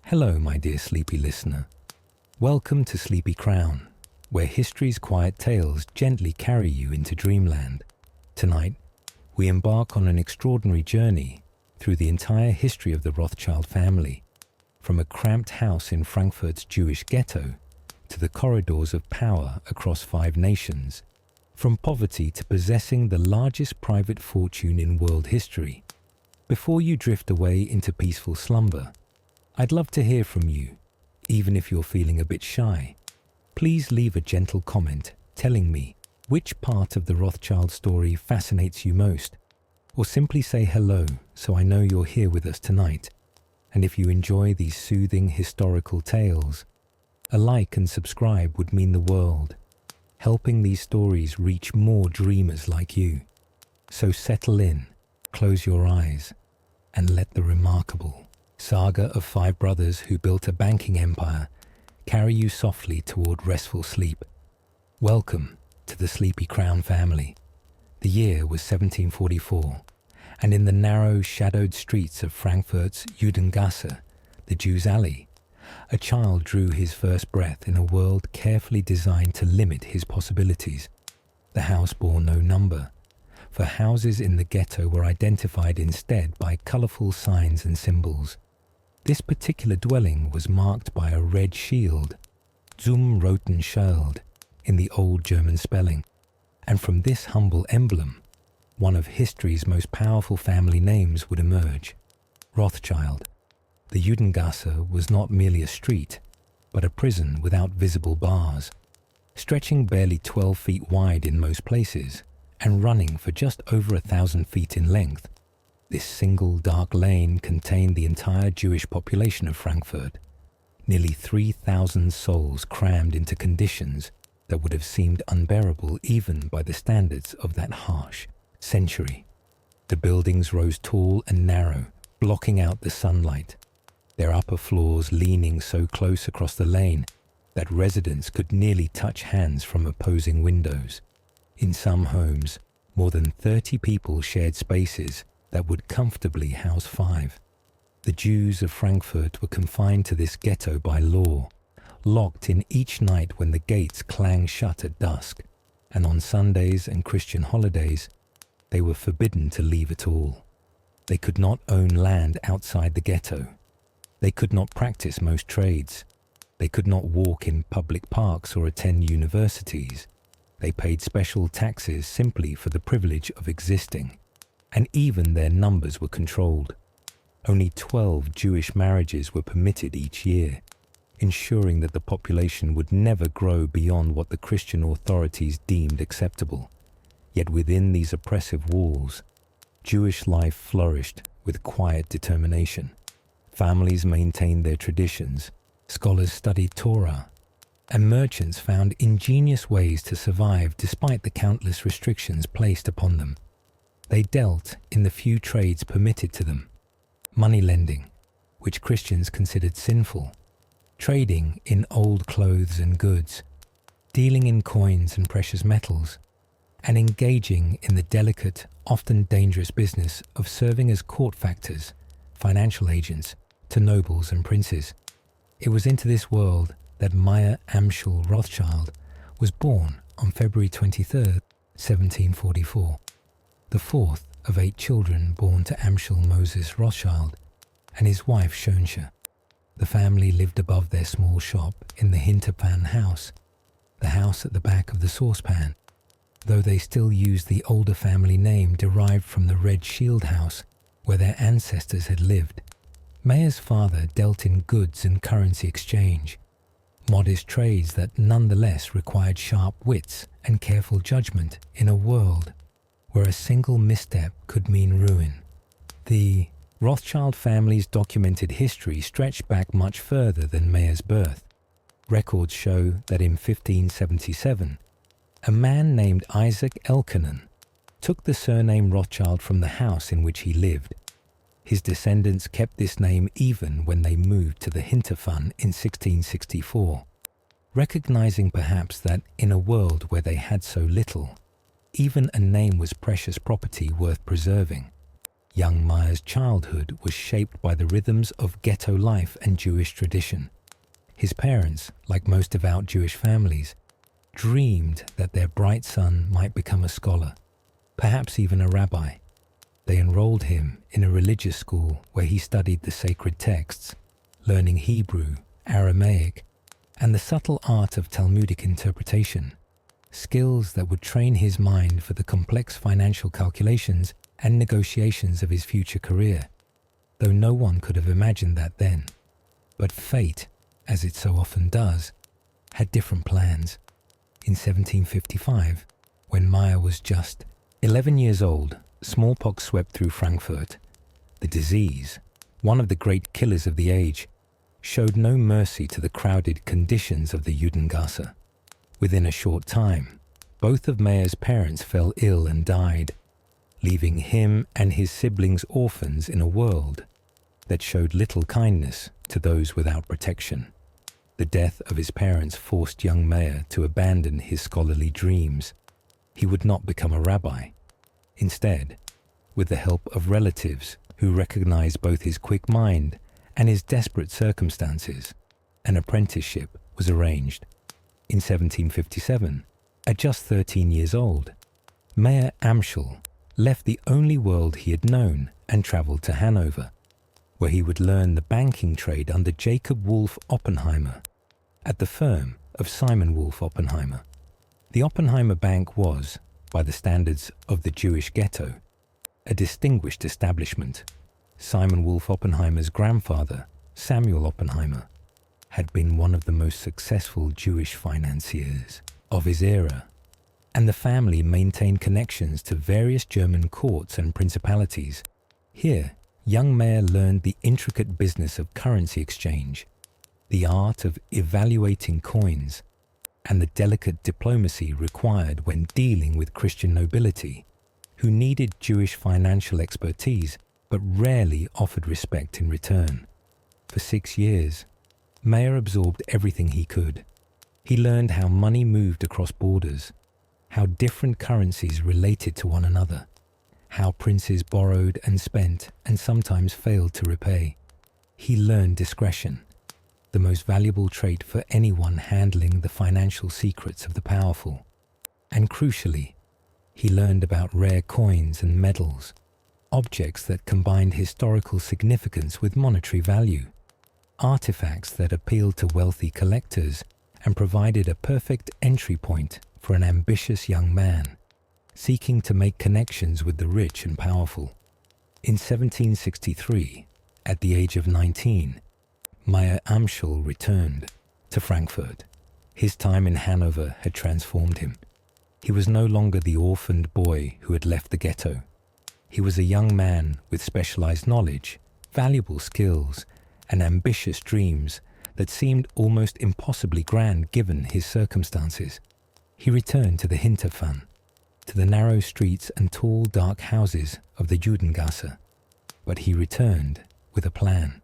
Hello, my dear sleepy listener. Welcome to Sleepy Crown, where history's quiet tales gently carry you into dreamland. Tonight, we embark on an extraordinary journey through the entire history of the Rothschild family, from a cramped house in Frankfurt's Jewish ghetto to the corridors of power across 5 nations, from poverty to possessing the largest private fortune in world history. Before you drift away into peaceful slumber, I'd love to hear from you, even if you're feeling a bit shy. Please leave a gentle comment telling me which part of the Rothschild story fascinates you most, or simply say hello so I know you're here with us tonight. And if you enjoy these soothing historical tales, a like and subscribe would mean the world, helping these stories reach more dreamers like you. So settle in, close your eyes, and let the remarkable saga of 5 brothers who built a banking empire carry you softly toward restful sleep. Welcome to the Sleepy Crown family. The year was 1744, and in the narrow, shadowed streets of Frankfurt's Judengasse, the Jews' alley, a child drew his first breath in a world carefully designed to limit his possibilities. The house bore no number, for houses in the ghetto were identified instead by colourful signs and symbols. This particular dwelling was marked by a red shield, zum roten Schild, in the old German spelling, and from this humble emblem, one of history's most powerful family names would emerge, Rothschild. The Judengasse was not merely a street, but a prison without visible bars, stretching barely 12 feet wide in most places, and running for just over 1,000 feet in length. This single dark lane contained the entire Jewish population of Frankfurt, nearly 3,000 souls crammed into conditions that would have seemed unbearable even by the standards of that harsh century. The buildings rose tall and narrow, blocking out the sunlight, their upper floors leaning so close across the lane that residents could nearly touch hands from opposing windows. In some homes, more than 30 people shared spaces that would comfortably house 5. The Jews of Frankfurt were confined to this ghetto by law, locked in each night when the gates clanged shut at dusk, and on Sundays and Christian holidays, they were forbidden to leave at all. They could not own land outside the ghetto. They could not practice most trades. They could not walk in public parks or attend universities. They paid special taxes simply for the privilege of existing, and even their numbers were controlled. Only 12 Jewish marriages were permitted each year, ensuring that the population would never grow beyond what the Christian authorities deemed acceptable. Yet within these oppressive walls, Jewish life flourished with quiet determination. Families maintained their traditions, scholars studied Torah, and merchants found ingenious ways to survive despite the countless restrictions placed upon them. They dealt in the few trades permitted to them: money lending, which Christians considered sinful, trading in old clothes and goods, dealing in coins and precious metals, and engaging in the delicate, often dangerous business of serving as court factors, financial agents, to nobles and princes. It was into this world that Mayer Amschel Rothschild was born on February 23, 1744. The 4th of 8 children born to Amschel Moses Rothschild and his wife Schönsche. The family lived above their small shop in the Hinterpan house, the house at the back of the saucepan, though they still used the older family name derived from the Red Shield house where their ancestors had lived. Mayer's father dealt in goods and currency exchange, modest trades that nonetheless required sharp wits and careful judgment in a world where a single misstep could mean ruin. The Rothschild family's documented history stretched back much further than Mayer's birth. Records show that in 1577, a man named Isaac Elkanan took the surname Rothschild from the house in which he lived. His descendants kept this name even when they moved to the Hinterfan in 1664, recognizing perhaps that in a world where they had so little, even a name was precious property worth preserving. Young Mayer's childhood was shaped by the rhythms of ghetto life and Jewish tradition. His parents, like most devout Jewish families, dreamed that their bright son might become a scholar, perhaps even a rabbi. They enrolled him in a religious school where he studied the sacred texts, learning Hebrew, Aramaic, and the subtle art of Talmudic interpretation, skills that would train his mind for the complex financial calculations and negotiations of his future career, though no one could have imagined that then. But fate, as it so often does, had different plans. In 1755, when Mayer was just 11 years old, smallpox swept through Frankfurt. The disease, one of the great killers of the age, showed no mercy to the crowded conditions of the Judengasse. Within a short time, both of Mayer's parents fell ill and died, leaving him and his siblings orphans in a world that showed little kindness to those without protection. The death of his parents forced young Mayer to abandon his scholarly dreams. He would not become a rabbi. Instead, with the help of relatives who recognized both his quick mind and his desperate circumstances, an apprenticeship was arranged. In 1757, at just 13 years old, Mayer Amschel left the only world he had known and traveled to Hanover, where he would learn the banking trade under Jacob Wolf Oppenheimer at the firm of Simon Wolf Oppenheimer. The Oppenheimer Bank was, by the standards of the Jewish Ghetto, a distinguished establishment. Simon Wolf Oppenheimer's grandfather, Samuel Oppenheimer, had been one of the most successful Jewish financiers of his era, and the family maintained connections to various German courts and principalities. Here, young Mayer learned the intricate business of currency exchange, the art of evaluating coins, and the delicate diplomacy required when dealing with Christian nobility, who needed Jewish financial expertise but rarely offered respect in return. For 6 years, Mayer absorbed everything he could. He learned how money moved across borders, how different currencies related to one another, how princes borrowed and spent and sometimes failed to repay. He learned discretion, the most valuable trait for anyone handling the financial secrets of the powerful. And crucially, he learned about rare coins and medals, objects that combined historical significance with monetary value, artifacts that appealed to wealthy collectors and provided a perfect entry point for an ambitious young man seeking to make connections with the rich and powerful. In 1763, at the age of 19, Mayer Amschel returned to Frankfurt. His time in Hanover had transformed him. He was no longer the orphaned boy who had left the ghetto. He was a young man with specialized knowledge, valuable skills, and ambitious dreams that seemed almost impossibly grand given his circumstances. He returned to the Hinterfan, to the narrow streets and tall, dark houses of the Judengasse. But he returned with a plan.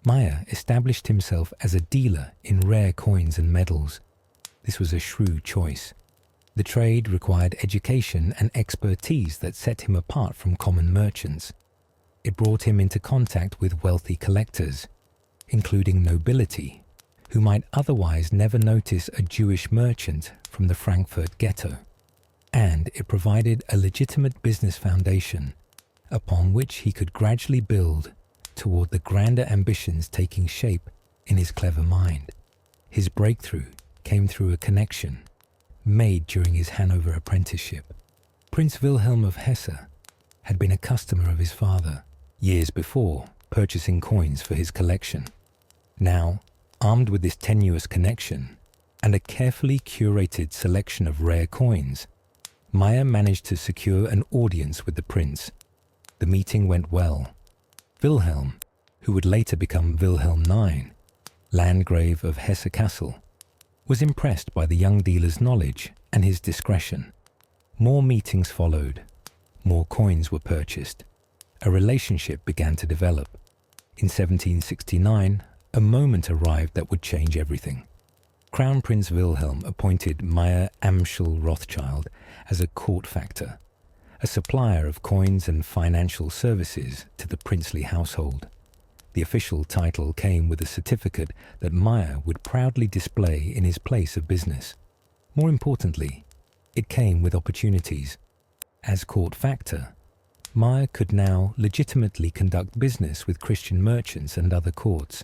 Mayer established himself as a dealer in rare coins and medals. This was a shrewd choice. The trade required education and expertise that set him apart from common merchants. It brought him into contact with wealthy collectors, including nobility, who might otherwise never notice a Jewish merchant from the Frankfurt ghetto. And it provided a legitimate business foundation upon which he could gradually build toward the grander ambitions taking shape in his clever mind. His breakthrough came through a connection made during his Hanover apprenticeship. Prince Wilhelm of Hesse had been a customer of his father years before, purchasing coins for his collection. Now, armed with this tenuous connection and a carefully curated selection of rare coins, Mayer managed to secure an audience with the prince. The meeting went well. Wilhelm, who would later become Wilhelm IX, Landgrave of Hesse-Kassel, was impressed by the young dealer's knowledge and his discretion. More meetings followed. More coins were purchased. A relationship began to develop. In 1769, a moment arrived that would change everything. Crown Prince Wilhelm appointed Mayer Amschel Rothschild as a court factor, a supplier of coins and financial services to the princely household. The official title came with a certificate that Mayer would proudly display in his place of business. More importantly, it came with opportunities. As court factor, Mayer could now legitimately conduct business with Christian merchants and other courts.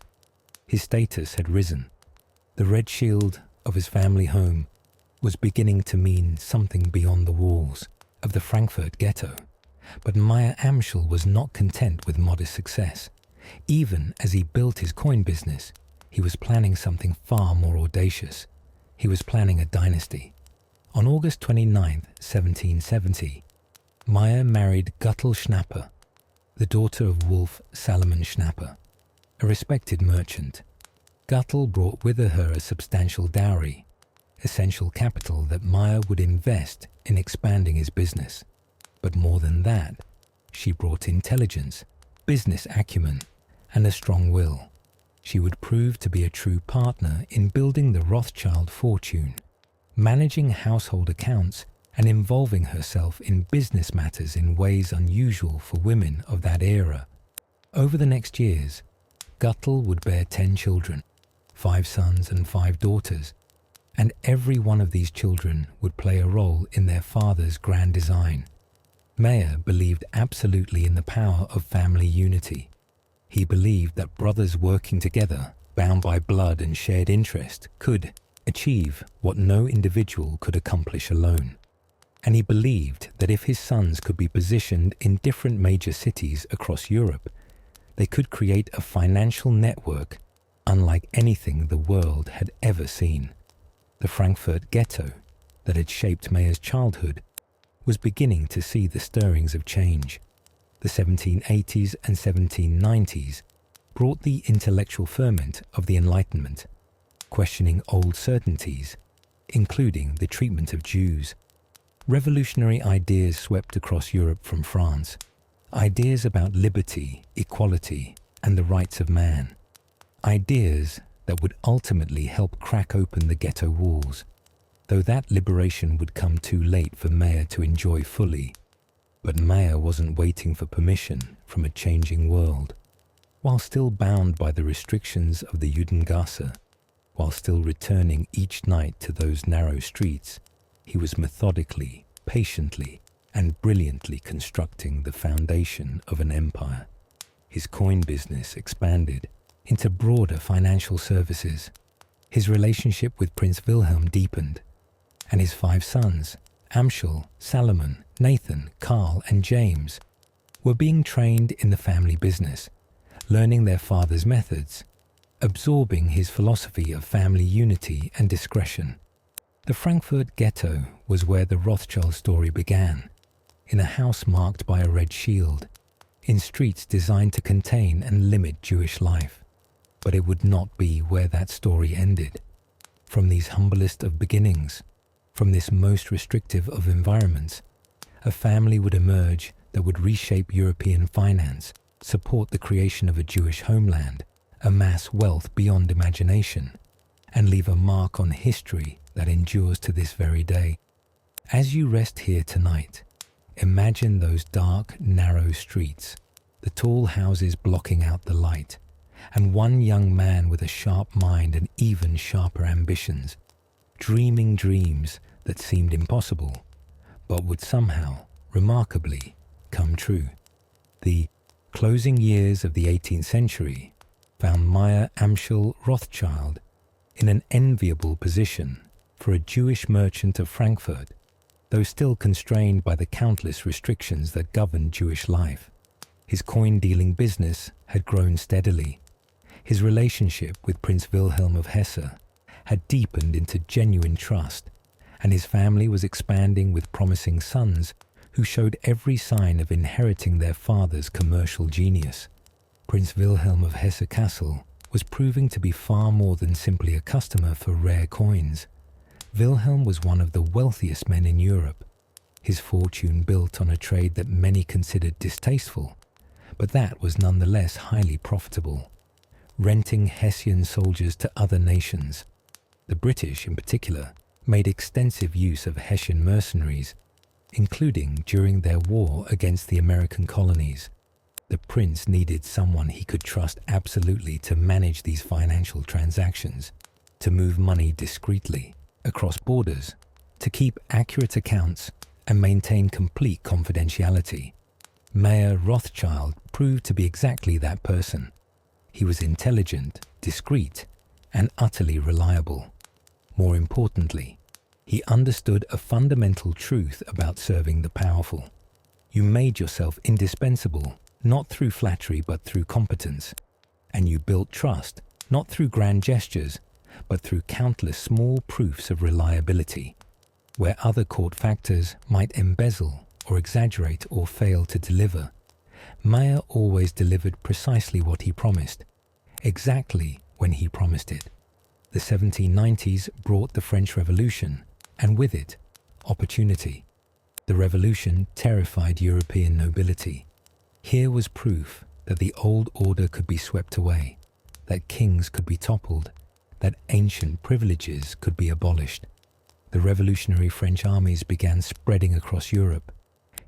His status had risen. The red shield of his family home was beginning to mean something beyond the walls of the Frankfurt Ghetto. But Mayer Amschel was not content with modest success. Even as he built his coin business, he was planning something far more audacious. He was planning a dynasty. On August 29, 1770, Mayer married Guttel Schnapper, the daughter of Wolf Salomon Schnapper, a respected merchant. Guttel brought with her a substantial dowry, essential capital that Mayer would invest in expanding his business. But more than that, she brought intelligence, business acumen, and a strong will. She would prove to be a true partner in building the Rothschild fortune, managing household accounts and involving herself in business matters in ways unusual for women of that era. Over the next years, Guttel would bear 10 children, 5 sons and 5 daughters, and every one of these children would play a role in their father's grand design. Mayer believed absolutely in the power of family unity. He believed that brothers working together, bound by blood and shared interest, could achieve what no individual could accomplish alone. And he believed that if his sons could be positioned in different major cities across Europe, they could create a financial network unlike anything the world had ever seen. The Frankfurt Ghetto, that had shaped Mayer's childhood, was beginning to see the stirrings of change. The 1780s and 1790s brought the intellectual ferment of the Enlightenment, questioning old certainties, including the treatment of Jews. Revolutionary ideas swept across Europe from France, ideas about liberty, equality, and the rights of man. Ideas that would ultimately help crack open the ghetto walls, though that liberation would come too late for Mayer to enjoy fully. But Mayer wasn't waiting for permission from a changing world. While still bound by the restrictions of the Judengasse, while still returning each night to those narrow streets, he was methodically, patiently, and brilliantly constructing the foundation of an empire. His coin business expanded into broader financial services. His relationship with Prince Wilhelm deepened, and his 5 sons, Amschel, Salomon, Nathan, Karl, and James, were being trained in the family business, learning their father's methods, absorbing his philosophy of family unity and discretion. The Frankfurt Ghetto was where the Rothschild story began, in a house marked by a red shield, in streets designed to contain and limit Jewish life. But it would not be where that story ended. From these humblest of beginnings, from this most restrictive of environments, a family would emerge that would reshape European finance, support the creation of a Jewish homeland, amass wealth beyond imagination, and leave a mark on history that endures to this very day. As you rest here tonight, imagine those dark, narrow streets, the tall houses blocking out the light, and one young man with a sharp mind and even sharper ambitions, dreaming dreams that seemed impossible, but would somehow, remarkably, come true. The closing years of the 18th century found Mayer Amschel Rothschild in an enviable position for a Jewish merchant of Frankfurt, though still constrained by the countless restrictions that governed Jewish life. His coin-dealing business had grown steadily. His relationship with Prince Wilhelm of Hesse had deepened into genuine trust, and his family was expanding with promising sons who showed every sign of inheriting their father's commercial genius. Prince Wilhelm of Hesse-Kassel was proving to be far more than simply a customer for rare coins. Wilhelm was one of the wealthiest men in Europe, his fortune built on a trade that many considered distasteful, but that was nonetheless highly profitable. Renting Hessian soldiers to other nations. The British, in particular, made extensive use of Hessian mercenaries, including during their war against the American colonies. The prince needed someone he could trust absolutely to manage these financial transactions, to move money discreetly across borders, to keep accurate accounts and maintain complete confidentiality. Mayer Rothschild proved to be exactly that person. He was intelligent, discreet, and utterly reliable. More importantly, he understood a fundamental truth about serving the powerful. You made yourself indispensable, not through flattery but through competence, and you built trust, not through grand gestures, but through countless small proofs of reliability. Where other court factors might embezzle or exaggerate or fail to deliver, Mayer always delivered precisely what he promised, exactly when he promised it. The 1790s brought the French Revolution, and with it, opportunity. The revolution terrified European nobility. Here was proof that the old order could be swept away, that kings could be toppled, that ancient privileges could be abolished. The revolutionary French armies began spreading across Europe,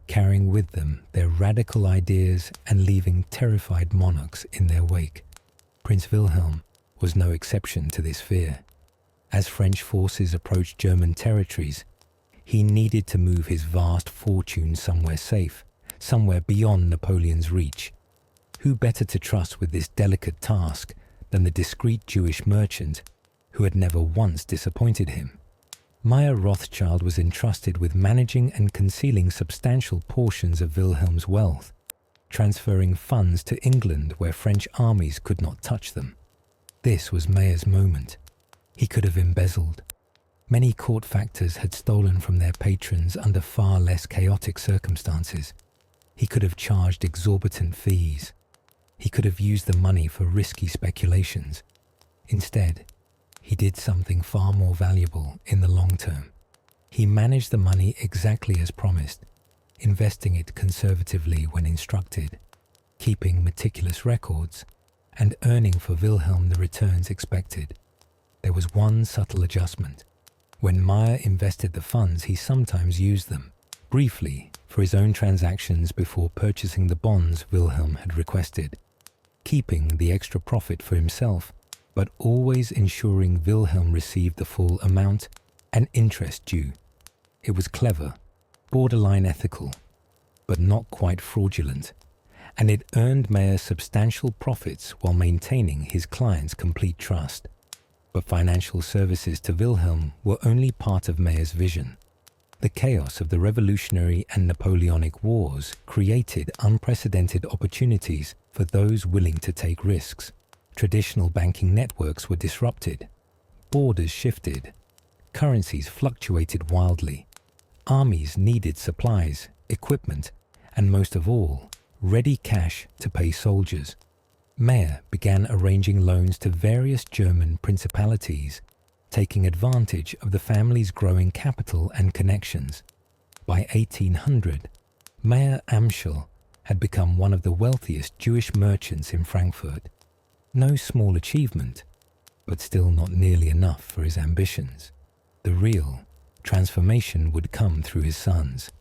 carrying with them their radical ideas and leaving terrified monarchs in their wake. Prince Wilhelm was no exception to this fear. As French forces approached German territories, he needed to move his vast fortune somewhere safe, somewhere beyond Napoleon's reach. Who better to trust with this delicate task than the discreet Jewish merchant who had never once disappointed him? Mayer Rothschild was entrusted with managing and concealing substantial portions of Wilhelm's wealth, transferring funds to England where French armies could not touch them. This was Mayer's moment. He could have embezzled. Many court factors had stolen from their patrons under far less chaotic circumstances. He could have charged exorbitant fees. He could have used the money for risky speculations. Instead, he did something far more valuable in the long term. He managed the money exactly as promised, investing it conservatively when instructed, keeping meticulous records, and earning for Wilhelm the returns expected. There was one subtle adjustment. When Mayer invested the funds, he sometimes used them, briefly, for his own transactions before purchasing the bonds Wilhelm had requested, keeping the extra profit for himself, but always ensuring Wilhelm received the full amount and interest due. It was clever, borderline ethical, but not quite fraudulent, and it earned Mayer substantial profits while maintaining his client's complete trust. But financial services to Wilhelm were only part of Mayer's vision. The chaos of the Revolutionary and Napoleonic Wars created unprecedented opportunities for those willing to take risks. Traditional banking networks were disrupted. Borders shifted. Currencies fluctuated wildly. Armies needed supplies, equipment, and most of all, ready cash to pay soldiers. Mayer began arranging loans to various German principalities, taking advantage of the family's growing capital and connections. By 1800, Mayer Amschel had become one of the wealthiest Jewish merchants in Frankfurt. No small achievement, but still not nearly enough for his ambitions. The real transformation would come through his sons.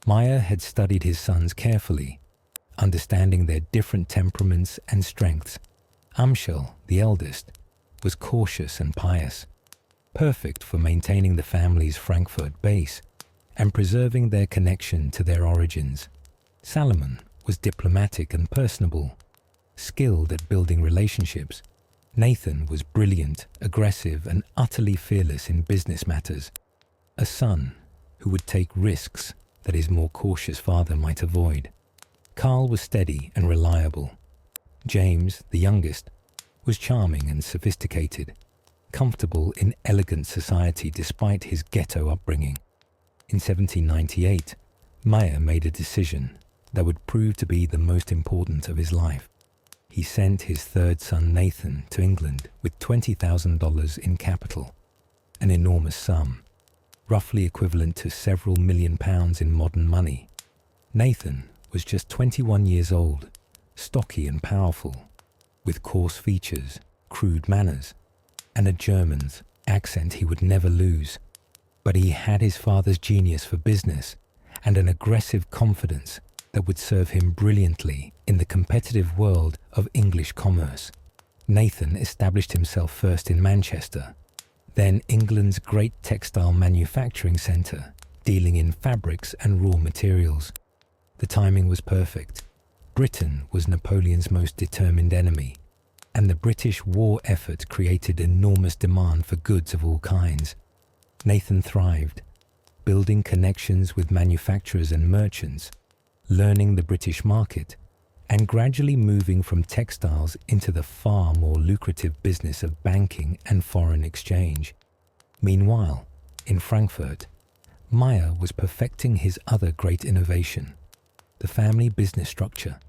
Mayer had studied his sons carefully, understanding their different temperaments and strengths. Amschel, the eldest, was cautious and pious, perfect for maintaining the family's Frankfurt base and preserving their connection to their origins. Salomon was diplomatic and personable, skilled at building relationships. Nathan was brilliant, aggressive, and utterly fearless in business matters, a son who would take risks that his more cautious father might avoid. Karl was steady and reliable. James, the youngest, was charming and sophisticated, comfortable in elegant society despite his ghetto upbringing. In 1798, Mayer made a decision that would prove to be the most important of his life. He sent his third son Nathan to England with $20,000 in capital, an enormous sum, roughly equivalent to several £1,000,000 in modern money. Nathan was just 21 years old, stocky and powerful, with coarse features, crude manners, and a German's accent he would never lose. But he had his father's genius for business and an aggressive confidence that would serve him brilliantly in the competitive world of English commerce. Nathan established himself first in Manchester, then England's great textile manufacturing centre, dealing in fabrics and raw materials. The timing was perfect. Britain was Napoleon's most determined enemy, and the British war effort created enormous demand for goods of all kinds. Nathan thrived, building connections with manufacturers and merchants, learning the British market, and gradually moving from textiles into the far more lucrative business of banking and foreign exchange. Meanwhile, in Frankfurt, Mayer was perfecting his other great innovation, the family business structure.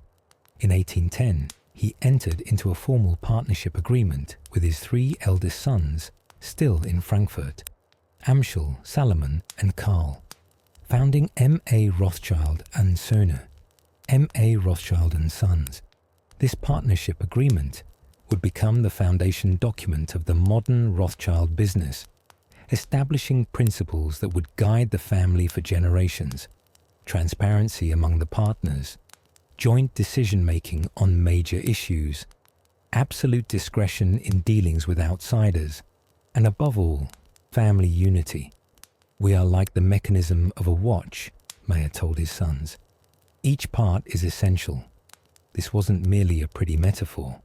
In 1810, he entered into a formal partnership agreement with his three eldest sons, still in Frankfurt, Amschel, Salomon, and Karl, founding M.A. Rothschild and Söhne, M.A. Rothschild and Sons. This partnership agreement would become the foundation document of the modern Rothschild business, establishing principles that would guide the family for generations: transparency among the partners, joint decision-making on major issues, absolute discretion in dealings with outsiders, and above all, family unity. "We are like the mechanism of a watch," Mayer told his sons. "Each part is essential." This wasn't merely a pretty metaphor.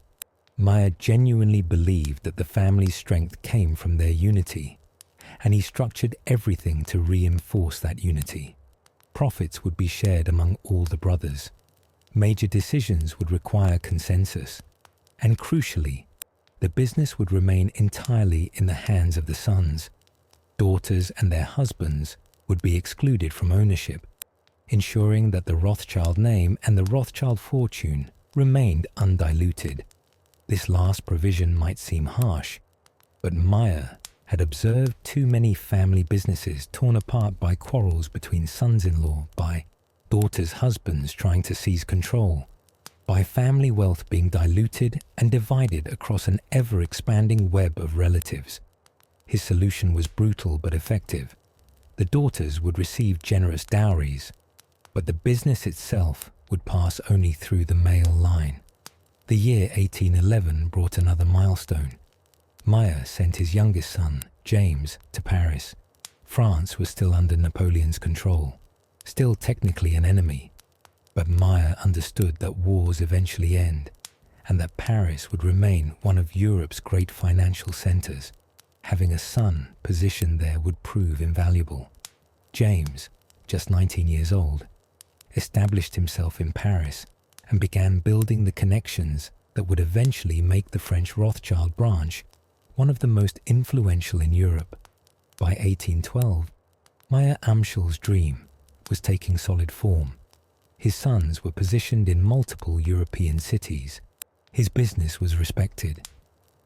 Mayer genuinely believed that the family's strength came from their unity, and he structured everything to reinforce that unity. Profits would be shared among all the brothers. Major decisions would require consensus, and crucially, the business would remain entirely in the hands of the sons. Daughters and their husbands would be excluded from ownership, ensuring that the Rothschild name and the Rothschild fortune remained undiluted. This last provision might seem harsh, but Mayer had observed too many family businesses torn apart by quarrels between sons-in-law, by daughters' husbands trying to seize control, by family wealth being diluted and divided across an ever-expanding web of relatives. His solution was brutal but effective. The daughters would receive generous dowries, but the business itself would pass only through the male line. The year 1811 brought another milestone. Mayer sent his youngest son, James, to Paris. France was still under Napoleon's control, still technically an enemy, but Mayer understood that wars eventually end, and that Paris would remain one of Europe's great financial centers. Having a son positioned there would prove invaluable. James, just 19 years old, established himself in Paris and began building the connections that would eventually make the French Rothschild branch one of the most influential in Europe. By 1812, Mayer Amschel's dream was taking solid form. His sons were positioned in multiple European cities. His business was respected.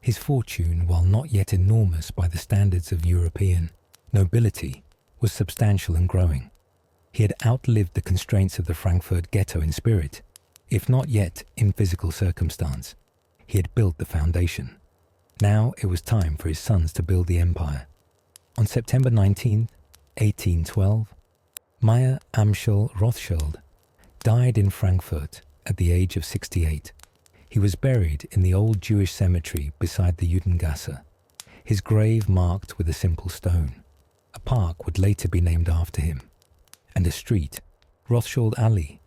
His fortune, while not yet enormous by the standards of European nobility, was substantial and growing. He had outlived the constraints of the Frankfurt Ghetto in spirit, if not yet in physical circumstance. He had built the foundation. Now it was time for his sons to build the empire. On September 19, 1812, Mayer Amschel Rothschild died in Frankfurt at the age of 68. He was buried in the old Jewish cemetery beside the Judengasse, his grave marked with a simple stone. A park would later be named after him, and a street, Rothschild Alley,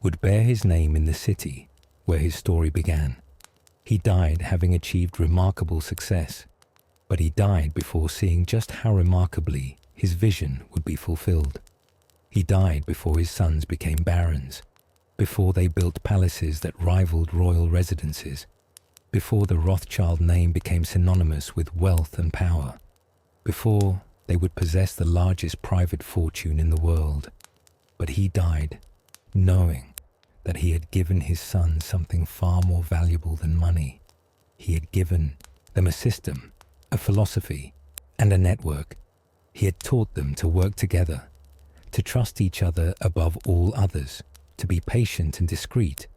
would bear his name in the city where his story began. He died having achieved remarkable success, but he died before seeing just how remarkably his vision would be fulfilled. He died before his sons became barons, before they built palaces that rivaled royal residences, before the Rothschild name became synonymous with wealth and power, before they would possess the largest private fortune in the world. But he died knowing that he had given his sons something far more valuable than money. He had given them a system, a philosophy, and a network. He had taught them to work together, to trust each other above all others, to be patient and discreet,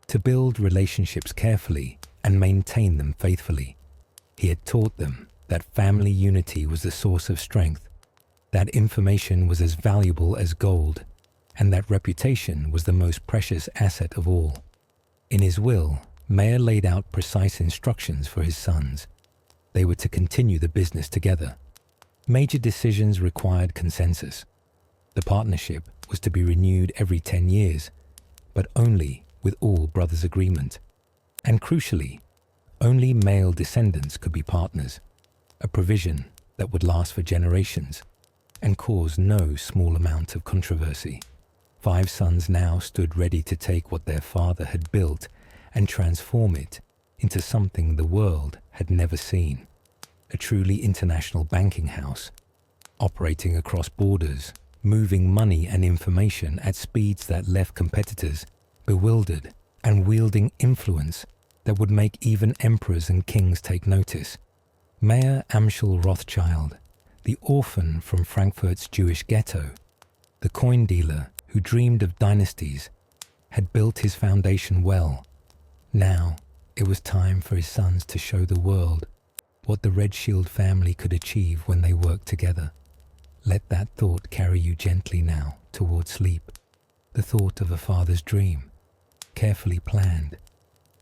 to build relationships carefully and maintain them faithfully. He had taught them that family unity was the source of strength, that information was as valuable as gold, and that reputation was the most precious asset of all. In his will, Mayer laid out precise instructions for his sons. They were to continue the business together. Major decisions required consensus. The partnership was to be renewed every 10 years, but only with all brothers' agreement. And crucially, only male descendants could be partners, a provision that would last for generations and cause no small amount of controversy. 5 sons now stood ready to take what their father had built and transform it into something the world had never seen. A truly international banking house, operating across borders, moving money and information at speeds that left competitors bewildered, and wielding influence that would make even emperors and kings take notice. Mayer Amschel Rothschild, the orphan from Frankfurt's Jewish ghetto, the coin dealer who dreamed of dynasties, had built his foundation well. Now it was time for his sons to show the world what the Rothschild family could achieve when they worked together. Let that thought carry you gently now toward sleep, the thought of a father's dream, carefully planned,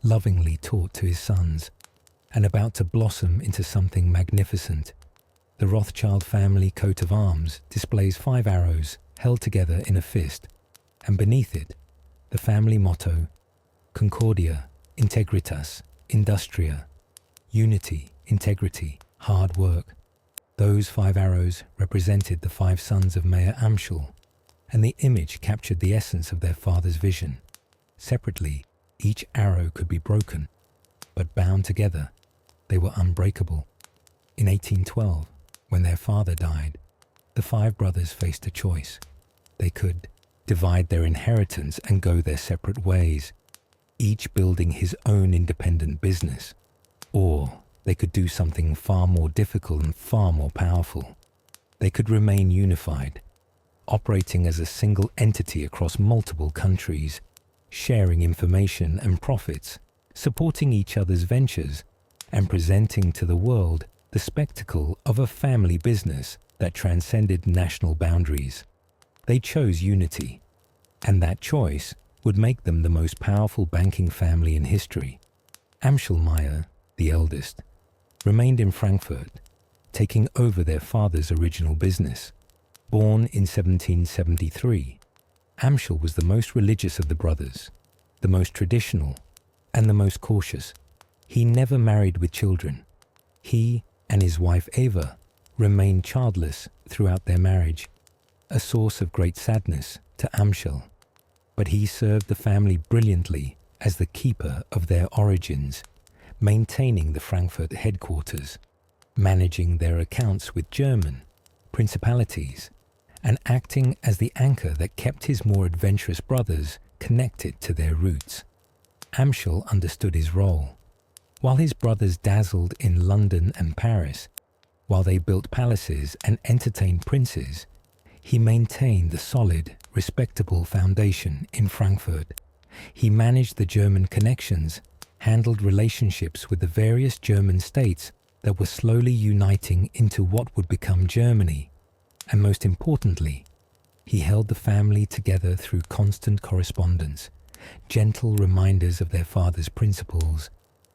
lovingly taught to his sons, and about to blossom into something magnificent. The Rothschild family coat of arms displays 5 arrows held together in a fist, and beneath it, the family motto, Concordia, Integritas, Industria, unity, integrity, hard work. Those 5 arrows represented the 5 sons of Mayer Amschel, and the image captured the essence of their father's vision. Separately, each arrow could be broken, but bound together, they were unbreakable. In 1812, when their father died, the 5 brothers faced a choice. They could divide their inheritance and go their separate ways, each building his own independent business, or they could do something far more difficult and far more powerful. They could remain unified, operating as a single entity across multiple countries, sharing information and profits, supporting each other's ventures, and presenting to the world the spectacle of a family business that transcended national boundaries. They chose unity, and that choice would make them the most powerful banking family in history. Amschel Mayer, the eldest, remained in Frankfurt, taking over their father's original business. Born in 1773, Amschel was the most religious of the brothers, the most traditional, and the most cautious. He never married with children. He and his wife Eva remained childless throughout their marriage, a source of great sadness to Amschel. But he served the family brilliantly as the keeper of their origins, maintaining the Frankfurt headquarters, managing their accounts with German principalities, and acting as the anchor that kept his more adventurous brothers connected to their roots. Amschel understood his role. While his brothers dazzled in London and Paris, while they built palaces and entertained princes, he maintained the solid, respectable foundation in Frankfurt. He managed the German connections, handled relationships with the various German states that were slowly uniting into what would become Germany, and most importantly, he held the family together through constant correspondence, gentle reminders of their father's principles,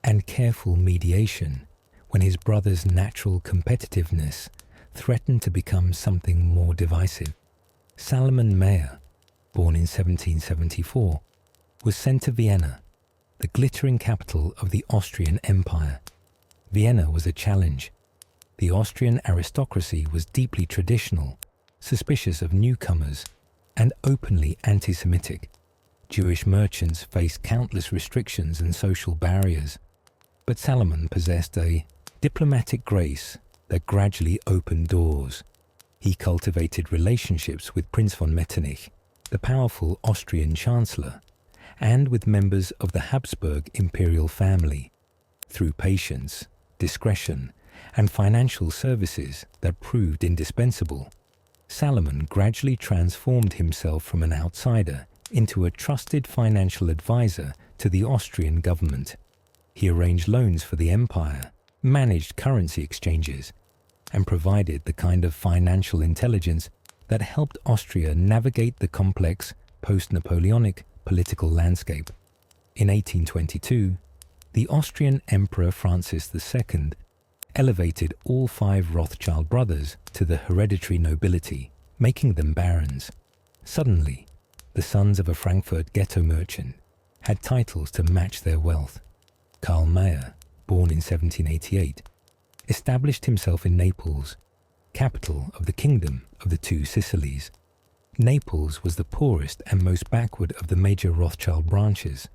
and careful mediation when his brother's natural competitiveness threatened to become something more divisive. Salomon Mayer, born in 1774, was sent to Vienna, the glittering capital of the Austrian Empire. Vienna was a challenge. The Austrian aristocracy was deeply traditional, suspicious of newcomers, and openly anti-Semitic. Jewish merchants faced countless restrictions and social barriers, but Salomon possessed a diplomatic grace that gradually opened doors. He cultivated relationships with Prince von Metternich, the powerful Austrian chancellor, and with members of the Habsburg imperial family. Through patience, discretion, and financial services that proved indispensable, Salomon gradually transformed himself from an outsider into a trusted financial advisor to the Austrian government. He arranged loans for the empire, managed currency exchanges, and provided the kind of financial intelligence that helped Austria navigate the complex post-Napoleonic political landscape. In 1822, the Austrian Emperor Francis II elevated all 5 Rothschild brothers to the hereditary nobility, making them barons. Suddenly, the sons of a Frankfurt ghetto merchant had titles to match their wealth. Karl Mayer, born in 1788, established himself in Naples, capital of the Kingdom of the Two Sicilies. Naples was the poorest and most backward of the major Rothschild branches,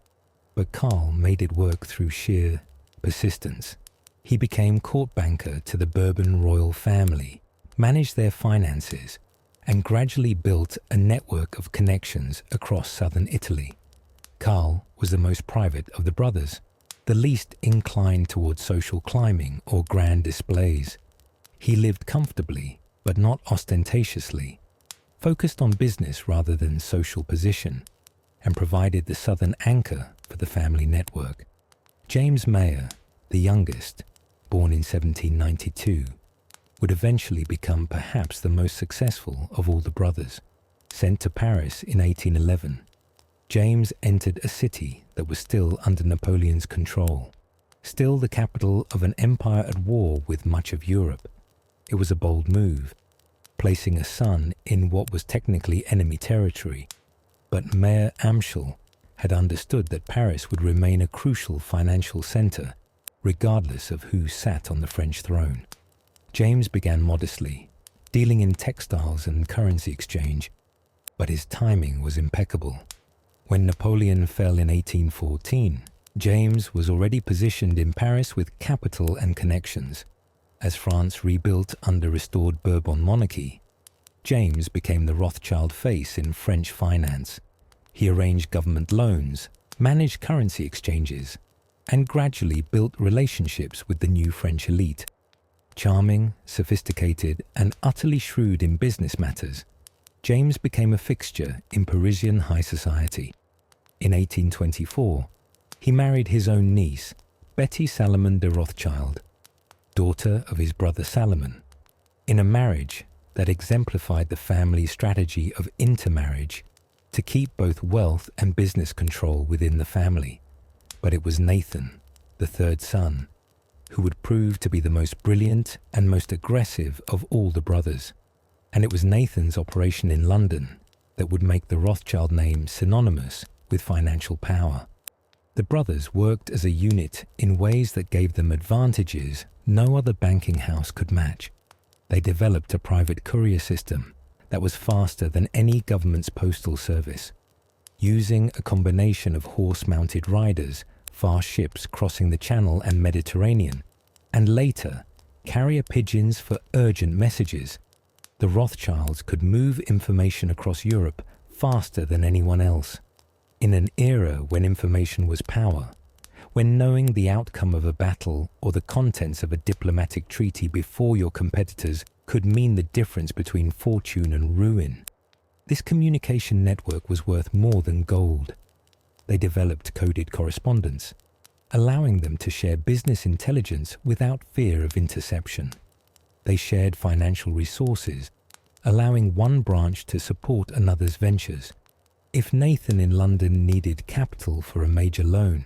but Karl made it work through sheer persistence. He became court banker to the Bourbon royal family, managed their finances, and gradually built a network of connections across southern Italy. Karl was the most private of the brothers, the least inclined towards social climbing or grand displays. He lived comfortably, but not ostentatiously, focused on business rather than social position, and provided the southern anchor for the family network. James Mayer, the youngest, born in 1792, would eventually become perhaps the most successful of all the brothers. Sent to Paris in 1811, James entered a city that was still under Napoleon's control, still the capital of an empire at war with much of Europe. It was a bold move, placing a son in what was technically enemy territory, but Mayer Amschel had understood that Paris would remain a crucial financial centre, regardless of who sat on the French throne. James began modestly, dealing in textiles and currency exchange, but his timing was impeccable. When Napoleon fell in 1814, James was already positioned in Paris with capital and connections. As France rebuilt under restored Bourbon monarchy, James became the Rothschild face in French finance. He arranged government loans, managed currency exchanges, and gradually built relationships with the new French elite. Charming, sophisticated, and utterly shrewd in business matters, James became a fixture in Parisian high society. In 1824, he married his own niece, Betty Salomon de Rothschild, daughter of his brother Salomon, in a marriage that exemplified the family's strategy of intermarriage to keep both wealth and business control within the family. But it was Nathan, the third son, who would prove to be the most brilliant and most aggressive of all the brothers. And it was Nathan's operation in London that would make the Rothschild name synonymous with financial power. The brothers worked as a unit in ways that gave them advantages no other banking house could match. They developed a private courier system that was faster than any government's postal service, using a combination of horse-mounted riders, fast ships crossing the Channel and Mediterranean, and later carrier pigeons for urgent messages. The Rothschilds could move information across Europe faster than anyone else. In an era when information was power, when knowing the outcome of a battle or the contents of a diplomatic treaty before your competitors could mean the difference between fortune and ruin, this communication network was worth more than gold. They developed coded correspondence, allowing them to share business intelligence without fear of interception. They shared financial resources, allowing one branch to support another's ventures. If Nathan in London needed capital for a major loan,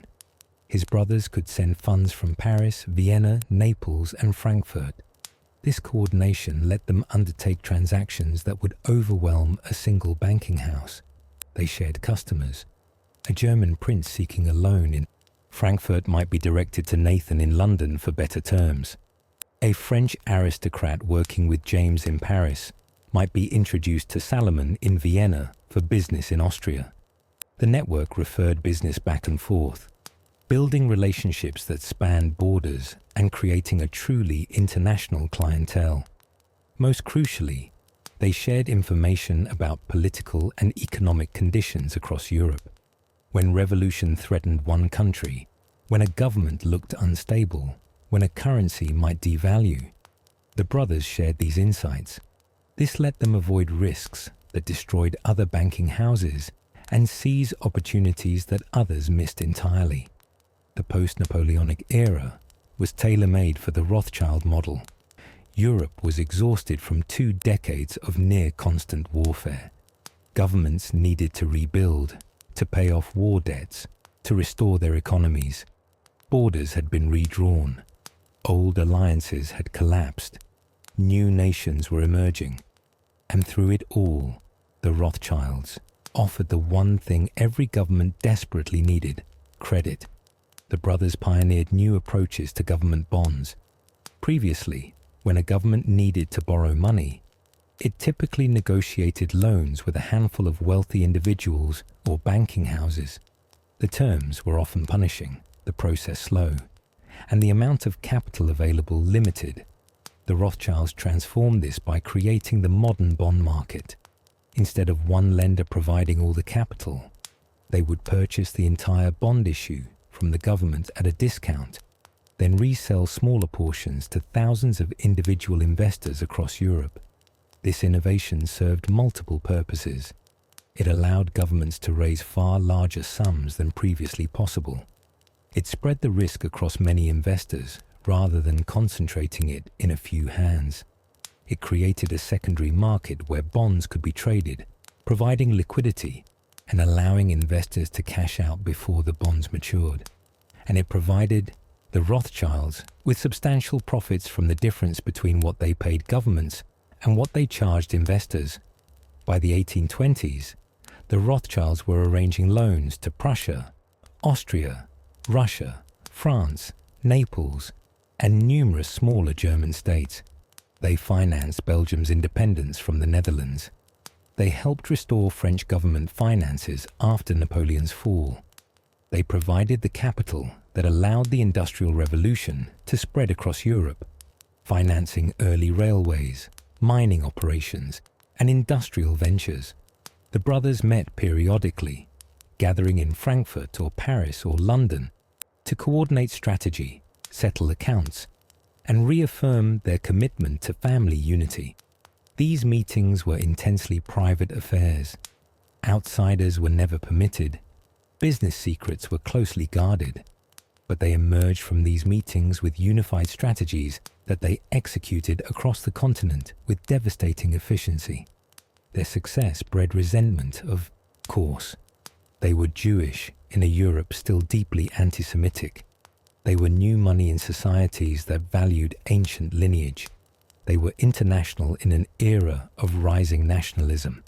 his brothers could send funds from Paris, Vienna, Naples, and Frankfurt. This coordination let them undertake transactions that would overwhelm a single banking house. They shared customers. A German prince seeking a loan in Frankfurt might be directed to Nathan in London for better terms. A French aristocrat working with James in Paris might be introduced to Salomon in Vienna for business in Austria. The network referred business back and forth, building relationships that spanned borders and creating a truly international clientele. Most crucially, they shared information about political and economic conditions across Europe. When revolution threatened one country, when a government looked unstable, when a currency might devalue, the brothers shared these insights. This let them avoid risks that destroyed other banking houses and seize opportunities that others missed entirely. The post-Napoleonic era was tailor-made for the Rothschild model. Europe was exhausted from 2 decades of near-constant warfare. Governments needed to rebuild, to pay off war debts, to restore their economies. Borders had been redrawn. Old alliances had collapsed. New nations were emerging. And through it all, the Rothschilds offered the one thing every government desperately needed: credit. The brothers pioneered new approaches to government bonds. Previously, when a government needed to borrow money, it typically negotiated loans with a handful of wealthy individuals or banking houses. The terms were often punishing, the process slow, and the amount of capital available limited. The Rothschilds transformed this by creating the modern bond market. Instead of one lender providing all the capital, they would purchase the entire bond issue from the government at a discount, then resell smaller portions to thousands of individual investors across Europe. This innovation served multiple purposes. It allowed governments to raise far larger sums than previously possible. It spread the risk across many investors rather than concentrating it in a few hands. It created a secondary market where bonds could be traded, providing liquidity and allowing investors to cash out before the bonds matured. And it provided the Rothschilds with substantial profits from the difference between what they paid governments and what they charged investors. By the 1820s, the Rothschilds were arranging loans to Prussia, Austria, Russia, France, Naples, and numerous smaller German states. They financed Belgium's independence from the Netherlands. They helped restore French government finances after Napoleon's fall. They provided the capital that allowed the Industrial Revolution to spread across Europe, financing early railways, mining operations, and industrial ventures. The brothers met periodically, gathering in Frankfurt or Paris or London to coordinate strategy, settle accounts, and reaffirm their commitment to family unity. These meetings were intensely private affairs. Outsiders were never permitted. Business secrets were closely guarded. But they emerged from these meetings with unified strategies that they executed across the continent with devastating efficiency. Their success bred resentment, of course. They were Jewish in a Europe still deeply anti-Semitic. They were new money in societies that valued ancient lineage. They were international in an era of rising nationalism.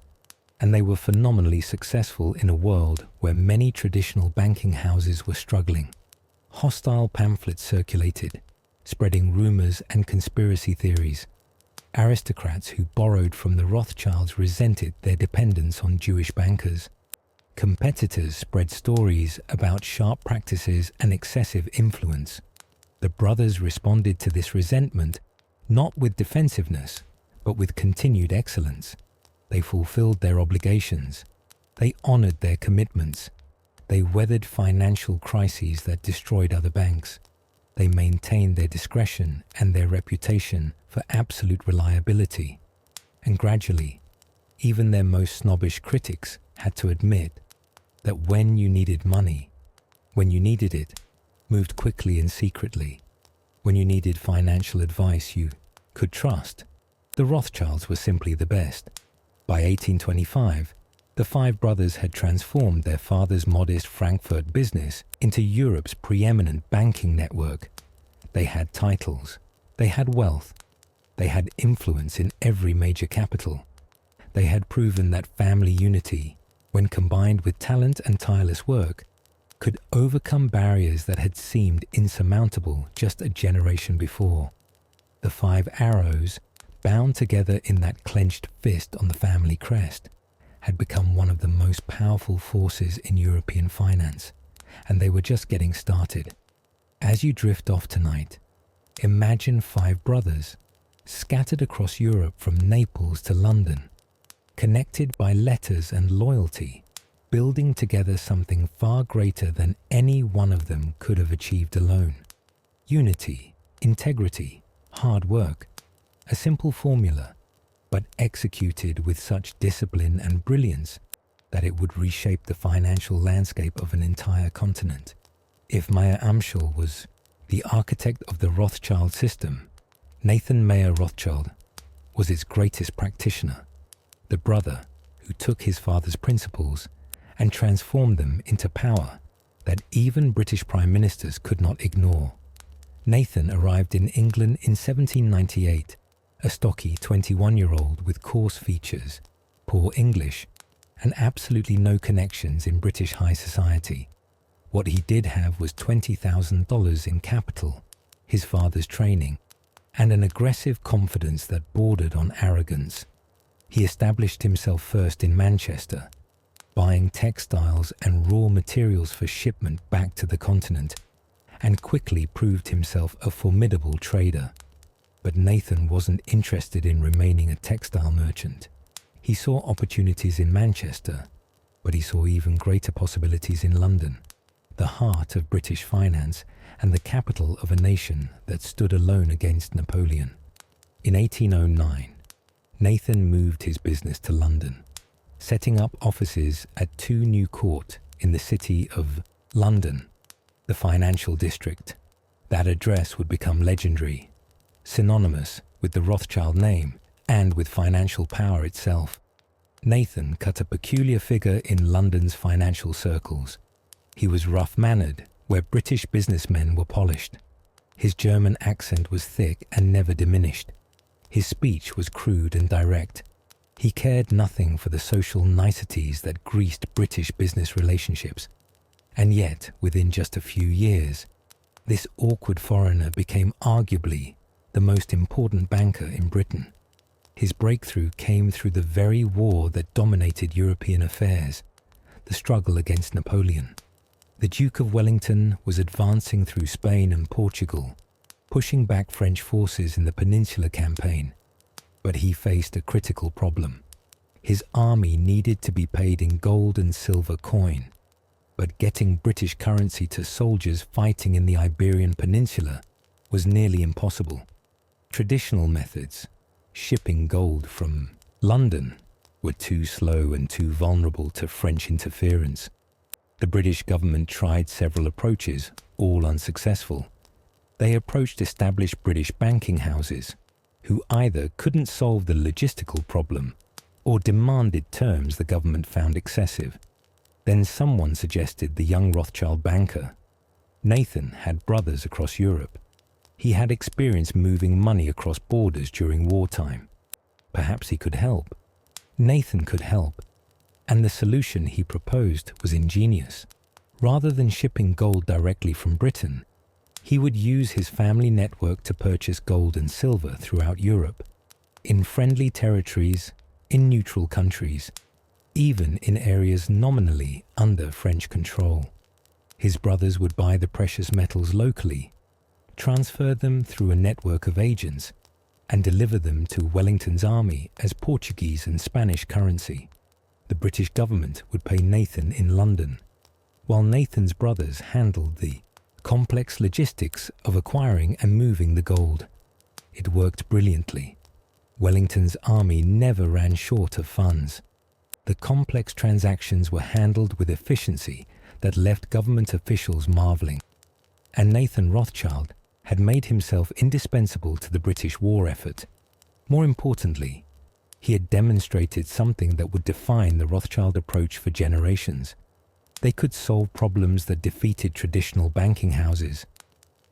And they were phenomenally successful in a world where many traditional banking houses were struggling. Hostile pamphlets circulated, spreading rumors and conspiracy theories. Aristocrats who borrowed from the Rothschilds resented their dependence on Jewish bankers. Competitors spread stories about sharp practices and excessive influence. The brothers responded to this resentment not with defensiveness, but with continued excellence. They fulfilled their obligations. They honored their commitments. They weathered financial crises that destroyed other banks. They maintained their discretion and their reputation for absolute reliability. And gradually, even their most snobbish critics had to admit that when you needed money, when you needed it, moved quickly and secretly. When you needed financial advice you could trust, the Rothschilds were simply the best. By 1825, the 5 brothers had transformed their father's modest Frankfurt business into Europe's preeminent banking network. They had titles, they had wealth, they had influence in every major capital. They had proven that family unity, when combined with talent and tireless work, could overcome barriers that had seemed insurmountable just a generation before. The 5 arrows, bound together in that clenched fist on the family crest, had become one of the most powerful forces in European finance, and they were just getting started. As you drift off tonight, imagine 5 brothers, scattered across Europe from Naples to London, connected by letters and loyalty, building together something far greater than any one of them could have achieved alone. Unity, integrity, hard work, a simple formula, but executed with such discipline and brilliance that it would reshape the financial landscape of an entire continent. If Mayer Amschel was the architect of the Rothschild system, Nathan Mayer Rothschild was its greatest practitioner, the brother who took his father's principles and transformed them into power that even British prime ministers could not ignore. Nathan arrived in England in 1798, a stocky 21-year-old with coarse features, poor English, and absolutely no connections in British high society. What he did have was $20,000 in capital, his father's training, and an aggressive confidence that bordered on arrogance. He established himself first in Manchester, buying textiles and raw materials for shipment back to the continent, and quickly proved himself a formidable trader. But Nathan wasn't interested in remaining a textile merchant. He saw opportunities in Manchester, but he saw even greater possibilities in London, the heart of British finance and the capital of a nation that stood alone against Napoleon. In 1809, Nathan moved his business to London, setting up offices at 2 New Court in the city of London, the financial district. That address would become legendary, synonymous with the Rothschild name and with financial power itself. Nathan cut a peculiar figure in London's financial circles. He was rough-mannered, where British businessmen were polished. His German accent was thick and never diminished. His speech was crude and direct. He cared nothing for the social niceties that greased British business relationships. And yet, within just a few years, this awkward foreigner became arguably the most important banker in Britain. His breakthrough came through the very war that dominated European affairs, the struggle against Napoleon. The Duke of Wellington was advancing through Spain and Portugal, pushing back French forces in the Peninsular Campaign. But he faced a critical problem. His army needed to be paid in gold and silver coin, but getting British currency to soldiers fighting in the Iberian Peninsula was nearly impossible. Traditional methods, shipping gold from London, were too slow and too vulnerable to French interference. The British government tried several approaches, all unsuccessful. They approached established British banking houses, who either couldn't solve the logistical problem or demanded terms the government found excessive. Then someone suggested the young Rothschild banker. Nathan had brothers across Europe. He had experience moving money across borders during wartime. Perhaps he could help. Nathan could help. And the solution he proposed was ingenious. Rather than shipping gold directly from Britain, he would use his family network to purchase gold and silver throughout Europe, in friendly territories, in neutral countries, even in areas nominally under French control. His brothers would buy the precious metals locally, transfer them through a network of agents, and deliver them to Wellington's army as Portuguese and Spanish currency. The British government would pay Nathan in London, while Nathan's brothers handled the complex logistics of acquiring and moving the gold. It worked brilliantly. Wellington's army never ran short of funds. The complex transactions were handled with efficiency that left government officials marveling. And Nathan Rothschild had made himself indispensable to the British war effort. More importantly, he had demonstrated something that would define the Rothschild approach for generations. They could solve problems that defeated traditional banking houses.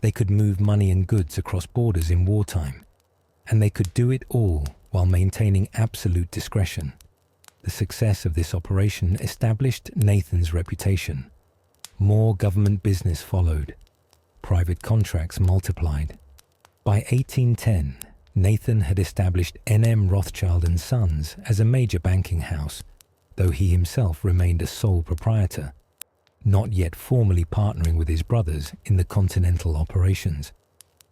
They could move money and goods across borders in wartime. And they could do it all while maintaining absolute discretion. The success of this operation established Nathan's reputation. More government business followed. Private contracts multiplied. By 1810, Nathan had established N.M. Rothschild & Sons as a major banking house, though he himself remained a sole proprietor, not yet formally partnering with his brothers in the continental operations.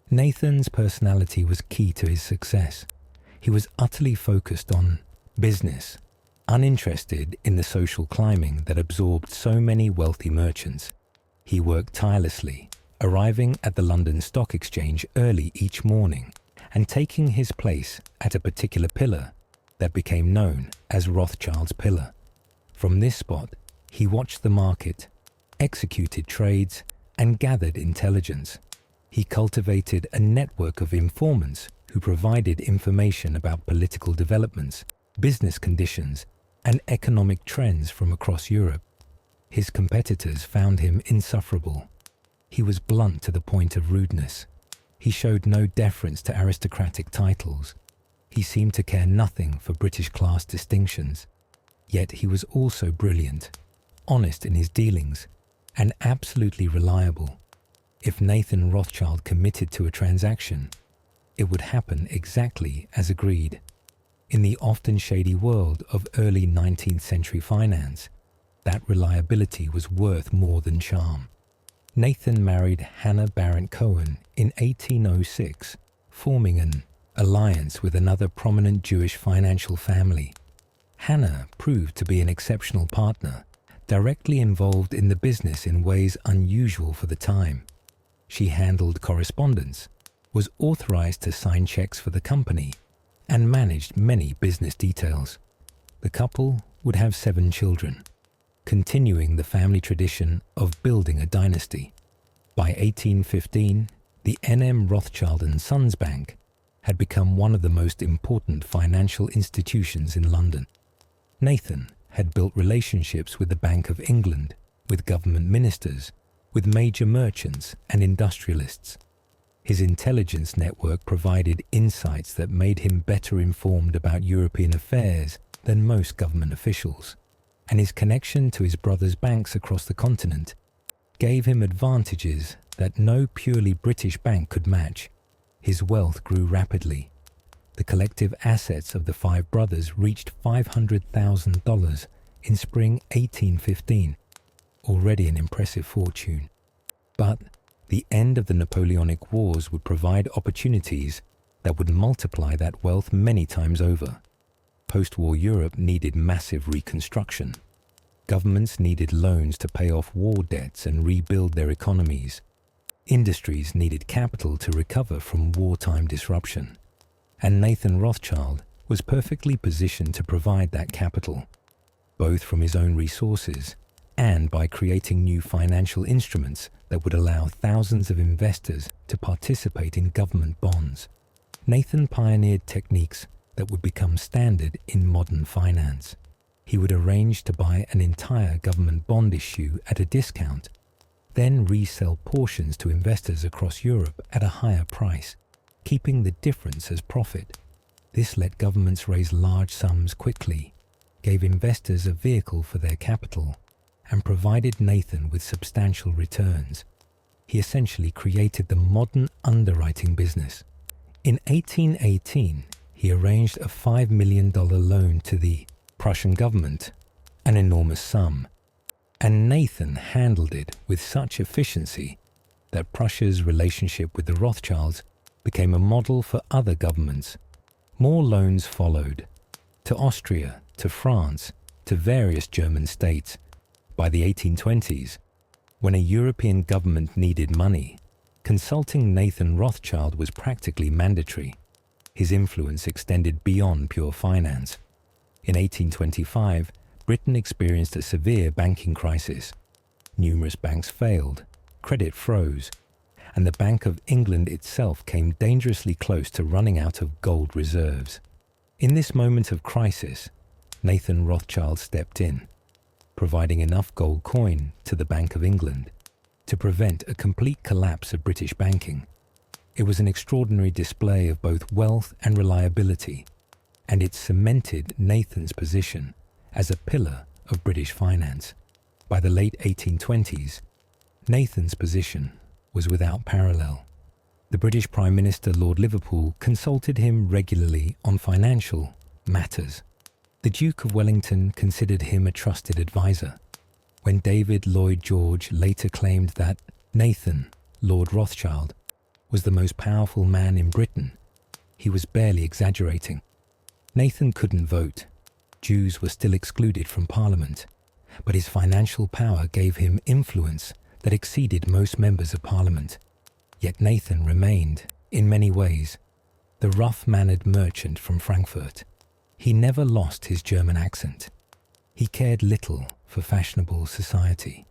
Nathan's personality was key to his success. He was utterly focused on business, uninterested in the social climbing that absorbed so many wealthy merchants. He worked tirelessly, arriving at the London Stock Exchange early each morning and taking his place at a particular pillar that became known as Rothschild's Pillar. From this spot, he watched the market, executed trades, and gathered intelligence. He cultivated a network of informants who provided information about political developments, business conditions, and economic trends from across Europe. His competitors found him insufferable. He was blunt to the point of rudeness. He showed no deference to aristocratic titles. He seemed to care nothing for British class distinctions. Yet he was also brilliant, honest in his dealings, and absolutely reliable. If Nathan Rothschild committed to a transaction, it would happen exactly as agreed. In the often shady world of early 19th century finance, that reliability was worth more than charm. Nathan married Hannah Barrett Cohen in 1806, forming an alliance with another prominent Jewish financial family. Hannah proved to be an exceptional partner, directly involved in the business in ways unusual for the time. She handled correspondence, was authorized to sign checks for the company, and managed many business details. The couple would have 7 children, continuing the family tradition of building a dynasty. By 1815, the N.M. Rothschild & Sons Bank had become one of the most important financial institutions in London. Nathan had built relationships with the Bank of England, with government ministers, with major merchants and industrialists. His intelligence network provided insights that made him better informed about European affairs than most government officials, and his connection to his brother's banks across the continent gave him advantages that no purely British bank could match. His wealth grew rapidly. The collective assets of the 5 brothers reached $500,000 in spring 1815, already an impressive fortune. But the end of the Napoleonic Wars would provide opportunities that would multiply that wealth many times over. Post-war Europe needed massive reconstruction. Governments needed loans to pay off war debts and rebuild their economies. Industries needed capital to recover from wartime disruption. And Nathan Rothschild was perfectly positioned to provide that capital, both from his own resources and by creating new financial instruments that would allow thousands of investors to participate in government bonds. Nathan pioneered techniques that would become standard in modern finance. He would arrange to buy an entire government bond issue at a discount, then resell portions to investors across Europe at a higher price, keeping the difference as profit. This let governments raise large sums quickly, gave investors a vehicle for their capital, and provided Nathan with substantial returns. He essentially created the modern underwriting business. In 1818, he arranged a $5 million loan to the Prussian government, an enormous sum, and Nathan handled it with such efficiency that Prussia's relationship with the Rothschilds became a model for other governments. More loans followed, to Austria, to France, to various German states. By the 1820s, when a European government needed money, consulting Nathan Rothschild was practically mandatory. His influence extended beyond pure finance. In 1825, Britain experienced a severe banking crisis. Numerous banks failed, credit froze, and the Bank of England itself came dangerously close to running out of gold reserves. In this moment of crisis, Nathan Rothschild stepped in, providing enough gold coin to the Bank of England to prevent a complete collapse of British banking. It was an extraordinary display of both wealth and reliability, and it cemented Nathan's position as a pillar of British finance. By the late 1820s, Nathan's position was without parallel. The British Prime Minister Lord Liverpool consulted him regularly on financial matters. The Duke of Wellington considered him a trusted advisor. When David Lloyd George later claimed that Nathan, Lord Rothschild, was the most powerful man in Britain, he was barely exaggerating. Nathan couldn't vote. Jews were still excluded from Parliament, but his financial power gave him influence that exceeded most members of Parliament. Yet Nathan remained, in many ways, the rough-mannered merchant from Frankfurt. He never lost his German accent. He cared little for fashionable society.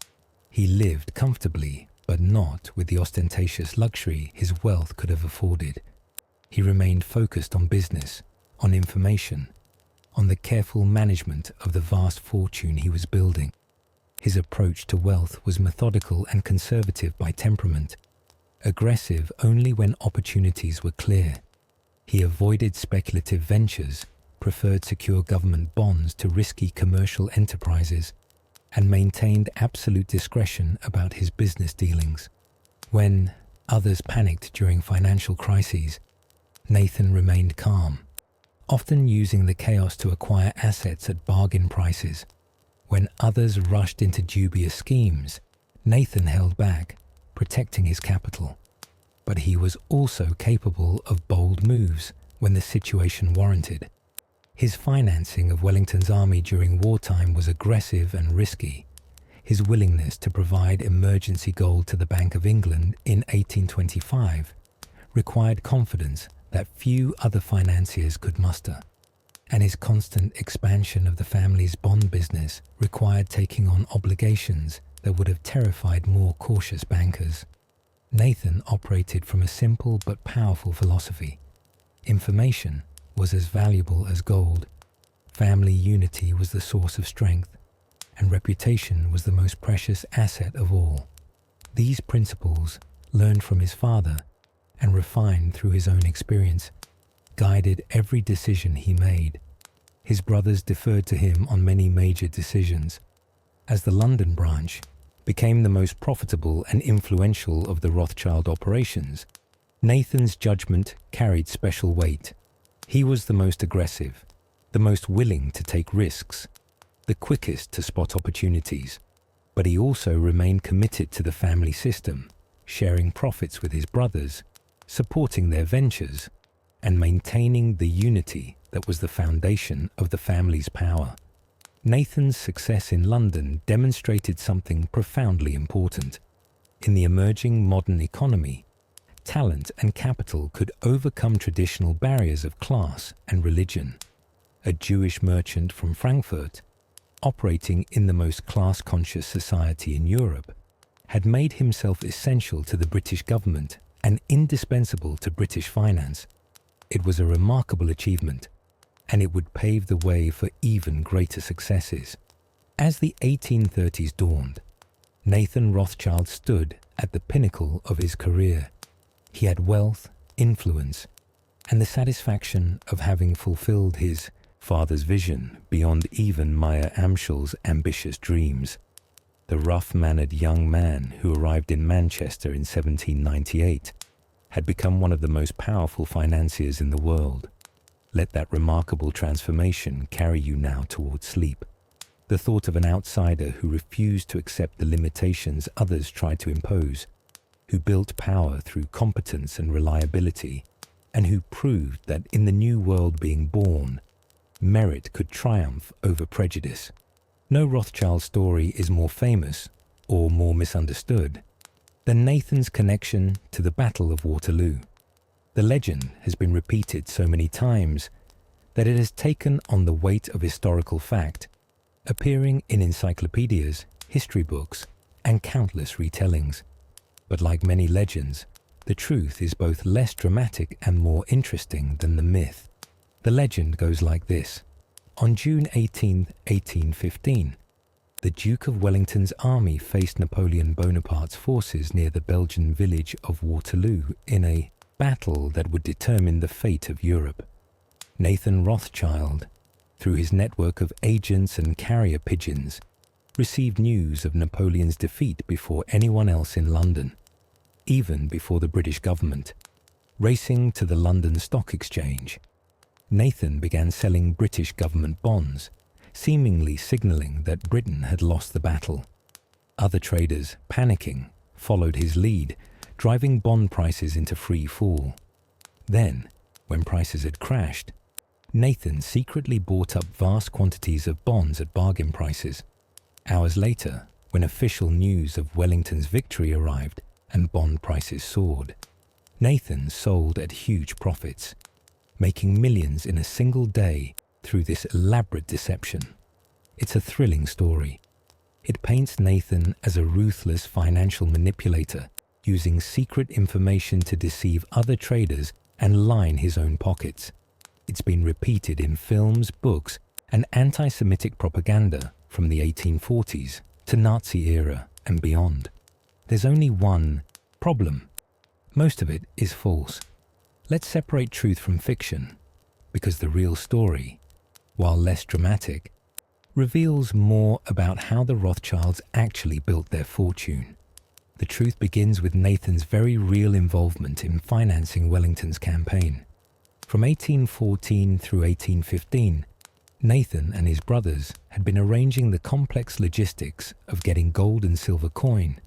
He lived comfortably, but not with the ostentatious luxury his wealth could have afforded. He remained focused on business, on information, on the careful management of the vast fortune he was building. His approach to wealth was methodical and conservative by temperament, aggressive only when opportunities were clear. He avoided speculative ventures, preferred secure government bonds to risky commercial enterprises, and maintained absolute discretion about his business dealings. When others panicked during financial crises, Nathan remained calm, often using the chaos to acquire assets at bargain prices. When others rushed into dubious schemes, Nathan held back, protecting his capital. But he was also capable of bold moves when the situation warranted. His financing of Wellington's army during wartime was aggressive and risky. His willingness to provide emergency gold to the Bank of England in 1825 required confidence that few other financiers could muster. And his constant expansion of the family's bond business required taking on obligations that would have terrified more cautious bankers. Nathan operated from a simple but powerful philosophy. Information was as valuable as gold. Family unity was the source of strength, and reputation was the most precious asset of all. These principles, learned from his father and refined through his own experience, guided every decision he made. His brothers deferred to him on many major decisions. As the London branch became the most profitable and influential of the Rothschild operations, Nathan's judgment carried special weight. He was the most aggressive, the most willing to take risks, the quickest to spot opportunities, but he also remained committed to the family system, sharing profits with his brothers, supporting their ventures, and maintaining the unity that was the foundation of the family's power. Nathan's success in London demonstrated something profoundly important. In the emerging modern economy, talent and capital could overcome traditional barriers of class and religion. A Jewish merchant from Frankfurt, operating in the most class-conscious society in Europe, had made himself essential to the British government and indispensable to British finance. It was a remarkable achievement, and it would pave the way for even greater successes. As the 1830s dawned, Nathan Rothschild stood at the pinnacle of his career. He had wealth, influence, and the satisfaction of having fulfilled his father's vision beyond even Mayer Amschel's ambitious dreams. The rough-mannered young man who arrived in Manchester in 1798 had become one of the most powerful financiers in the world. Let that remarkable transformation carry you now towards sleep. The thought of an outsider who refused to accept the limitations others tried to impose, who built power through competence and reliability, and who proved that in the new world being born, merit could triumph over prejudice. No Rothschild story is more famous or more misunderstood than Nathan's connection to the Battle of Waterloo. The legend has been repeated so many times that it has taken on the weight of historical fact, appearing in encyclopedias, history books, and countless retellings. But like many legends, the truth is both less dramatic and more interesting than the myth. The legend goes like this. On June 18, 1815, the Duke of Wellington's army faced Napoleon Bonaparte's forces near the Belgian village of Waterloo in a battle that would determine the fate of Europe. Nathan Rothschild, through his network of agents and carrier pigeons, received news of Napoleon's defeat before anyone else in London, even before the British government. Racing to the London Stock Exchange, Nathan began selling British government bonds, seemingly signalling that Britain had lost the battle. Other traders, panicking, followed his lead, driving bond prices into free fall. Then, when prices had crashed, Nathan secretly bought up vast quantities of bonds at bargain prices. Hours later, when official news of Wellington's victory arrived and bond prices soared, Nathan sold at huge profits, making millions in a single day through this elaborate deception. It's a thrilling story. It paints Nathan as a ruthless financial manipulator, using secret information to deceive other traders and line his own pockets. It's been repeated in films, books, and anti-Semitic propaganda from the 1840s to Nazi era and beyond. There's only one problem. Most of it is false. Let's separate truth from fiction, because the real story, while less dramatic, reveals more about how the Rothschilds actually built their fortune. The truth begins with Nathan's very real involvement in financing Wellington's campaign. From 1814 through 1815, Nathan and his brothers had been arranging the complex logistics of getting gold and silver coin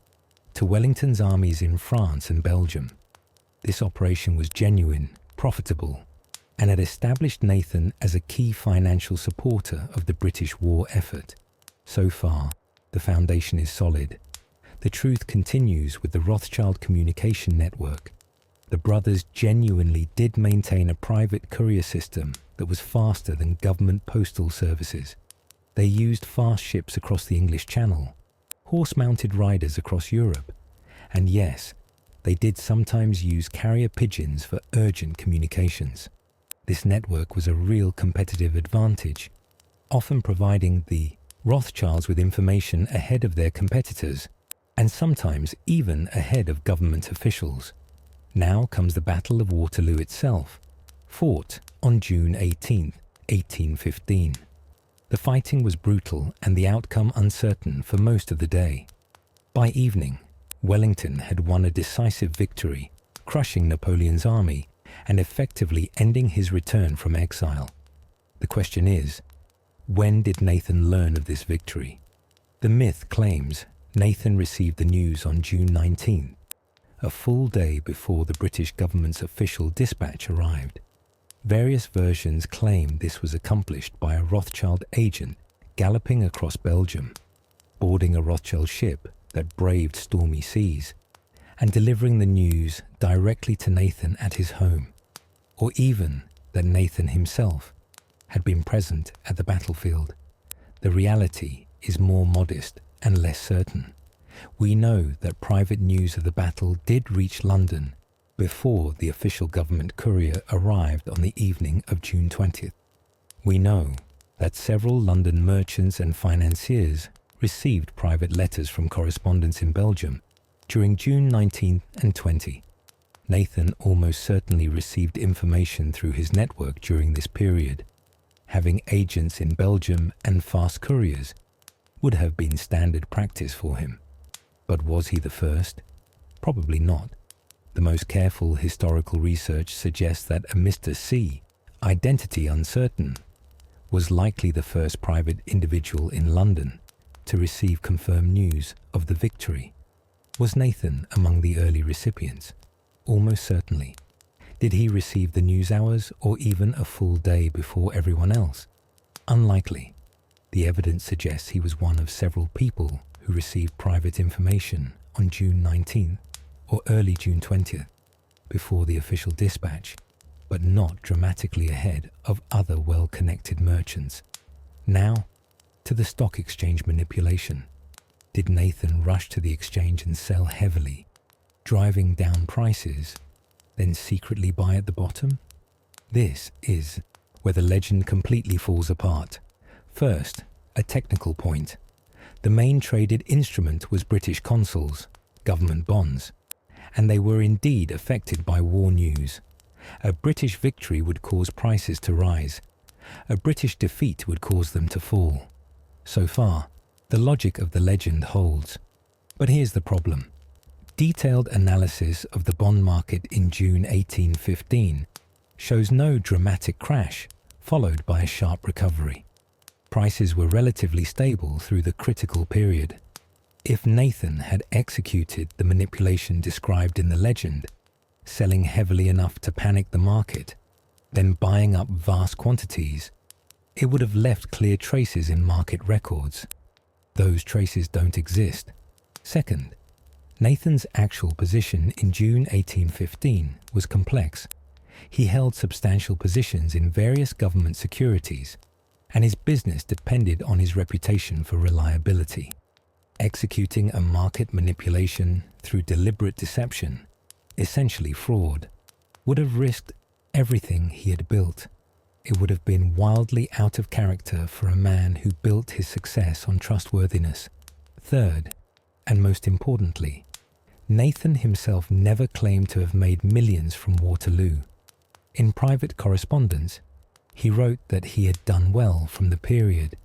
to Wellington's armies in France and Belgium. This operation was genuine, profitable, and had established Nathan as a key financial supporter of the British war effort. So far, the foundation is solid. The truth continues with the Rothschild communication network. The brothers genuinely did maintain a private courier system that was faster than government postal services. They used fast ships across the English Channel, horse-mounted riders across Europe, and yes, they did sometimes use carrier pigeons for urgent communications. This network was a real competitive advantage, often providing the Rothschilds with information ahead of their competitors, and sometimes even ahead of government officials. Now comes the Battle of Waterloo itself, fought on June 18, 1815. The fighting was brutal and the outcome uncertain for most of the day. By evening, Wellington had won a decisive victory, crushing Napoleon's army and effectively ending his return from exile. The question is, when did Nathan learn of this victory? The myth claims Nathan received the news on June 19th, a full day before the British government's official dispatch arrived. Various versions claim this was accomplished by a Rothschild agent galloping across Belgium, boarding a Rothschild ship that braved stormy seas, and delivering the news directly to Nathan at his home, or even that Nathan himself had been present at the battlefield. The reality is more modest and less certain. We know that private news of the battle did reach London before the official government courier arrived on the evening of June 20th. We know that several London merchants and financiers received private letters from correspondents in Belgium during June 19th and 20. Nathan almost certainly received information through his network during this period. Having agents in Belgium and fast couriers would have been standard practice for him. But was he the first? Probably not. The most careful historical research suggests that a Mr. C, identity uncertain, was likely the first private individual in London to receive confirmed news of the victory. Was Nathan among the early recipients? Almost certainly. Did he receive the news hours or even a full day before everyone else? Unlikely. The evidence suggests he was one of several people who received private information on June 19th or early June 20th, before the official dispatch, but not dramatically ahead of other well-connected merchants. Now, to the stock exchange manipulation. Did Nathan rush to the exchange and sell heavily, driving down prices, then secretly buy at the bottom? This is where the legend completely falls apart. First, a technical point. The main traded instrument was British consols, government bonds, and they were indeed affected by war news. A British victory would cause prices to rise. A British defeat would cause them to fall. So far, the logic of the legend holds. But here's the problem. Detailed analysis of the bond market in June 1815 shows no dramatic crash, followed by a sharp recovery. Prices were relatively stable through the critical period. If Nathan had executed the manipulation described in the legend, selling heavily enough to panic the market, then buying up vast quantities, it would have left clear traces in market records. Those traces don't exist. Second, Nathan's actual position in June 1815 was complex. He held substantial positions in various government securities, and his business depended on his reputation for reliability. Executing a market manipulation through deliberate deception, essentially fraud, would have risked everything he had built. It would have been wildly out of character for a man who built his success on trustworthiness. Third, and most importantly, Nathan himself never claimed to have made millions from Waterloo. In private correspondence, he wrote that he had done well from the period,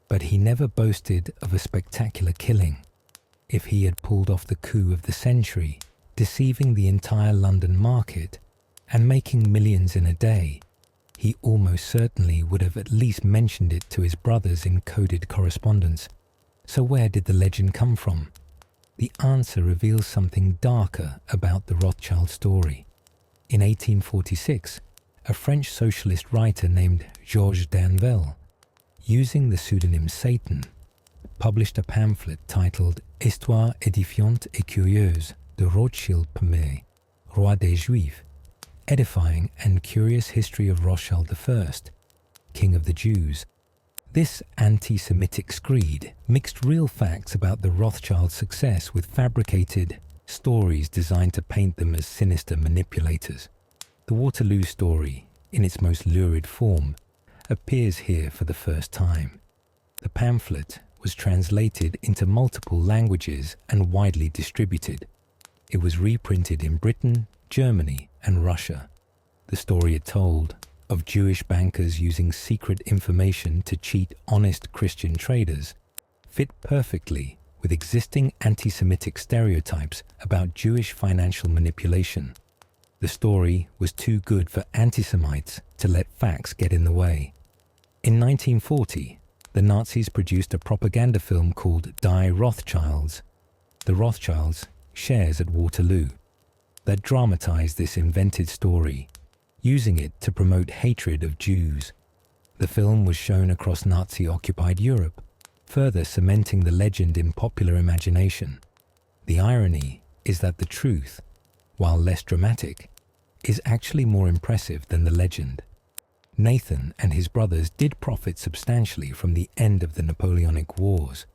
but he never boasted of a spectacular killing. If he had pulled off the coup of the century, deceiving the entire London market and making millions in a day, he almost certainly would have at least mentioned it to his brothers in coded correspondence. So where did the legend come from? The answer reveals something darker about the Rothschild story. In 1846, a French socialist writer named Georges Danville, using the pseudonym Satan, published a pamphlet titled Histoire édifiante et curieuse de Rothschild Ier, Roi des Juifs, edifying and curious history of Rothschild I, King of the Jews. This anti-Semitic screed mixed real facts about the Rothschild success with fabricated stories designed to paint them as sinister manipulators. The Waterloo story, in its most lurid form, appears here for the first time. The pamphlet was translated into multiple languages and widely distributed. It was reprinted in Britain, Germany, and Russia. The story it told of Jewish bankers using secret information to cheat honest Christian traders fit perfectly with existing anti-Semitic stereotypes about Jewish financial manipulation. The story was too good for anti-Semites to let facts get in the way. In 1940, the Nazis produced a propaganda film called Die Rothschilds, The Rothschilds, Shares at Waterloo, that dramatized this invented story, using it to promote hatred of Jews. The film was shown across Nazi-occupied Europe, further cementing the legend in popular imagination. The irony is that the truth, while less dramatic, is actually more impressive than the legend. Nathan and his brothers did profit substantially from the end of the Napoleonic Wars,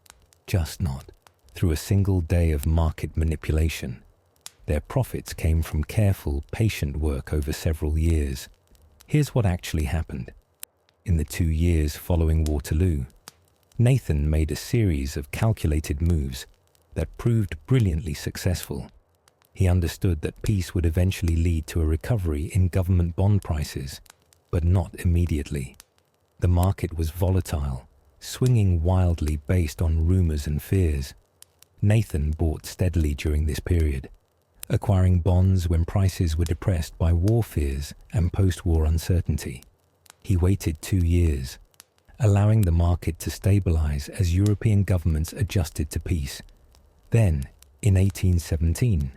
just not through a single day of market manipulation. Their profits came from careful, patient work over several years. Here's what actually happened. In the 2 years following Waterloo, Nathan made a series of calculated moves that proved brilliantly successful. He understood that peace would eventually lead to a recovery in government bond prices, but not immediately. The market was volatile, swinging wildly based on rumors and fears. Nathan bought steadily during this period, acquiring bonds when prices were depressed by war fears and post-war uncertainty. He waited 2 years, allowing the market to stabilize as European governments adjusted to peace. Then, in 1817,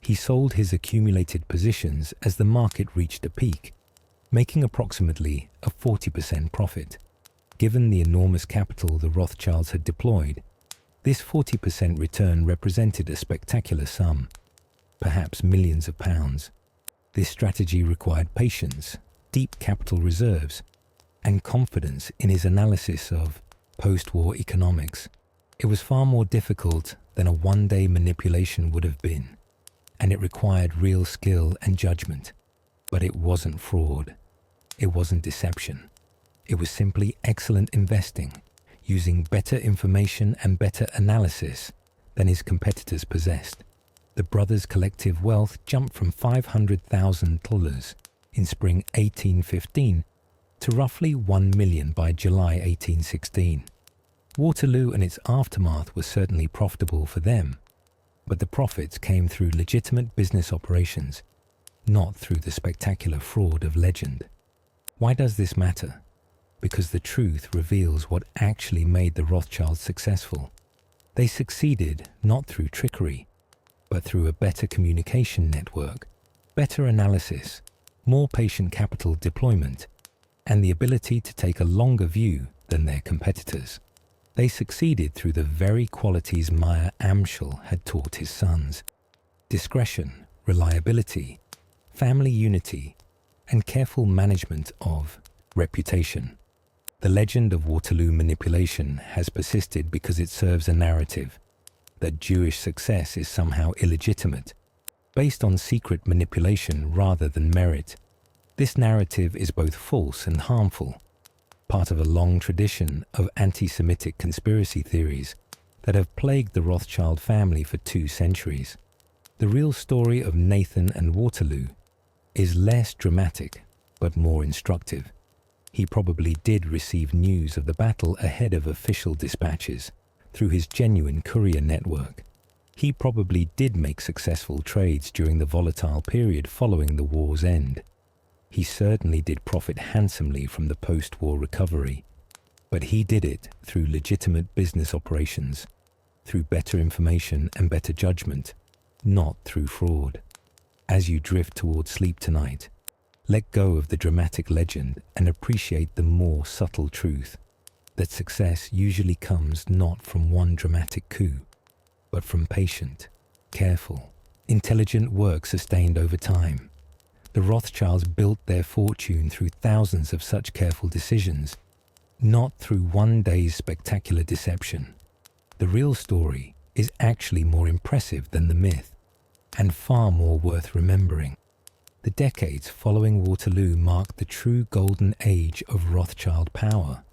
he sold his accumulated positions as the market reached a peak, making approximately a 40% profit. Given the enormous capital the Rothschilds had deployed, this 40% return represented a spectacular sum, perhaps millions of pounds. This strategy required patience, deep capital reserves, and confidence in his analysis of post-war economics. It was far more difficult than a one-day manipulation would have been, and it required real skill and judgment. But it wasn't fraud. It wasn't deception. It was simply excellent investing, using better information and better analysis than his competitors possessed. The brothers' collective wealth jumped from $500,000 in spring 1815 to roughly $1 million by July 1816. Waterloo and its aftermath was certainly profitable for them, but the profits came through legitimate business operations, not through the spectacular fraud of legend. Why does this matter? Because the truth reveals what actually made the Rothschilds successful. They succeeded not through trickery, but through a better communication network, better analysis, more patient capital deployment, and the ability to take a longer view than their competitors. They succeeded through the very qualities Mayer Amschel had taught his sons: discretion, reliability, family unity, and careful management of reputation. The legend of Waterloo manipulation has persisted because it serves a narrative that Jewish success is somehow illegitimate, based on secret manipulation rather than merit. This narrative is both false and harmful, part of a long tradition of antisemitic conspiracy theories that have plagued the Rothschild family for 2 centuries. The real story of Nathan and Waterloo is less dramatic, but more instructive. He probably did receive news of the battle ahead of official dispatches through his genuine courier network. He probably did make successful trades during the volatile period following the war's end. He certainly did profit handsomely from the post-war recovery, but he did it through legitimate business operations, through better information and better judgment, not through fraud. As you drift toward sleep tonight, let go of the dramatic legend and appreciate the more subtle truth that success usually comes not from one dramatic coup, but from patient, careful, intelligent work sustained over time. The Rothschilds built their fortune through thousands of such careful decisions, not through one day's spectacular deception. The real story is actually more impressive than the myth, and far more worth remembering. The decades following Waterloo marked the true golden age of Rothschild power,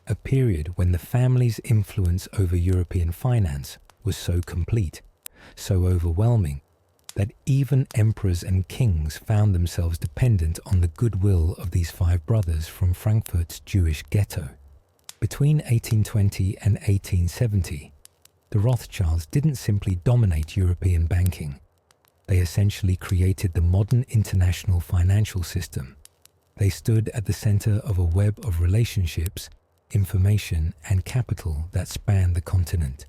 a period when the family's influence over European finance was so complete, so overwhelming, that even emperors and kings found themselves dependent on the goodwill of these 5 brothers from Frankfurt's Jewish ghetto. Between 1820 and 1870, the Rothschilds didn't simply dominate European banking. They essentially created the modern international financial system. They stood at the center of a web of relationships, information, and capital that spanned the continent,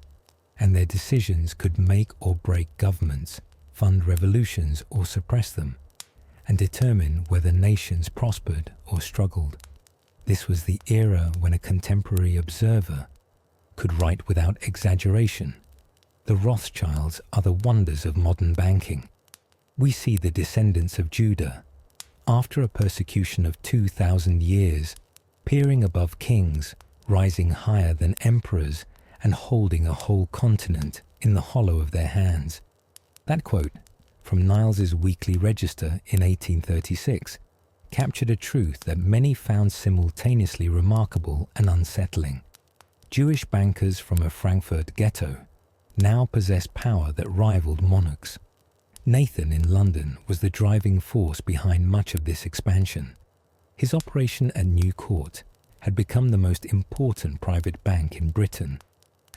and their decisions could make or break governments, fund revolutions or suppress them, and determine whether nations prospered or struggled. This was the era when a contemporary observer could write without exaggeration, "The Rothschilds are the wonders of modern banking." We see the descendants of Judah, after a persecution of 2,000 years, peering above kings, rising higher than emperors, and holding a whole continent in the hollow of their hands. That quote, from Niles's Weekly Register in 1836, captured a truth that many found simultaneously remarkable and unsettling. Jewish bankers from a Frankfurt ghetto now possessed power that rivaled monarchs. Nathan in London was the driving force behind much of this expansion. His operation at New Court had become the most important private bank in Britain,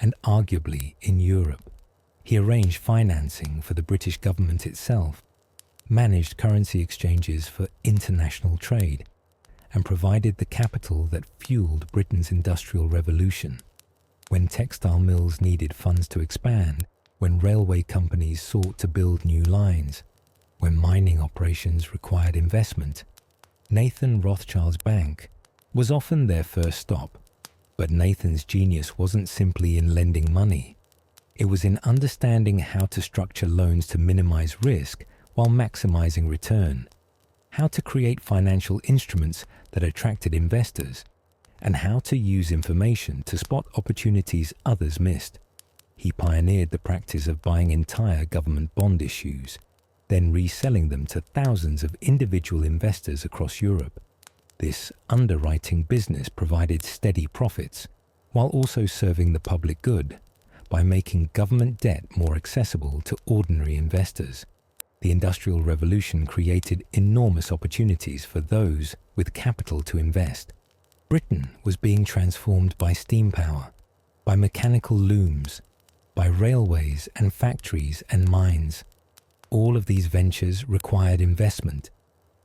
and arguably in Europe. He arranged financing for the British government itself, managed currency exchanges for international trade, and provided the capital that fueled Britain's industrial revolution. When textile mills needed funds to expand, when railway companies sought to build new lines, when mining operations required investment, Nathan Rothschild's bank was often their first stop. But Nathan's genius wasn't simply in lending money. It was in understanding how to structure loans to minimize risk while maximizing return, how to create financial instruments that attracted investors, and how to use information to spot opportunities others missed. He pioneered the practice of buying entire government bond issues, then reselling them to thousands of individual investors across Europe. This underwriting business provided steady profits, while also serving the public good by making government debt more accessible to ordinary investors. The Industrial Revolution created enormous opportunities for those with capital to invest. Britain was being transformed by steam power, by mechanical looms, by railways and factories and mines. All of these ventures required investment,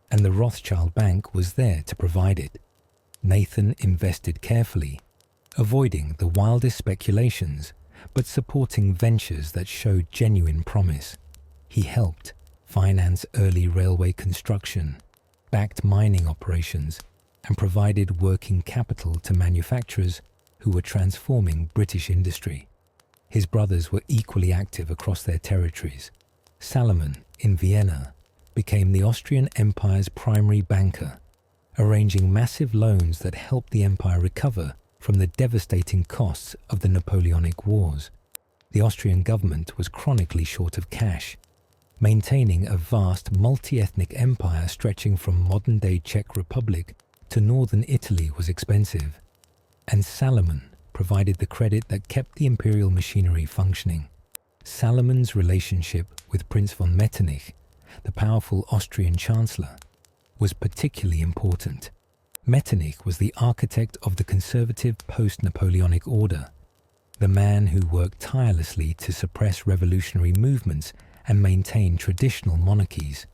and the Rothschild Bank was there to provide it. Nathan invested carefully, avoiding the wildest speculations, but supporting ventures that showed genuine promise. He helped finance early railway construction, backed mining operations, and provided working capital to manufacturers who were transforming British industry. His brothers were equally active across their territories. Salomon, in Vienna, became the Austrian Empire's primary banker, arranging massive loans that helped the empire recover from the devastating costs of the Napoleonic Wars. The Austrian government was chronically short of cash. Maintaining a vast multi-ethnic empire stretching from modern-day Czech Republic to northern Italy was expensive, and Salomon provided the credit that kept the imperial machinery functioning. Salomon's relationship with Prince von Metternich, the powerful Austrian chancellor, was particularly important. Metternich was the architect of the conservative post-Napoleonic order, the man who worked tirelessly to suppress revolutionary movements and maintain traditional monarchies.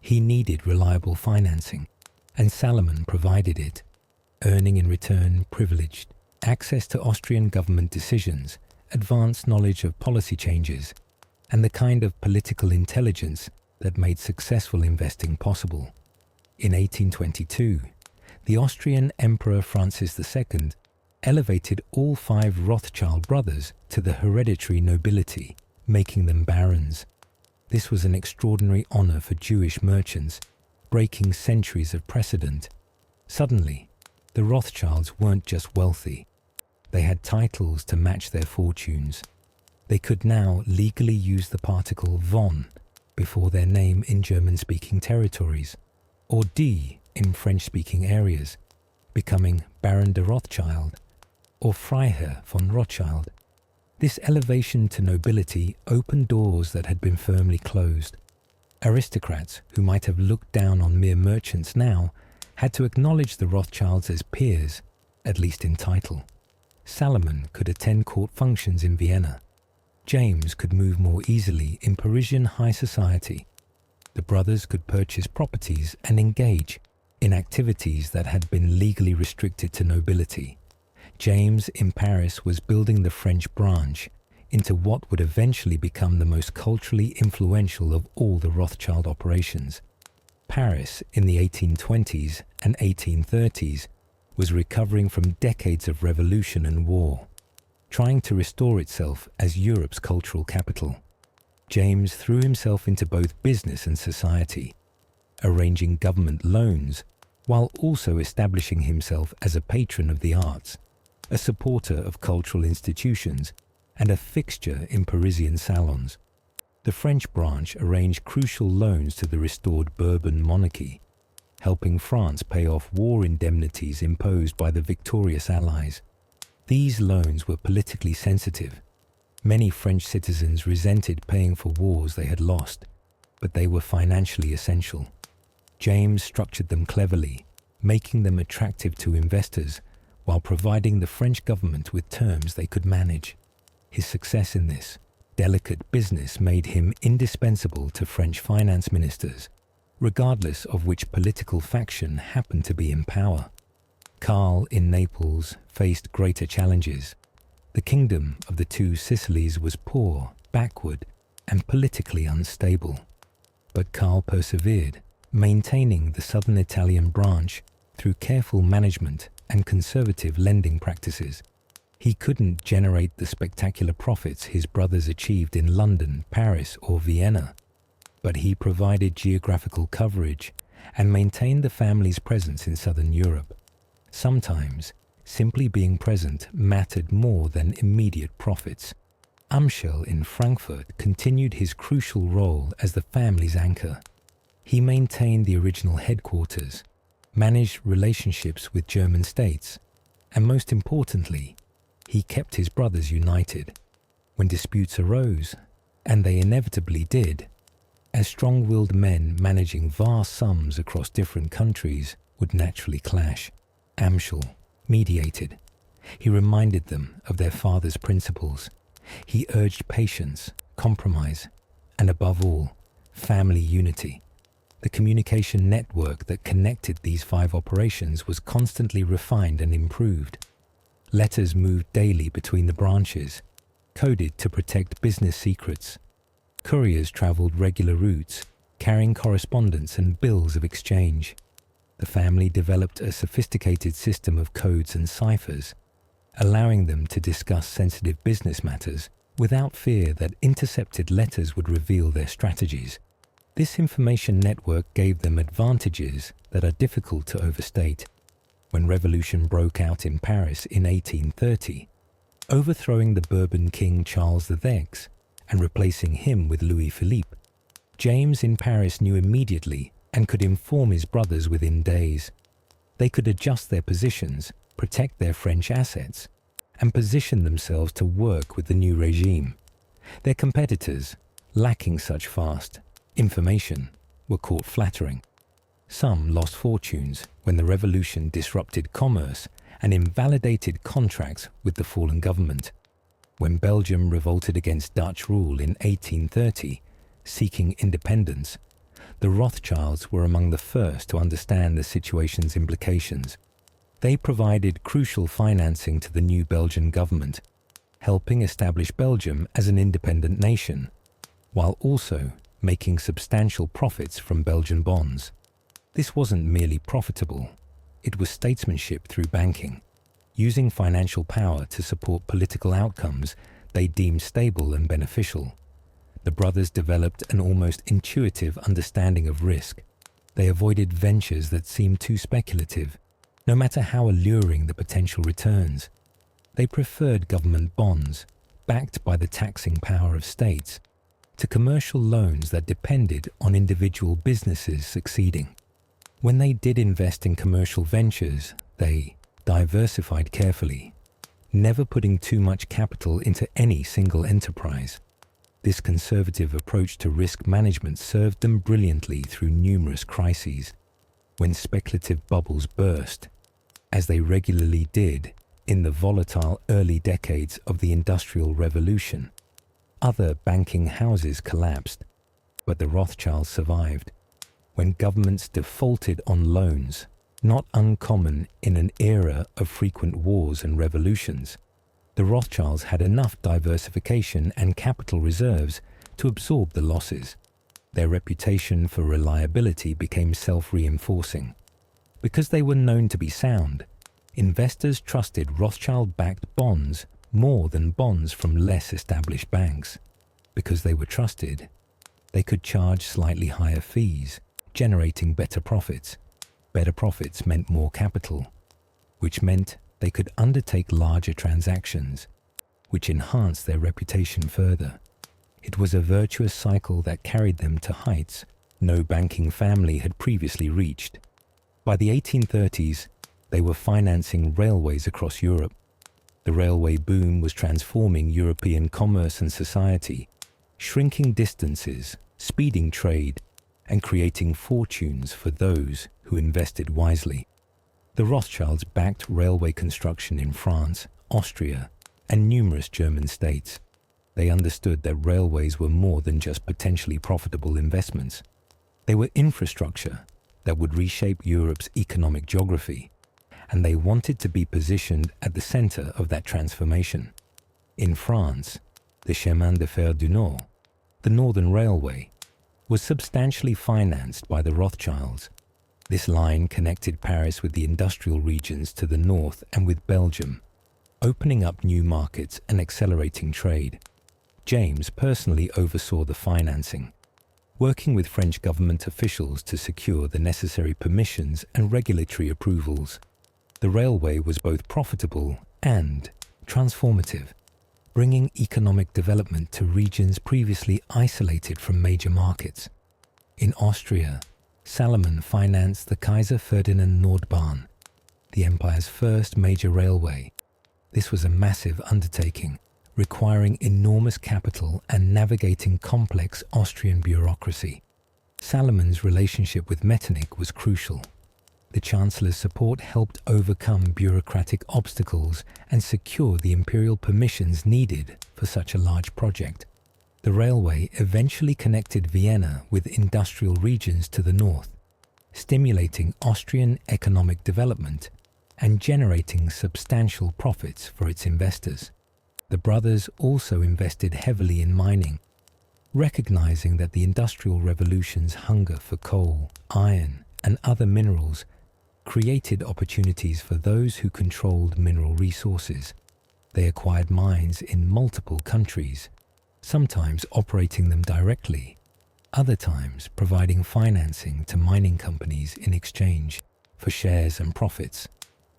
He needed reliable financing, and Salomon provided it, earning in return privileged access to Austrian government decisions, advanced knowledge of policy changes, and the kind of political intelligence that made successful investing possible. In 1822, the Austrian Emperor Francis II elevated all 5 Rothschild brothers to the hereditary nobility, making them barons. This was an extraordinary honor for Jewish merchants, breaking centuries of precedent. Suddenly, the Rothschilds weren't just wealthy. They had titles to match their fortunes. They could now legally use the particle von before their name in German-speaking territories, or die in French-speaking areas, becoming Baron de Rothschild or Freiherr von Rothschild. This elevation to nobility opened doors that had been firmly closed. Aristocrats who might have looked down on mere merchants now had to acknowledge the Rothschilds as peers, at least in title. Salomon could attend court functions in Vienna. James could move more easily in Parisian high society. The brothers could purchase properties and engage in activities that had been legally restricted to nobility. James in Paris was building the French branch into what would eventually become the most culturally influential of all the Rothschild operations. Paris in the 1820s and 1830s was recovering from decades of revolution and war, trying to restore itself as Europe's cultural capital. James threw himself into both business and society, arranging government loans while also establishing himself as a patron of the arts, a supporter of cultural institutions, and a fixture in Parisian salons. The French branch arranged crucial loans to the restored Bourbon monarchy, helping France pay off war indemnities imposed by the victorious Allies. These loans were politically sensitive. Many French citizens resented paying for wars they had lost, but they were financially essential. James structured them cleverly, making them attractive to investors while providing the French government with terms they could manage. His success in this delicate business made him indispensable to French finance ministers, regardless of which political faction happened to be in power. Karl in Naples faced greater challenges. The kingdom of the two Sicilies was poor, backward, and politically unstable. But Karl persevered, maintaining the southern Italian branch through careful management and conservative lending practices. He couldn't generate the spectacular profits his brothers achieved in London, Paris, or Vienna, but he provided geographical coverage and maintained the family's presence in southern Europe. Sometimes, simply being present mattered more than immediate profits. Amschel in Frankfurt continued his crucial role as the family's anchor. He maintained the original headquarters, managed relationships with German states, and most importantly, he kept his brothers united. When disputes arose, and they inevitably did, as strong-willed men managing vast sums across different countries would naturally clash, Amschel mediated. He reminded them of their father's principles. He urged patience, compromise, and above all, family unity. The communication network that connected these 5 operations was constantly refined and improved. Letters moved daily between the branches, coded to protect business secrets. Couriers traveled regular routes, carrying correspondence and bills of exchange. The family developed a sophisticated system of codes and ciphers, allowing them to discuss sensitive business matters without fear that intercepted letters would reveal their strategies. This information network gave them advantages that are difficult to overstate. When revolution broke out in Paris in 1830, overthrowing the Bourbon king Charles VI and replacing him with Louis Philippe, James in Paris knew immediately and could inform his brothers within days. They could adjust their positions, protect their French assets, and position themselves to work with the new regime. Their competitors, lacking such fast information, were caught flattering. Some lost fortunes when the revolution disrupted commerce and invalidated contracts with the fallen government. When Belgium revolted against Dutch rule in 1830, seeking independence, the Rothschilds were among the first to understand the situation's implications. They provided crucial financing to the new Belgian government, helping establish Belgium as an independent nation, while also making substantial profits from Belgian bonds. This wasn't merely profitable, it was statesmanship through banking, using financial power to support political outcomes they deemed stable and beneficial. The brothers developed an almost intuitive understanding of risk. They avoided ventures that seemed too speculative, no matter how alluring the potential returns. They preferred government bonds, backed by the taxing power of states, to commercial loans that depended on individual businesses succeeding. When they did invest in commercial ventures, they diversified carefully, never putting too much capital into any single enterprise. This conservative approach to risk management served them brilliantly through numerous crises. When speculative bubbles burst, as they regularly did in the volatile early decades of the Industrial Revolution, other banking houses collapsed, but the Rothschilds survived. When governments defaulted on loans, not uncommon in an era of frequent wars and revolutions, the Rothschilds had enough diversification and capital reserves to absorb the losses. Their reputation for reliability became self-reinforcing. Because they were known to be sound, investors trusted Rothschild-backed bonds more than bonds from less established banks. Because they were trusted, they could charge slightly higher fees, generating better profits. Better profits meant more capital, which meant they could undertake larger transactions, which enhanced their reputation further. It was a virtuous cycle that carried them to heights no banking family had previously reached. By the 1830s, they were financing railways across Europe. The railway boom was transforming European commerce and society, shrinking distances, speeding trade, and creating fortunes for those who invested wisely. The Rothschilds backed railway construction in France, Austria, and numerous German states. They understood that railways were more than just potentially profitable investments. They were infrastructure that would reshape Europe's economic geography, and they wanted to be positioned at the center of that transformation. In France, the Chemin de Fer du Nord, the Northern Railway, was substantially financed by the Rothschilds. This line connected Paris with the industrial regions to the north and with Belgium, opening up new markets and accelerating trade. James personally oversaw the financing, working with French government officials to secure the necessary permissions and regulatory approvals. The railway was both profitable and transformative, bringing economic development to regions previously isolated from major markets. In Austria, Salomon financed the Kaiser Ferdinand Nordbahn, the empire's first major railway. This was a massive undertaking, requiring enormous capital and navigating complex Austrian bureaucracy. Salomon's relationship with Metternich was crucial. The Chancellor's support helped overcome bureaucratic obstacles and secure the imperial permissions needed for such a large project. The railway eventually connected Vienna with industrial regions to the north, stimulating Austrian economic development and generating substantial profits for its investors. The brothers also invested heavily in mining, recognizing that the Industrial Revolution's hunger for coal, iron, and other minerals created opportunities for those who controlled mineral resources. They acquired mines in multiple countries, sometimes operating them directly, other times providing financing to mining companies in exchange for shares and profits.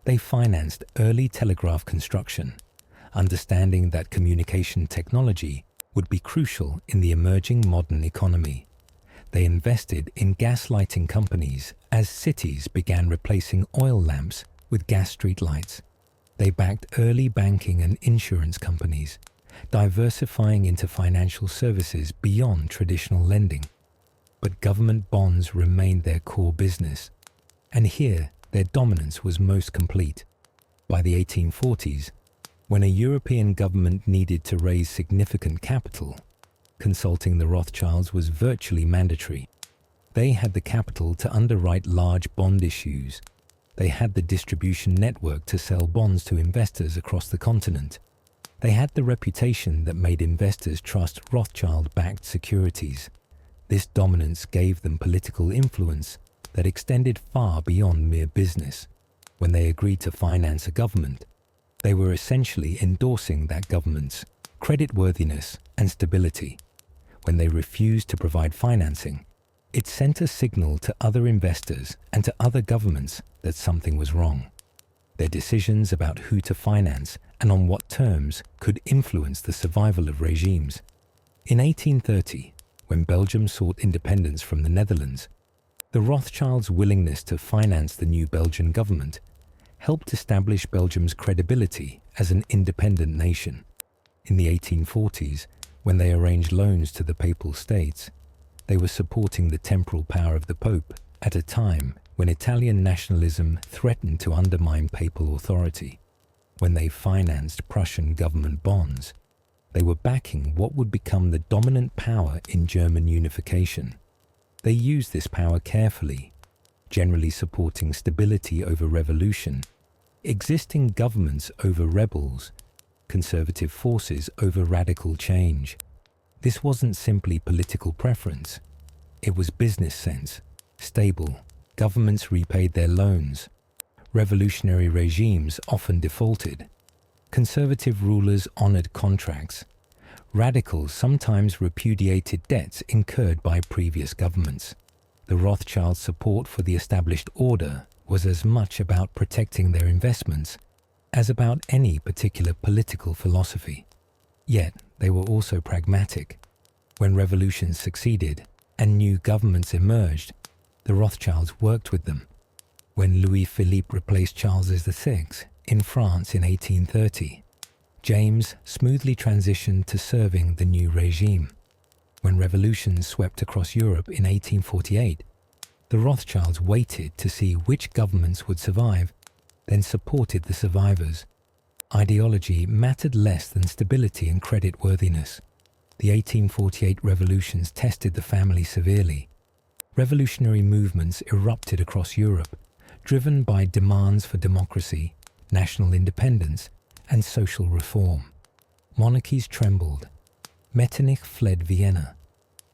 They financed early telegraph construction, understanding that communication technology would be crucial in the emerging modern economy. They invested in gas lighting companies as cities began replacing oil lamps with gas streetlights. They backed early banking and insurance companies, diversifying into financial services beyond traditional lending. But government bonds remained their core business, and here their dominance was most complete. By the 1840s, when a European government needed to raise significant capital, consulting the Rothschilds was virtually mandatory. They had the capital to underwrite large bond issues. They had the distribution network to sell bonds to investors across the continent. They had the reputation that made investors trust Rothschild-backed securities. This dominance gave them political influence that extended far beyond mere business. When they agreed to finance a government, they were essentially endorsing that government's creditworthiness and stability. When they refused to provide financing, it sent a signal to other investors and to other governments that something was wrong. Their decisions about who to finance and on what terms could influence the survival of regimes. In 1830, when Belgium sought independence from the Netherlands, the Rothschilds' willingness to finance the new Belgian government helped establish Belgium's credibility as an independent nation. In the 1840s, when they arranged loans to the Papal States, they were supporting the temporal power of the Pope at a time when Italian nationalism threatened to undermine papal authority. When they financed Prussian government bonds, they were backing what would become the dominant power in German unification. They used this power carefully, generally supporting stability over revolution, existing governments over rebels, conservative forces over radical change. This wasn't simply political preference. It was business sense. Stable, governments repaid their loans. Revolutionary regimes often defaulted. Conservative rulers honored contracts. Radicals sometimes repudiated debts incurred by previous governments. The Rothschilds' support for the established order was as much about protecting their investments as about any particular political philosophy. Yet, they were also pragmatic. When revolutions succeeded and new governments emerged, the Rothschilds worked with them. When Louis-Philippe replaced Charles VI in France in 1830, James smoothly transitioned to serving the new regime. When revolutions swept across Europe in 1848, the Rothschilds waited to see which governments would survive, then supported the survivors. Ideology mattered less than stability and creditworthiness. The 1848 revolutions tested the family severely. Revolutionary movements erupted across Europe, driven by demands for democracy, national independence, and social reform. Monarchies trembled. Metternich fled Vienna.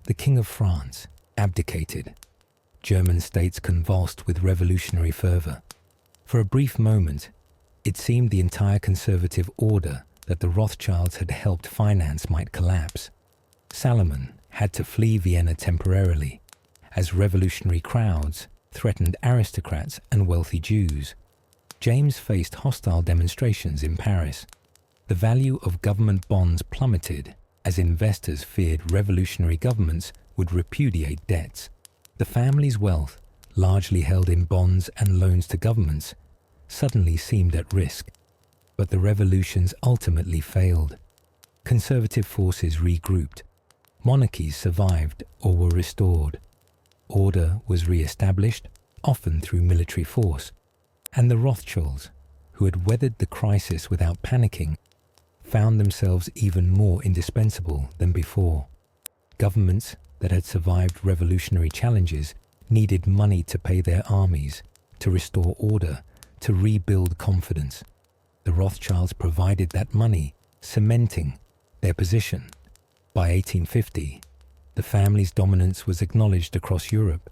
The King of France abdicated. German states convulsed with revolutionary fervor. For a brief moment, it seemed the entire conservative order that the Rothschilds had helped finance might collapse. Salomon had to flee Vienna temporarily, as revolutionary crowds threatened aristocrats and wealthy Jews. James faced hostile demonstrations in Paris. The value of government bonds plummeted as investors feared revolutionary governments would repudiate debts. The family's wealth, largely held in bonds and loans to governments, suddenly seemed at risk. But the revolutions ultimately failed. Conservative forces regrouped. Monarchies survived or were restored. Order was re-established, often through military force. And the Rothschilds, who had weathered the crisis without panicking, found themselves even more indispensable than before. Governments that had survived revolutionary challenges needed money to pay their armies, to restore order, to rebuild confidence. The Rothschilds provided that money, cementing their position. By 1850, the family's dominance was acknowledged across Europe.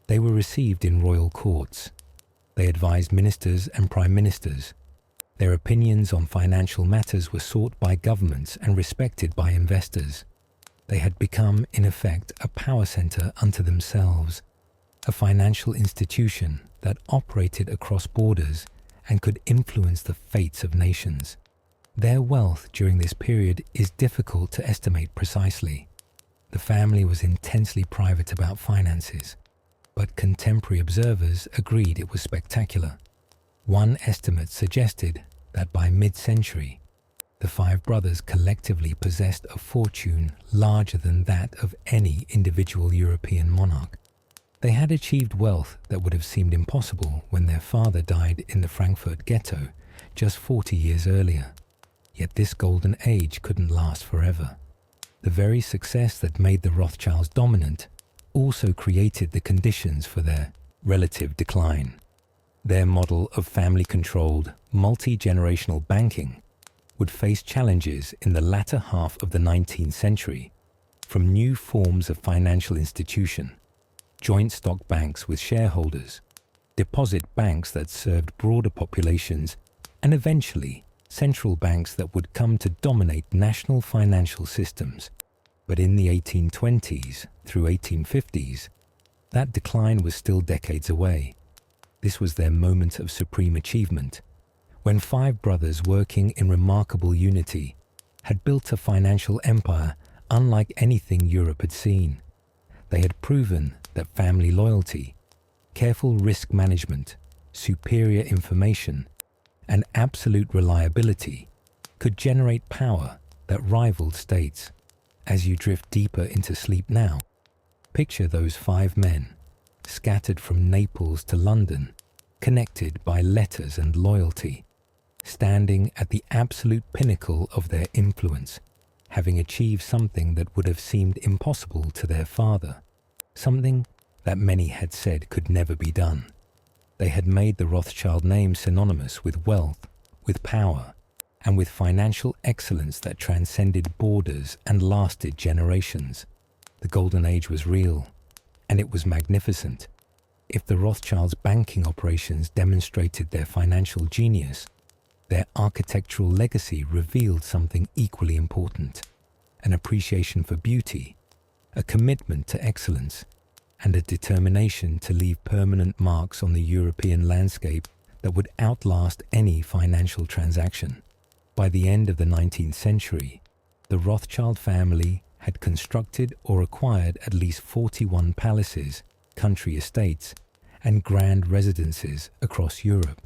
They were received in royal courts. They advised ministers and prime ministers. Their opinions on financial matters were sought by governments and respected by investors. They had become, in effect, a power center unto themselves, a financial institution that operated across borders and could influence the fates of nations. Their wealth during this period is difficult to estimate precisely. The family was intensely private about finances, but contemporary observers agreed it was spectacular. One estimate suggested that by mid-century, the five brothers collectively possessed a fortune larger than that of any individual European monarch. They had achieved wealth that would have seemed impossible when their father died in the Frankfurt Ghetto just 40 years earlier. Yet this golden age couldn't last forever. The very success that made the Rothschilds dominant also created the conditions for their relative decline. Their model of family-controlled, multi-generational banking would face challenges in the latter half of the 19th century from new forms of financial institution, joint stock banks with shareholders, deposit banks that served broader populations, and eventually central banks that would come to dominate national financial systems. But in the 1820s through 1850s, that decline was still decades away. This was their moment of supreme achievement, when five brothers working in remarkable unity had built a financial empire unlike anything Europe had seen. They had proven that family loyalty, careful risk management, superior information, and absolute reliability could generate power that rivaled states. As you drift deeper into sleep now, picture those five men, scattered from Naples to London, connected by letters and loyalty, standing at the absolute pinnacle of their influence, having achieved something that would have seemed impossible to their father, something that many had said could never be done. They had made the Rothschild name synonymous with wealth, with power, and with financial excellence that transcended borders and lasted generations. The Golden Age was real, and it was magnificent. If the Rothschilds' banking operations demonstrated their financial genius, their architectural legacy revealed something equally important: an appreciation for beauty, a commitment to excellence, and a determination to leave permanent marks on the European landscape that would outlast any financial transaction. By the end of the 19th century, the Rothschild family had constructed or acquired at least 41 palaces, country estates, and grand residences across Europe.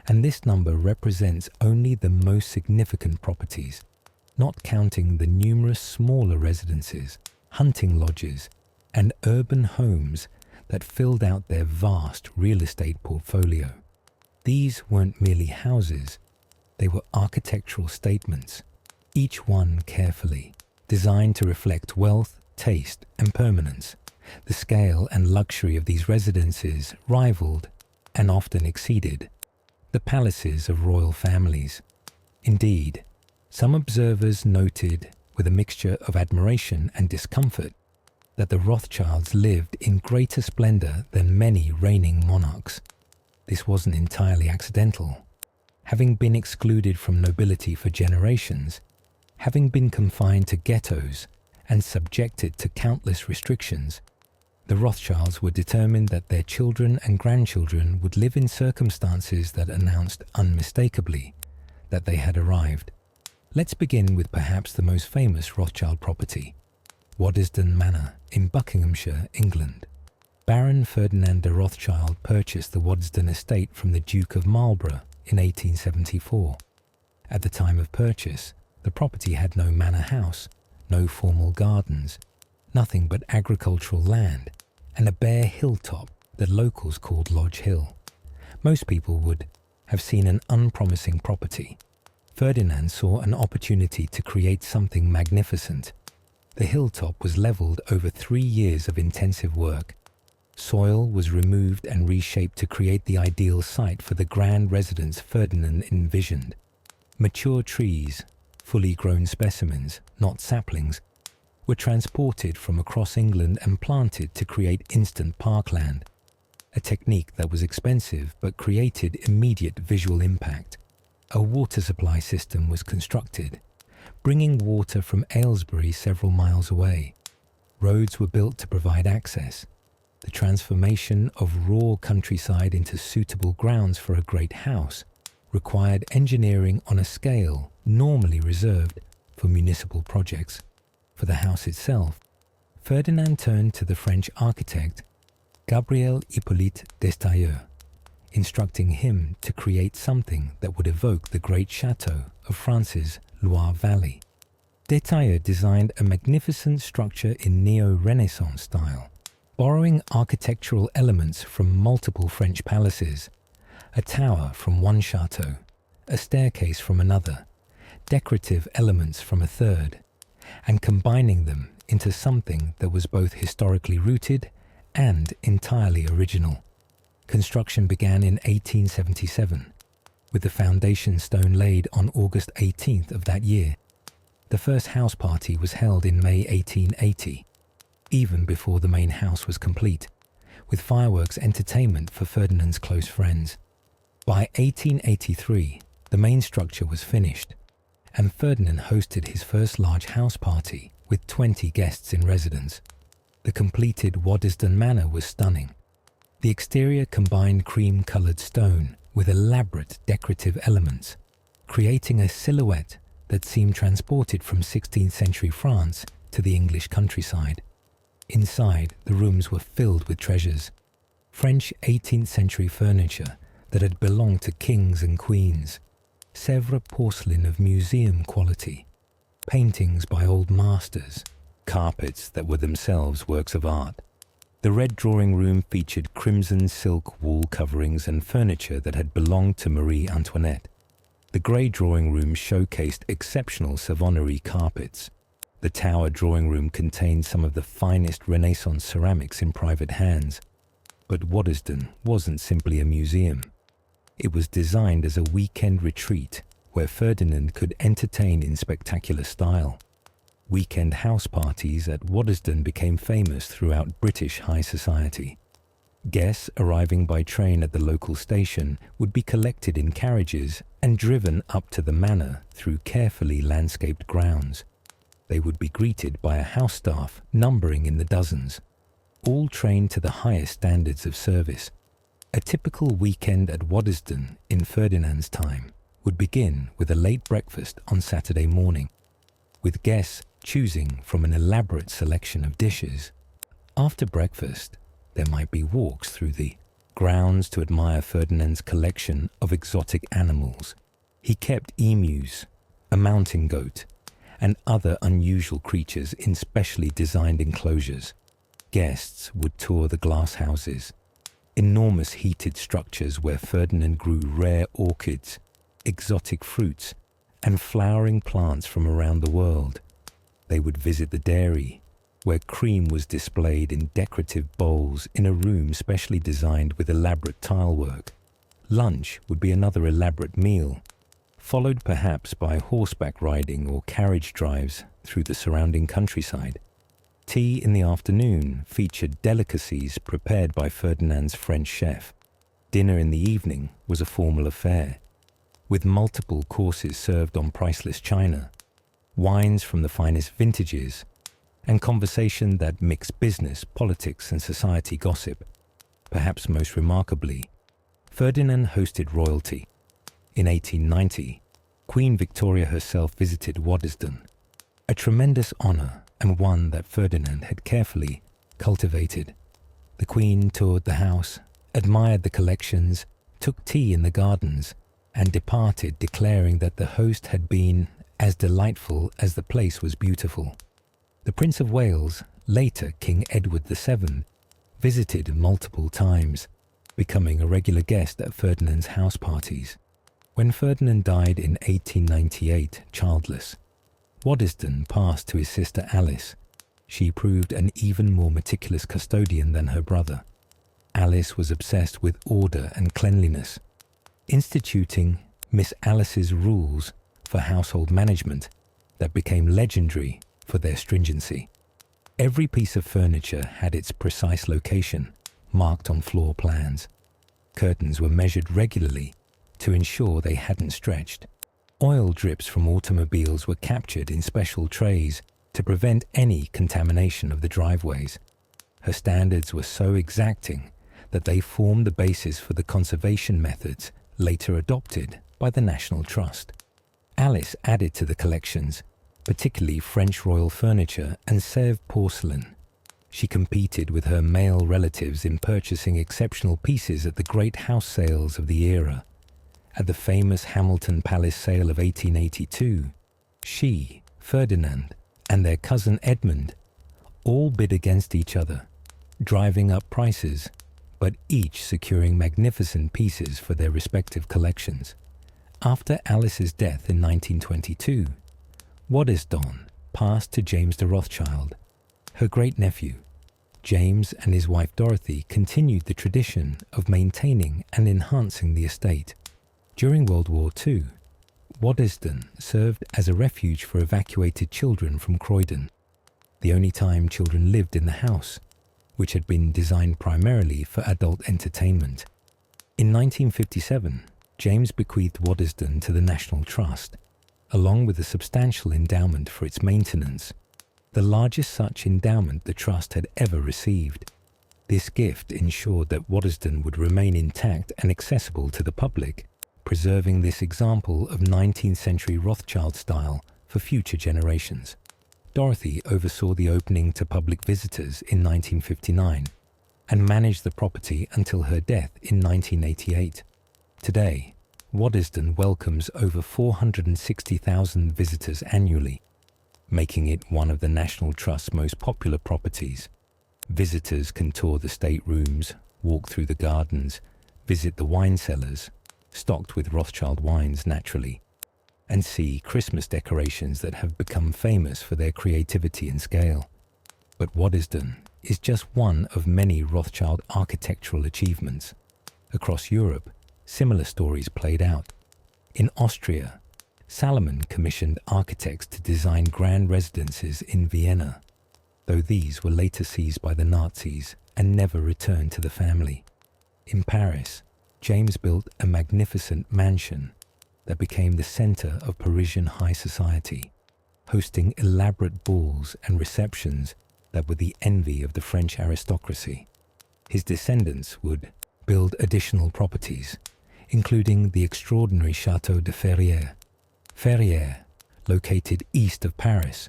And this number represents only the most significant properties, not counting the numerous smaller residences, hunting lodges, and urban homes that filled out their vast real estate portfolio. These weren't merely houses, they were architectural statements, each one carefully designed to reflect wealth, taste, and permanence. The scale and luxury of these residences rivaled, and often exceeded, the palaces of royal families. Indeed, some observers noted, with a mixture of admiration and discomfort, that the Rothschilds lived in greater splendor than many reigning monarchs. This wasn't entirely accidental. Having been excluded from nobility for generations, having been confined to ghettos and subjected to countless restrictions, the Rothschilds were determined that their children and grandchildren would live in circumstances that announced unmistakably that they had arrived. Let's begin with perhaps the most famous Rothschild property, Waddesdon Manor in Buckinghamshire, England. Baron Ferdinand de Rothschild purchased the Waddesdon estate from the Duke of Marlborough in 1874. At the time of purchase, the property had no manor house, no formal gardens, nothing but agricultural land, and a bare hilltop that locals called Lodge Hill. Most people would have seen an unpromising property. Ferdinand saw an opportunity to create something magnificent. The hilltop was levelled over 3 years of intensive work. Soil was removed and reshaped to create the ideal site for the grand residence Ferdinand envisioned. Mature trees, fully grown specimens, not saplings, were transported from across England and planted to create instant parkland, a technique that was expensive but created immediate visual impact. A water supply system was constructed, bringing water from Aylesbury several miles away. Roads were built to provide access. The transformation of raw countryside into suitable grounds for a great house required engineering on a scale normally reserved for municipal projects. For the house itself, Ferdinand turned to the French architect Gabriel Hippolyte Destailleux, instructing him to create something that would evoke the great chateau of France's Loire Valley. Destailleux designed a magnificent structure in neo-Renaissance style, borrowing architectural elements from multiple French palaces, a tower from one chateau, a staircase from another, decorative elements from a third, and combining them into something that was both historically rooted and entirely original. Construction began in 1877, with the foundation stone laid on August 18th of that year. The first house party was held in May 1880, even before the main house was complete, with fireworks entertainment for Ferdinand's close friends. By 1883, the main structure was finished, and Ferdinand hosted his first large house party with 20 guests in residence. The completed Waddesdon Manor was stunning. The exterior combined cream-coloured stone with elaborate decorative elements, creating a silhouette that seemed transported from 16th century France to the English countryside. Inside, the rooms were filled with treasures. French 18th century furniture that had belonged to kings and queens, Sèvres porcelain of museum quality, paintings by old masters, carpets that were themselves works of art. The red drawing room featured crimson silk wall coverings and furniture that had belonged to Marie Antoinette. The grey drawing room showcased exceptional Savonnerie carpets. The tower drawing room contained some of the finest Renaissance ceramics in private hands. But Waddesdon wasn't simply a museum. It was designed as a weekend retreat where Ferdinand could entertain in spectacular style. Weekend house parties at Waddesdon became famous throughout British high society. Guests arriving by train at the local station would be collected in carriages and driven up to the manor through carefully landscaped grounds. They would be greeted by a house staff numbering in the dozens, all trained to the highest standards of service. A typical weekend at Waddesdon in Ferdinand's time would begin with a late breakfast on Saturday morning, with guests choosing from an elaborate selection of dishes. After breakfast, there might be walks through the grounds to admire Ferdinand's collection of exotic animals. He kept emus, a mountain goat, and other unusual creatures in specially designed enclosures. Guests would tour the glass houses, enormous heated structures where Ferdinand grew rare orchids, exotic fruits, and flowering plants from around the world. They would visit the dairy, where cream was displayed in decorative bowls in a room specially designed with elaborate tilework. Lunch would be another elaborate meal, followed perhaps by horseback riding or carriage drives through the surrounding countryside. Tea in the afternoon featured delicacies prepared by Ferdinand's French chef. Dinner in the evening was a formal affair, with multiple courses served on priceless china, wines from the finest vintages, and conversation that mixed business, politics, and society gossip. Perhaps most remarkably, Ferdinand hosted royalty. In 1890, Queen Victoria herself visited Waddesdon, a tremendous honour and one that Ferdinand had carefully cultivated. The Queen toured the house, admired the collections, took tea in the gardens, and departed declaring that the host had been as delightful as the place was beautiful. The Prince of Wales, later King Edward VII, visited multiple times, becoming a regular guest at Ferdinand's house parties. When Ferdinand died in 1898, childless, Waddesdon passed to his sister Alice. She proved an even more meticulous custodian than her brother. Alice was obsessed with order and cleanliness, instituting Miss Alice's rules for household management that became legendary for their stringency. Every piece of furniture had its precise location, marked on floor plans. Curtains were measured regularly to ensure they hadn't stretched. Oil drips from automobiles were captured in special trays to prevent any contamination of the driveways. Her standards were so exacting that they formed the basis for the conservation methods later adopted by the National Trust. Alice added to the collections, particularly French royal furniture and Sèvres porcelain, She competed with her male relatives in purchasing exceptional pieces at the great house sales of the era. At the famous Hamilton Palace sale of 1882, she, Ferdinand, and their cousin Edmund all bid against each other, driving up prices, but each securing magnificent pieces for their respective collections. After Alice's death in 1922, Waddesdon passed to James de Rothschild. Her great-nephew, James, and his wife Dorothy continued the tradition of maintaining and enhancing the estate. During World War II, Waddesdon served as a refuge for evacuated children from Croydon, the only time children lived in the house, which had been designed primarily for adult entertainment. In 1957, James bequeathed Waddesdon to the National Trust, along with a substantial endowment for its maintenance, the largest such endowment the Trust had ever received. This gift ensured that Waddesdon would remain intact and accessible to the public, preserving this example of 19th century Rothschild style for future generations. Dorothy oversaw the opening to public visitors in 1959 and managed the property until her death in 1988. Today, Waddesdon welcomes over 460,000 visitors annually, making it one of the National Trust's most popular properties. Visitors can tour the staterooms, walk through the gardens, visit the wine cellars, stocked with Rothschild wines naturally, and see Christmas decorations that have become famous for their creativity and scale. But Waddesdon is just one of many Rothschild architectural achievements. Across Europe, similar stories played out. In Austria, Salomon commissioned architects to design grand residences in Vienna, though these were later seized by the Nazis and never returned to the family. In Paris, James built a magnificent mansion that became the center of Parisian high society, hosting elaborate balls and receptions that were the envy of the French aristocracy. His descendants would build additional properties, including the extraordinary Château de Ferrières. Ferrières, located east of Paris,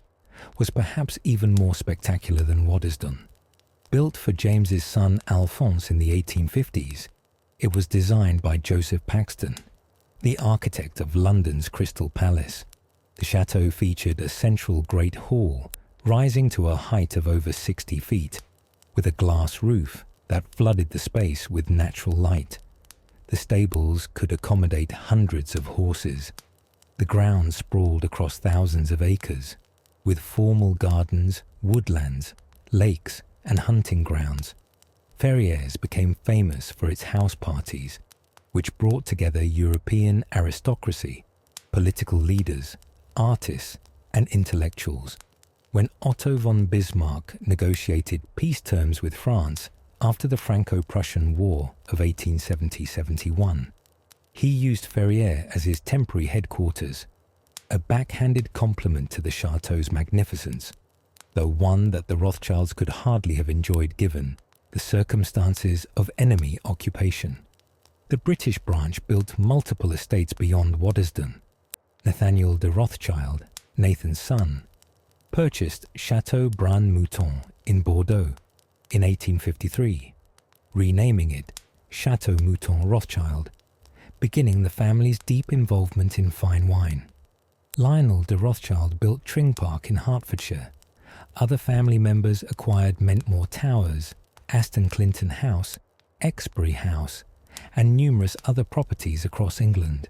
was perhaps even more spectacular than Waddesdon. Built for James's son Alphonse in the 1850s, it was designed by Joseph Paxton, the architect of London's Crystal Palace. The chateau featured a central great hall rising to a height of over 60 feet, with a glass roof that flooded the space with natural light. The stables could accommodate hundreds of horses. The grounds sprawled across thousands of acres, with formal gardens, woodlands, lakes, and hunting grounds. Ferrières became famous for its house parties, which brought together European aristocracy, political leaders, artists, and intellectuals. When Otto von Bismarck negotiated peace terms with France after the Franco-Prussian War of 1870-71, he used Ferrières as his temporary headquarters, a backhanded compliment to the chateau's magnificence, though one that the Rothschilds could hardly have enjoyed given the circumstances of enemy occupation. The British branch built multiple estates beyond Waddesdon. Nathaniel de Rothschild, Nathan's son, purchased Château Mouton in Bordeaux in 1853, renaming it Château Mouton Rothschild, beginning the family's deep involvement in fine wine. Lionel de Rothschild built Tring Park in Hertfordshire. Other family members acquired Mentmore Towers, Aston Clinton House, Exbury House, and numerous other properties across England.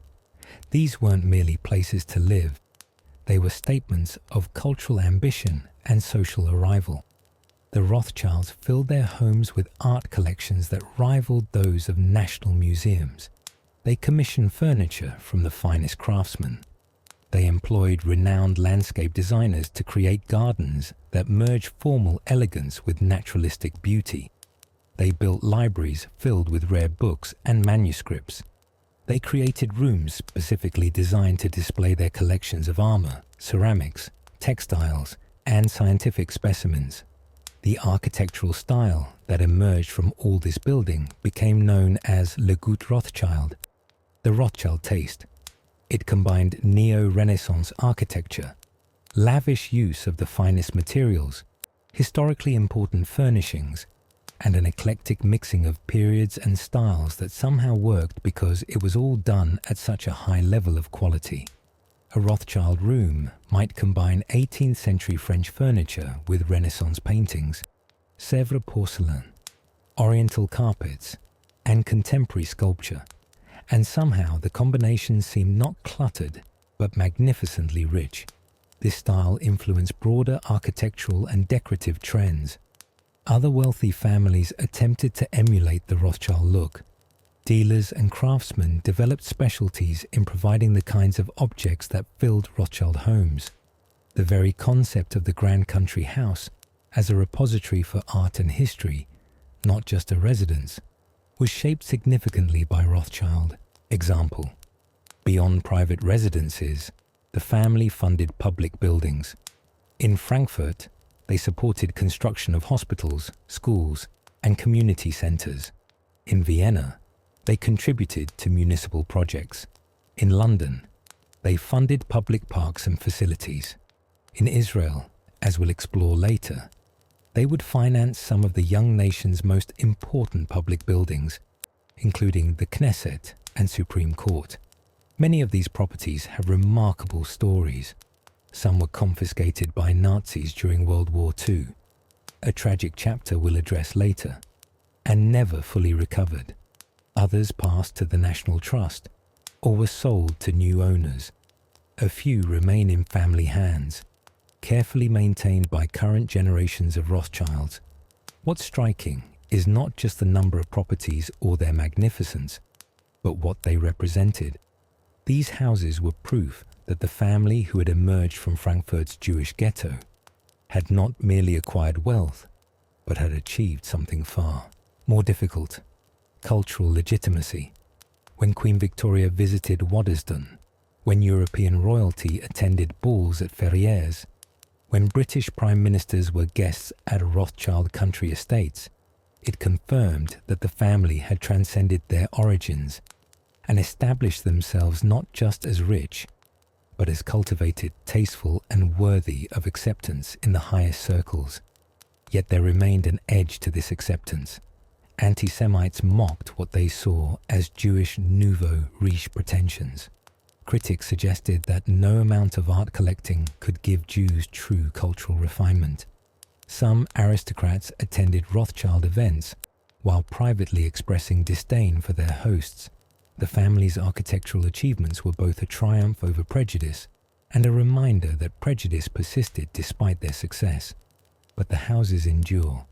These weren't merely places to live. They were statements of cultural ambition and social arrival. The Rothschilds filled their homes with art collections that rivaled those of national museums. They commissioned furniture from the finest craftsmen. They employed renowned landscape designers to create gardens that merged formal elegance with naturalistic beauty. They built libraries filled with rare books and manuscripts. They created rooms specifically designed to display their collections of armor, ceramics, textiles, and scientific specimens. The architectural style that emerged from all this building became known as Le Goût Rothschild, the Rothschild taste. It combined neo-Renaissance architecture, lavish use of the finest materials, historically important furnishings, and an eclectic mixing of periods and styles that somehow worked because it was all done at such a high level of quality. A Rothschild room might combine 18th century French furniture with Renaissance paintings, Sèvres porcelain, Oriental carpets, and contemporary sculpture, and somehow the combination seemed not cluttered but magnificently rich. This style influenced broader architectural and decorative trends. Other wealthy families attempted to emulate the Rothschild look. Dealers and craftsmen developed specialties in providing the kinds of objects that filled Rothschild homes. The very concept of the grand country house as a repository for art and history, not just a residence, was shaped significantly by Rothschild. Example: beyond private residences, the family funded public buildings. In Frankfurt, they supported construction of hospitals, schools, and community centers. In Vienna, they contributed to municipal projects. In London, they funded public parks and facilities. In Israel, as we'll explore later, they would finance some of the young nation's most important public buildings, including the Knesset and Supreme Court. Many of these properties have remarkable stories. Some were confiscated by Nazis during World War II, a tragic chapter we'll address later, and never fully recovered. Others passed to the National Trust or were sold to new owners. A few remain in family hands, carefully maintained by current generations of Rothschilds. What's striking is not just the number of properties or their magnificence, but what they represented. These houses were proof that the family who had emerged from Frankfurt's Jewish ghetto had not merely acquired wealth, but had achieved something far more difficult: cultural legitimacy. When Queen Victoria visited Waddesdon, when European royalty attended balls at Ferrières, when British prime ministers were guests at Rothschild country estates, it confirmed that the family had transcended their origins and established themselves not just as rich, but as cultivated, tasteful, and worthy of acceptance in the highest circles. Yet there remained an edge to this acceptance. Anti-Semites mocked what they saw as Jewish nouveau riche pretensions. Critics suggested that no amount of art collecting could give Jews true cultural refinement. Some aristocrats attended Rothschild events while privately expressing disdain for their hosts. The family's architectural achievements were both a triumph over prejudice and a reminder that prejudice persisted despite their success. But the houses endure,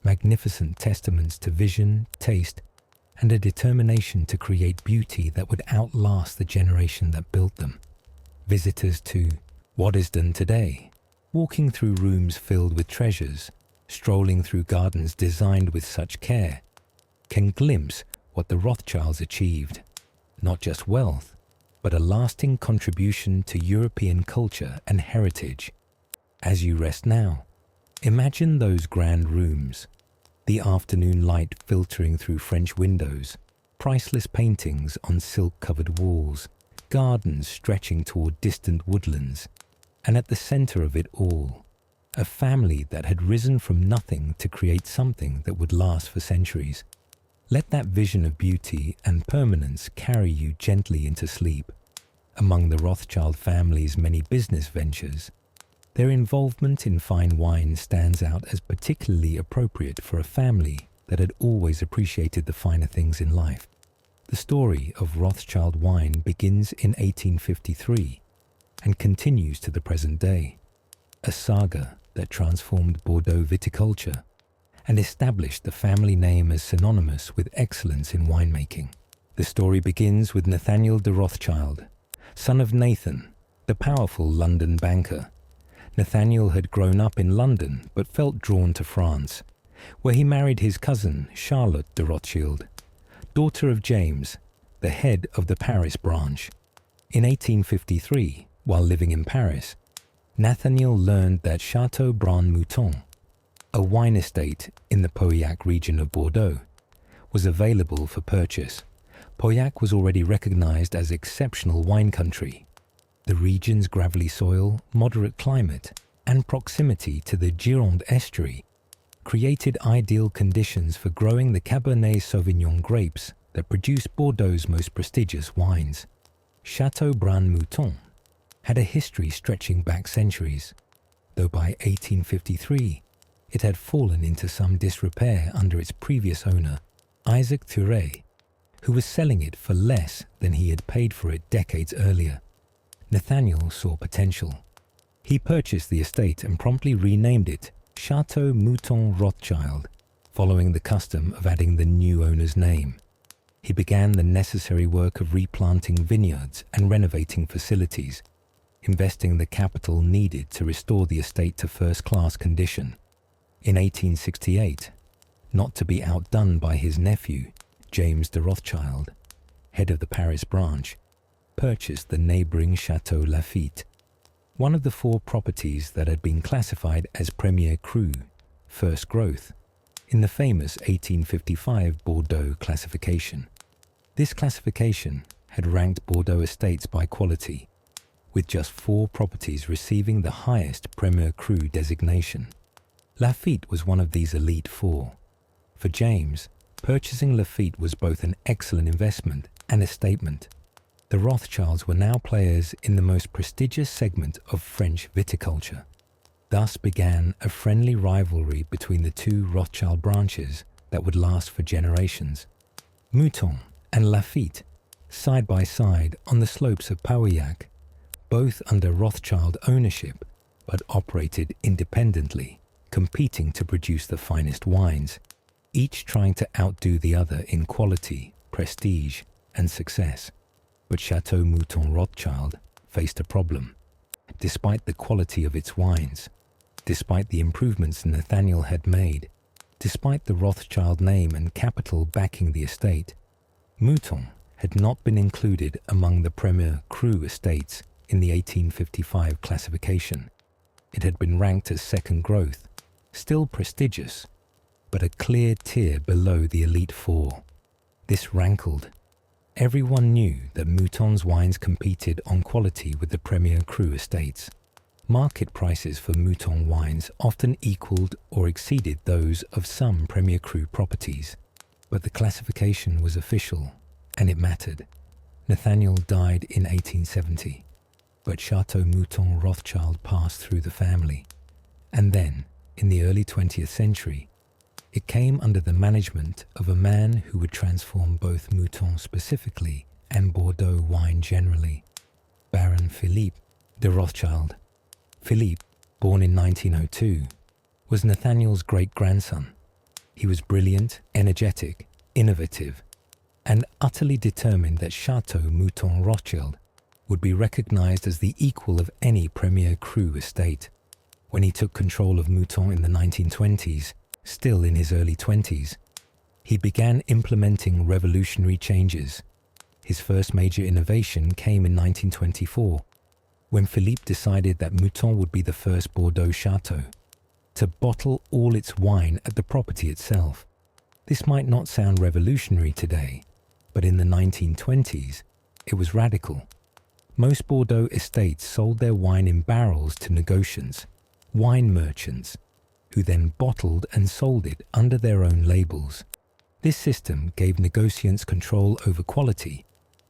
magnificent testaments to vision, taste, and a determination to create beauty that would outlast the generation that built them. Visitors to Waddesdon today, walking through rooms filled with treasures, strolling through gardens designed with such care, can glimpse what the Rothschilds achieved: not just wealth, but a lasting contribution to European culture and heritage. As you rest now, imagine those grand rooms, the afternoon light filtering through French windows, priceless paintings on silk-covered walls, gardens stretching toward distant woodlands, and at the center of it all, a family that had risen from nothing to create something that would last for centuries. Let that vision of beauty and permanence carry you gently into sleep. Among the Rothschild family's many business ventures, their involvement in fine wine stands out as particularly appropriate for a family that had always appreciated the finer things in life. The story of Rothschild wine begins in 1853 and continues to the present day, a saga that transformed Bordeaux viticulture and established the family name as synonymous with excellence in winemaking. The story begins with Nathaniel de Rothschild, son of Nathan, the powerful London banker. Nathaniel had grown up in London but felt drawn to France, where he married his cousin Charlotte de Rothschild, daughter of James, the head of the Paris branch. In 1853, while living in Paris, Nathaniel learned that Château Mouton, a wine estate in the Pauillac region of Bordeaux, was available for purchase. Pauillac was already recognized as exceptional wine country. The region's gravelly soil, moderate climate, and proximity to the Gironde estuary created ideal conditions for growing the Cabernet Sauvignon grapes that produce Bordeaux's most prestigious wines. Château Mouton had a history stretching back centuries, though by 1853 it had fallen into some disrepair under its previous owner, Isaac Thuré, who was selling it for less than he had paid for it decades earlier. Nathaniel saw potential. He purchased the estate and promptly renamed it Château Mouton Rothschild, following the custom of adding the new owner's name. He began the necessary work of replanting vineyards and renovating facilities, investing the capital needed to restore the estate to first-class condition. In 1868, not to be outdone by his nephew, James de Rothschild, head of the Paris branch, purchased the neighbouring Château Lafite, one of the 4 properties that had been classified as Premier Cru, first growth, in the famous 1855 Bordeaux classification. This classification had ranked Bordeaux estates by quality, with just 4 properties receiving the highest Premier Cru designation. Lafite was one of these elite 4. For James, purchasing Lafite was both an excellent investment and a statement. The Rothschilds were now players in the most prestigious segment of French viticulture. Thus began a friendly rivalry between the 2 Rothschild branches that would last for generations. Mouton and Lafite, side by side on the slopes of Pauillac, both under Rothschild ownership, but operated independently, competing to produce the finest wines, each trying to outdo the other in quality, prestige, and success. But Château Mouton Rothschild faced a problem. Despite the quality of its wines, despite the improvements Nathaniel had made, despite the Rothschild name and capital backing the estate, Mouton had not been included among the Premier Cru estates in the 1855 classification. It had been ranked as second growth, still prestigious, but a clear tier below the elite 4. This rankled. Everyone knew that Mouton's wines competed on quality with the Premier Cru estates. Market prices for Mouton wines often equaled or exceeded those of some Premier Cru properties. But the classification was official, and it mattered. Nathaniel died in 1870, but Château Mouton Rothschild passed through the family. And then, in the early 20th century, it came under the management of a man who would transform both Mouton specifically and Bordeaux wine generally, Baron Philippe de Rothschild. Philippe, born in 1902, was Nathaniel's great-grandson. He was brilliant, energetic, innovative, and utterly determined that Château Mouton Rothschild would be recognized as the equal of any Premier Cru estate. When he took control of Mouton in the 1920s, still in his early 20s, he began implementing revolutionary changes. His first major innovation came in 1924, when Philippe decided that Mouton would be the first Bordeaux chateau to bottle all its wine at the property itself. This might not sound revolutionary today, but in the 1920s, it was radical. Most Bordeaux estates sold their wine in barrels to negociants, wine merchants, who then bottled and sold it under their own labels. This system gave negociants control over quality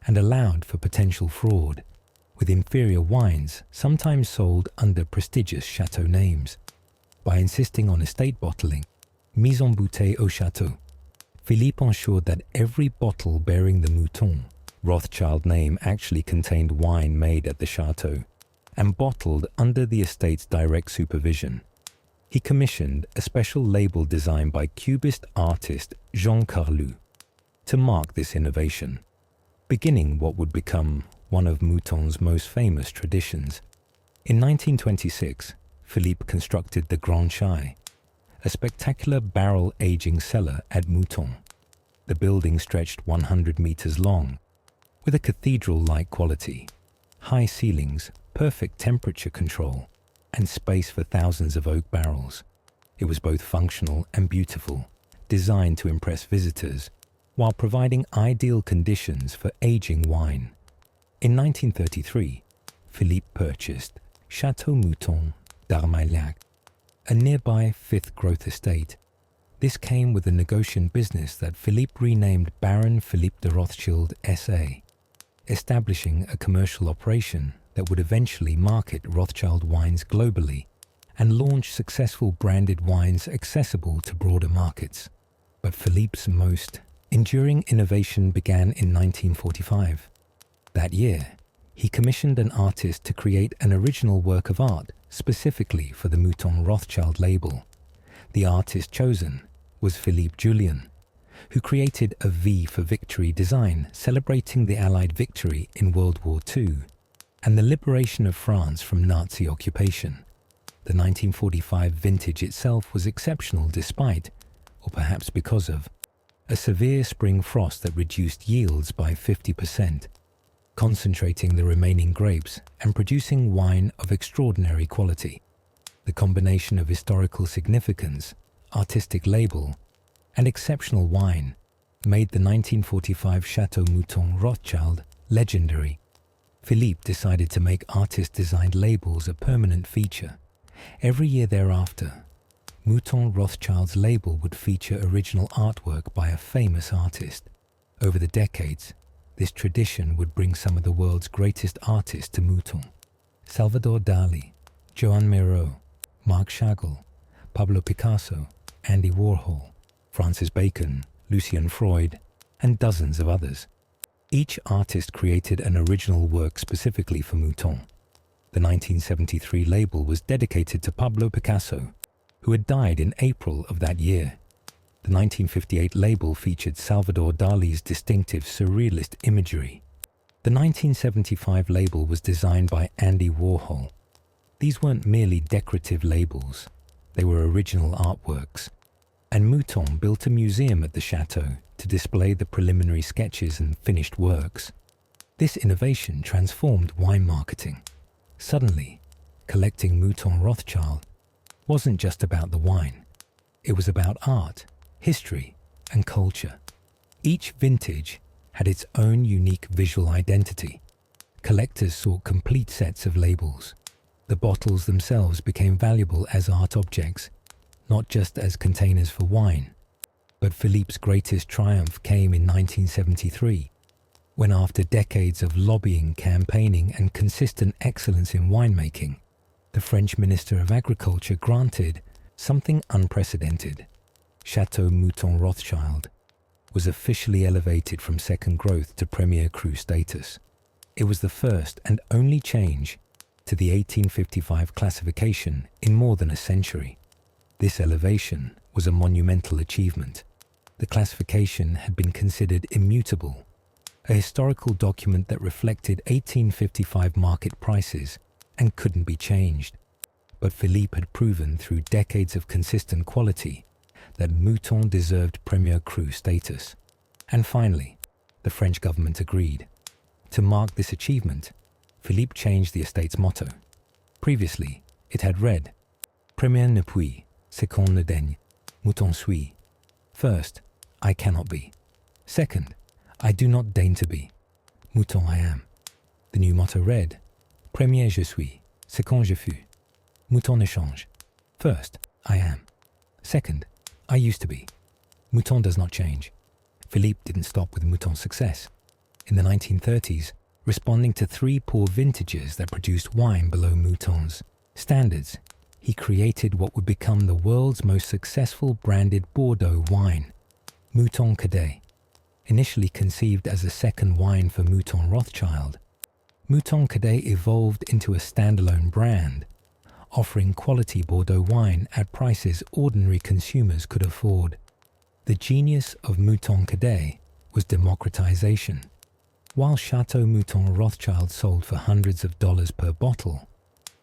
and allowed for potential fraud, with inferior wines sometimes sold under prestigious chateau names. By insisting on estate bottling, mise en bouteille au château, Philippe ensured that every bottle bearing the Mouton Rothschild name actually contained wine made at the chateau and bottled under the estate's direct supervision. He commissioned a special label designed by Cubist artist Jean Carlu to mark this innovation, beginning what would become one of Mouton's most famous traditions. In 1926, Philippe constructed the Grand Chai, a spectacular barrel-aging cellar at Mouton. The building stretched 100 meters long, with a cathedral-like quality, high ceilings, perfect temperature control, and space for thousands of oak barrels. It was both functional and beautiful, designed to impress visitors, while providing ideal conditions for aging wine. In 1933, Philippe purchased Château Mouton d'Armagnac, a nearby fifth growth estate. This came with a Negociant business that Philippe renamed Baron Philippe de Rothschild SA, establishing a commercial operation that would eventually market Rothschild wines globally and launch successful branded wines accessible to broader markets. But Philippe's most enduring innovation began in 1945. That year, he commissioned an artist to create an original work of art specifically for the Mouton Rothschild label. The artist chosen was Philippe Julien, who created a V for Victory design celebrating the Allied victory in World War II and the liberation of France from Nazi occupation. The 1945 vintage itself was exceptional despite, or perhaps because of, a severe spring frost that reduced yields by 50%, concentrating the remaining grapes and producing wine of extraordinary quality. The combination of historical significance, artistic label, and exceptional wine made the 1945 Château Mouton Rothschild legendary. Philippe decided to make artist-designed labels a permanent feature. Every year thereafter, Mouton Rothschild's label would feature original artwork by a famous artist. Over the decades, this tradition would bring some of the world's greatest artists to Mouton. Salvador Dali, Joan Miró, Marc Chagall, Pablo Picasso, Andy Warhol, Francis Bacon, Lucian Freud, and dozens of others. Each artist created an original work specifically for Mouton. The 1973 label was dedicated to Pablo Picasso, who had died in April of that year. The 1958 label featured Salvador Dali's distinctive surrealist imagery. The 1975 label was designed by Andy Warhol. These weren't merely decorative labels, they were original artworks, and Mouton built a museum at the chateau to display the preliminary sketches and finished works. This innovation transformed wine marketing. Suddenly, collecting Mouton Rothschild wasn't just about the wine. It was about art, history, and culture. Each vintage had its own unique visual identity. Collectors sought complete sets of labels. The bottles themselves became valuable as art objects, not just as containers for wine. But Philippe's greatest triumph came in 1973, when after decades of lobbying, campaigning, and consistent excellence in winemaking, the French Minister of Agriculture granted something unprecedented. Château Mouton Rothschild was officially elevated from second growth to premier cru status. It was the first and only change to the 1855 classification in more than a century. This elevation was a monumental achievement. The classification had been considered immutable, a historical document that reflected 1855 market prices and couldn't be changed. But Philippe had proven through decades of consistent quality that Mouton deserved premier cru status. And finally, the French government agreed. To mark this achievement, Philippe changed the estate's motto. Previously, it had read, Premier ne puis, second ne daigne, Mouton suis. First, I cannot be. Second, I do not deign to be. Mouton I am. The new motto read, Premier je suis, second je fus. Mouton ne change. First, I am. Second, I used to be. Mouton does not change. Philippe didn't stop with Mouton's success. In the 1930s, responding to 3 poor vintages that produced wine below Mouton's standards, he created what would become the world's most successful branded Bordeaux wine, Mouton Cadet. Initially conceived as a second wine for Mouton Rothschild, Mouton Cadet evolved into a standalone brand, offering quality Bordeaux wine at prices ordinary consumers could afford. The genius of Mouton Cadet was democratization. While Château Mouton Rothschild sold for hundreds of dollars per bottle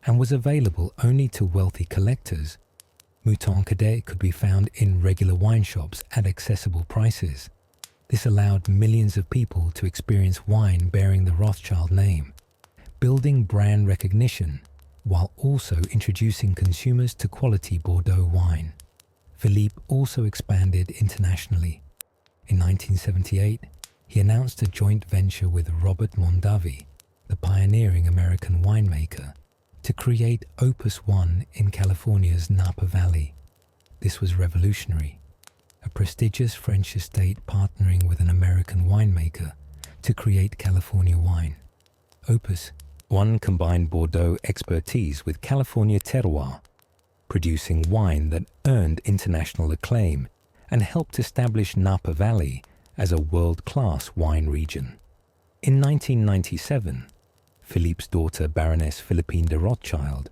and was available only to wealthy collectors, Mouton Cadet could be found in regular wine shops at accessible prices. This allowed millions of people to experience wine bearing the Rothschild name, building brand recognition while also introducing consumers to quality Bordeaux wine. Philippe also expanded internationally. In 1978, he announced a joint venture with Robert Mondavi, the pioneering American winemaker, to create Opus 1 in California's Napa Valley. This was revolutionary, a prestigious French estate partnering with an American winemaker to create California wine. Opus 1 combined Bordeaux expertise with California terroir, producing wine that earned international acclaim and helped establish Napa Valley as a world-class wine region. In 1997, Philippe's daughter Baroness Philippine de Rothschild,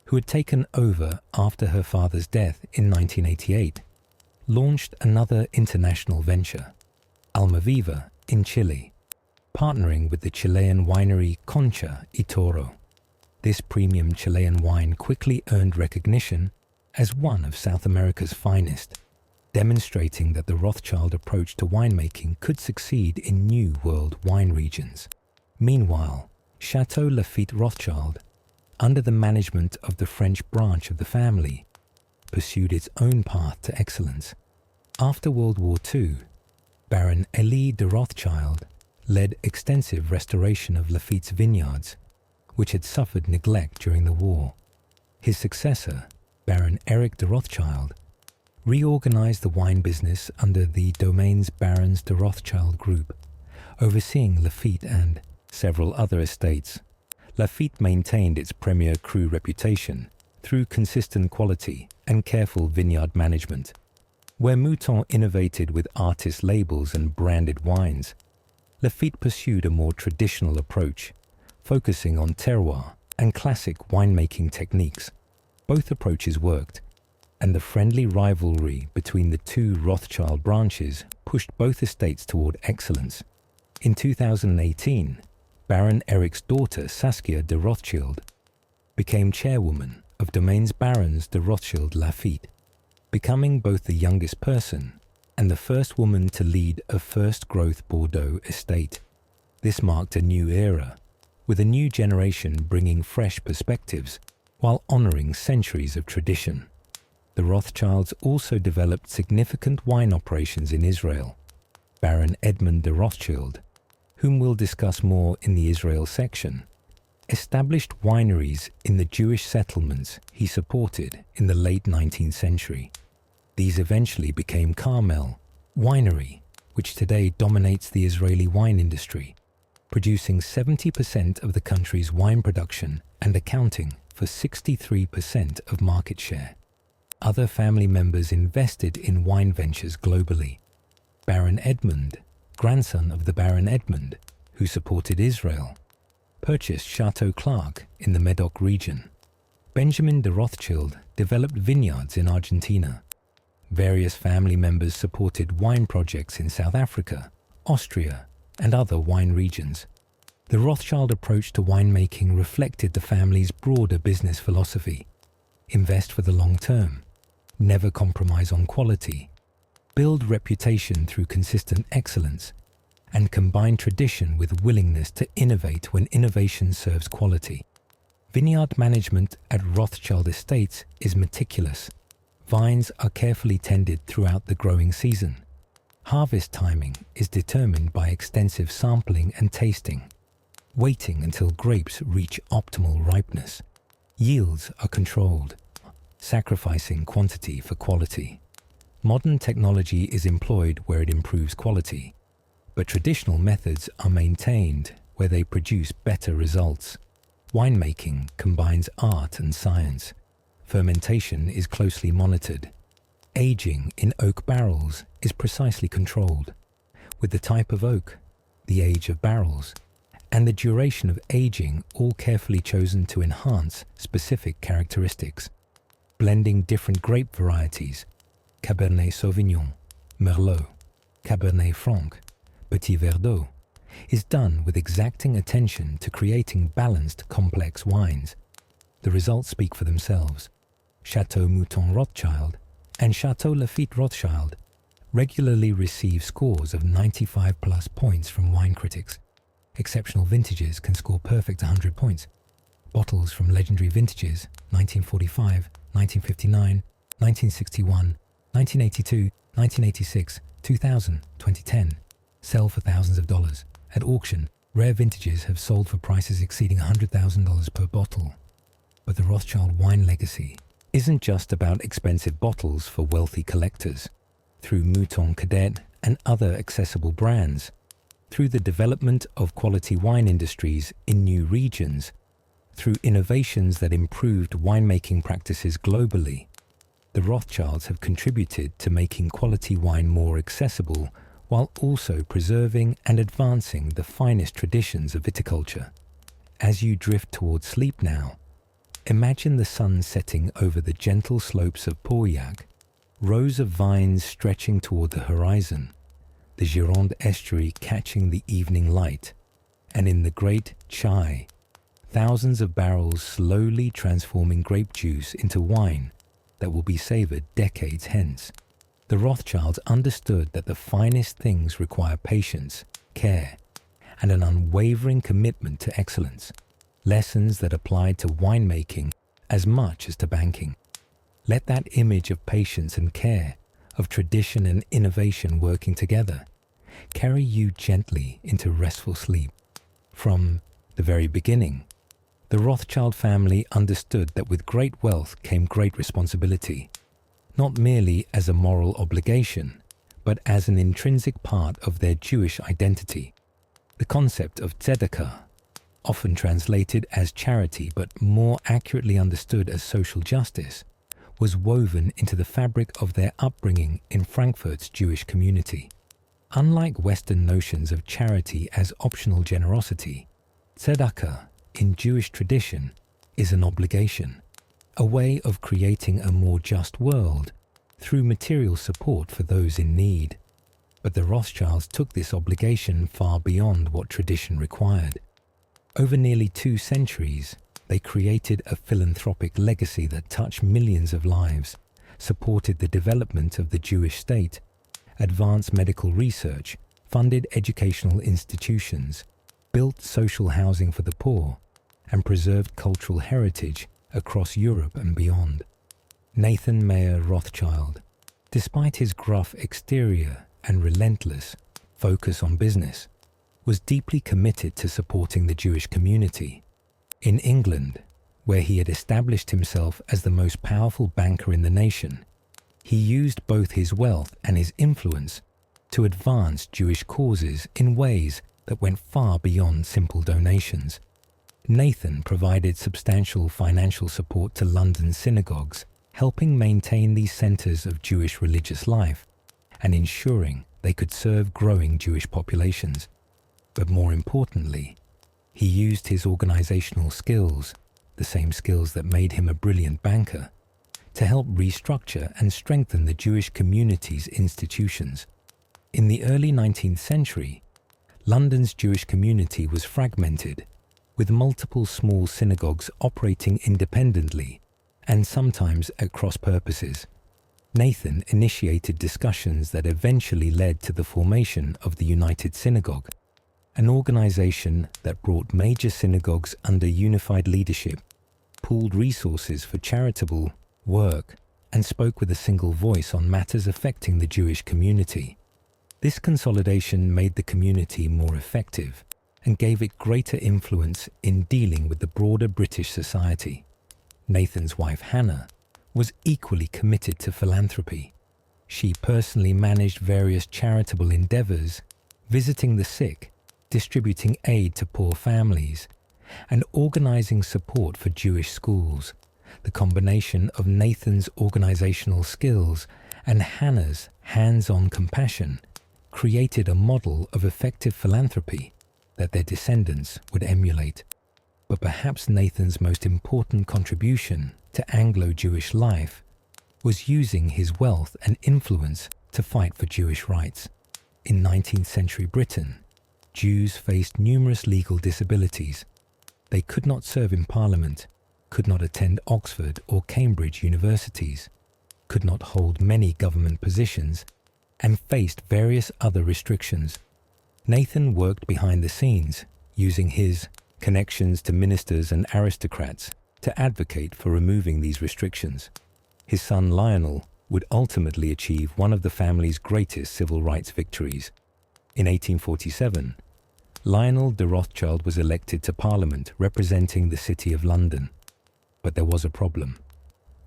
who had taken over after her father's death in 1988, launched another international venture, Almaviva in Chile, partnering with the Chilean winery Concha y Toro. This premium Chilean wine quickly earned recognition as one of South America's finest, demonstrating that the Rothschild approach to winemaking could succeed in new world wine regions. Meanwhile, Château Lafite Rothschild, under the management of the French branch of the family, pursued its own path to excellence. After World War II, Baron Edmond de Rothschild led extensive restoration of Lafite's vineyards, which had suffered neglect during the war. His successor, Baron Eric de Rothschild, reorganized the wine business under the Domaines Barons de Rothschild group, overseeing Lafite and several other estates. Lafite maintained its premier cru reputation through consistent quality and careful vineyard management. Where Mouton innovated with artist labels and branded wines, Lafite pursued a more traditional approach, focusing on terroir and classic winemaking techniques. Both approaches worked, and the friendly rivalry between the two Rothschild branches pushed both estates toward excellence. In 2018, Baron Eric's daughter Saskia de Rothschild became chairwoman of Domaines Barons de Rothschild Lafite, becoming both the youngest person and the first woman to lead a first-growth Bordeaux estate. This marked a new era, with a new generation bringing fresh perspectives while honoring centuries of tradition. The Rothschilds also developed significant wine operations in Israel. Baron Edmond de Rothschild, whom we'll discuss more in the Israel section, established wineries in the Jewish settlements he supported in the late 19th century. These eventually became Carmel Winery, which today dominates the Israeli wine industry, producing 70% of the country's wine production and accounting for 63% of market share. Other family members invested in wine ventures globally. Baron Edmond, grandson of the Baron Edmond, who supported Israel, purchased Chateau Clark in the Medoc region. Benjamin de Rothschild developed vineyards in Argentina. Various family members supported wine projects in South Africa, Austria, and other wine regions. The Rothschild approach to winemaking reflected the family's broader business philosophy: invest for the long term, never compromise on quality, build reputation through consistent excellence, and combine tradition with willingness to innovate when innovation serves quality. Vineyard management at Rothschild estates is meticulous. Vines are carefully tended throughout the growing season. Harvest timing is determined by extensive sampling and tasting, waiting until grapes reach optimal ripeness. Yields are controlled, sacrificing quantity for quality. Modern technology is employed where it improves quality, but traditional methods are maintained where they produce better results. Winemaking combines art and science. Fermentation is closely monitored. Aging in oak barrels is precisely controlled, with the type of oak, the age of barrels, and the duration of aging all carefully chosen to enhance specific characteristics. Blending different grape varieties, Cabernet Sauvignon, Merlot, Cabernet Franc, Petit Verdot, is done with exacting attention to creating balanced, complex wines. The results speak for themselves. Château Mouton Rothschild and Château Lafite Rothschild regularly receive scores of 95+ points from wine critics. Exceptional vintages can score perfect 100 points. Bottles from legendary vintages 1945, 1959, 1961, 1982, 1986, 2000, 2010 sell for thousands of dollars. At auction, rare vintages have sold for prices exceeding $100,000 per bottle. But the Rothschild wine legacy isn't just about expensive bottles for wealthy collectors. Through Mouton Cadet and other accessible brands, through the development of quality wine industries in new regions, through innovations that improved winemaking practices globally, the Rothschilds have contributed to making quality wine more accessible while also preserving and advancing the finest traditions of viticulture. As you drift towards sleep now, imagine the sun setting over the gentle slopes of Pauillac, rows of vines stretching toward the horizon, the Gironde estuary catching the evening light, and in the great Chai, thousands of barrels slowly transforming grape juice into wine that will be savoured decades hence. The Rothschilds understood that the finest things require patience, care, and an unwavering commitment to excellence, lessons that applied to winemaking as much as to banking. Let that image of patience and care, of tradition and innovation working together, carry you gently into restful sleep. From the very beginning, the Rothschild family understood that with great wealth came great responsibility, not merely as a moral obligation, but as an intrinsic part of their Jewish identity. The concept of tzedakah, often translated as charity but more accurately understood as social justice, was woven into the fabric of their upbringing in Frankfurt's Jewish community. Unlike Western notions of charity as optional generosity, tzedakah in Jewish tradition is an obligation, a way of creating a more just world through material support for those in need. But the Rothschilds took this obligation far beyond what tradition required. Over nearly 2 centuries, they created a philanthropic legacy that touched millions of lives, supported the development of the Jewish state, advanced medical research, funded educational institutions, built social housing for the poor, and preserved cultural heritage across Europe and beyond. Nathan Mayer Rothschild, despite his gruff exterior and relentless focus on business, was deeply committed to supporting the Jewish community. In England, where he had established himself as the most powerful banker in the nation, he used both his wealth and his influence to advance Jewish causes in ways that went far beyond simple donations. Nathan provided substantial financial support to London synagogues, helping maintain these centres of Jewish religious life and ensuring they could serve growing Jewish populations. But more importantly, he used his organizational skills, the same skills that made him a brilliant banker, to help restructure and strengthen the Jewish community's institutions. In the early 19th century, London's Jewish community was fragmented, with multiple small synagogues operating independently and sometimes at cross purposes. Nathan initiated discussions that eventually led to the formation of the United Synagogue, an organization that brought major synagogues under unified leadership, pooled resources for charitable work, and spoke with a single voice on matters affecting the Jewish community. This consolidation made the community more effective and gave it greater influence in dealing with the broader British society. Nathan's wife Hannah was equally committed to philanthropy. She personally managed various charitable endeavors, visiting the sick, distributing aid to poor families, and organizing support for Jewish schools. The combination of Nathan's organizational skills and Hannah's hands-on compassion created a model of effective philanthropy that their descendants would emulate. But perhaps Nathan's most important contribution to Anglo-Jewish life was using his wealth and influence to fight for Jewish rights. In 19th century Britain, Jews faced numerous legal disabilities. They could not serve in Parliament, could not attend Oxford or Cambridge universities, could not hold many government positions, and faced various other restrictions. Nathan worked behind the scenes, using his connections to ministers and aristocrats to advocate for removing these restrictions. His son Lionel would ultimately achieve one of the family's greatest civil rights victories. In 1847, Lionel de Rothschild was elected to Parliament representing the City of London. But there was a problem.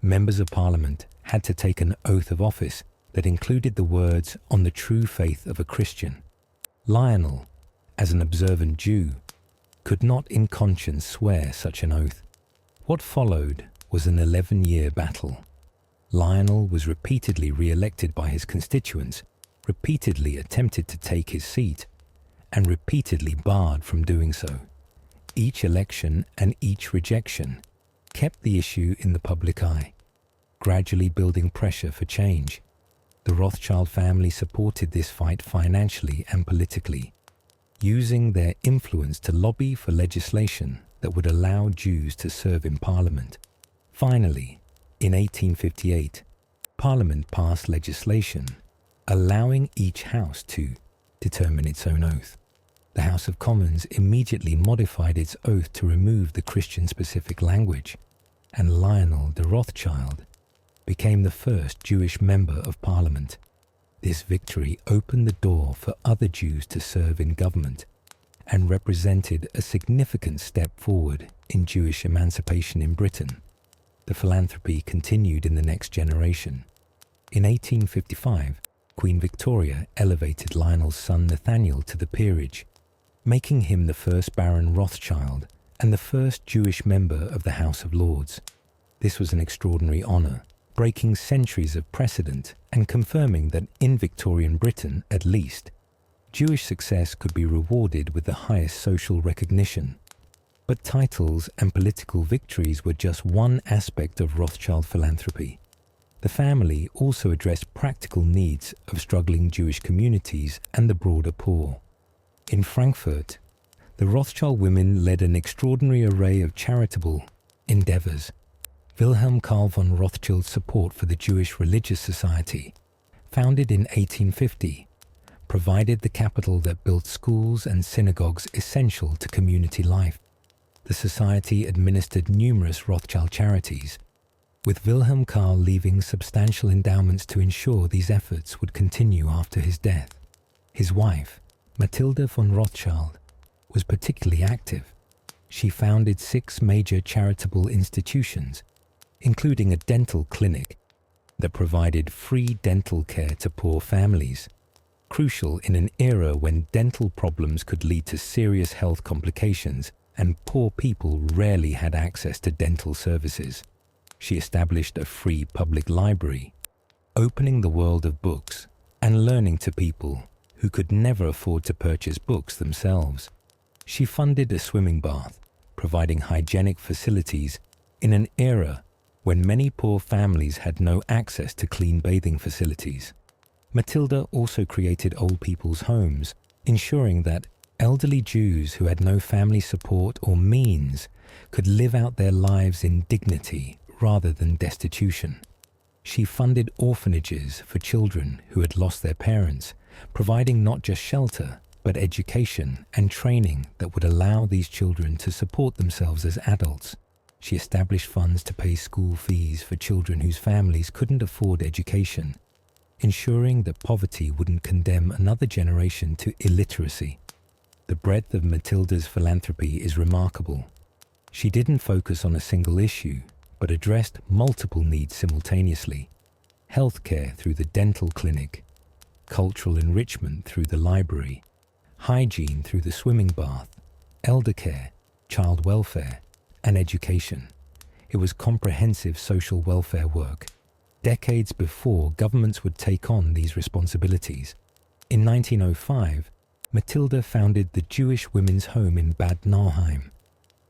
Members of Parliament had to take an oath of office that included the words "on the true faith of a Christian." Lionel, as an observant Jew, could not in conscience swear such an oath. What followed was an 11-year battle. Lionel was repeatedly re-elected by his constituents, repeatedly attempted to take his seat, and repeatedly barred from doing so. Each election and each rejection kept the issue in the public eye, gradually building pressure for change. The Rothschild family supported this fight financially and politically, using their influence to lobby for legislation that would allow Jews to serve in Parliament. Finally, in 1858, Parliament passed legislation allowing each house to determine its own oath. The House of Commons immediately modified its oath to remove the Christian-specific language, and Lionel de Rothschild became the first Jewish member of Parliament. This victory opened the door for other Jews to serve in government and represented a significant step forward in Jewish emancipation in Britain. The philanthropy continued in the next generation. In 1855, Queen Victoria elevated Lionel's son Nathaniel to the peerage, making him the first Baron Rothschild and the first Jewish member of the House of Lords. This was an extraordinary honour, breaking centuries of precedent and confirming that in Victorian Britain, at least, Jewish success could be rewarded with the highest social recognition. But titles and political victories were just one aspect of Rothschild philanthropy. The family also addressed practical needs of struggling Jewish communities and the broader poor. In Frankfurt, the Rothschild women led an extraordinary array of charitable endeavours. Wilhelm Karl von Rothschild's support for the Jewish Religious Society, founded in 1850, provided the capital that built schools and synagogues essential to community life. The society administered numerous Rothschild charities, with Wilhelm Karl leaving substantial endowments to ensure these efforts would continue after his death. His wife, Matilda von Rothschild, was particularly active. She founded 6 major charitable institutions, including a dental clinic that provided free dental care to poor families, crucial in an era when dental problems could lead to serious health complications and poor people rarely had access to dental services. She established a free public library, opening the world of books and learning to people who could never afford to purchase books themselves. She funded a swimming bath, providing hygienic facilities in an era when many poor families had no access to clean bathing facilities. Matilda also created old people's homes, ensuring that elderly Jews who had no family support or means could live out their lives in dignity rather than destitution. She funded orphanages for children who had lost their parents, providing not just shelter, but education and training that would allow these children to support themselves as adults. She established funds to pay school fees for children whose families couldn't afford education, ensuring that poverty wouldn't condemn another generation to illiteracy. The breadth of Matilda's philanthropy is remarkable. She didn't focus on a single issue, but addressed multiple needs simultaneously: healthcare through the dental clinic, cultural enrichment through the library, hygiene through the swimming bath, elder care, child welfare, and education. It was comprehensive social welfare work, decades before governments would take on these responsibilities. In 1905, Matilda founded the Jewish Women's Home in Bad Nauheim,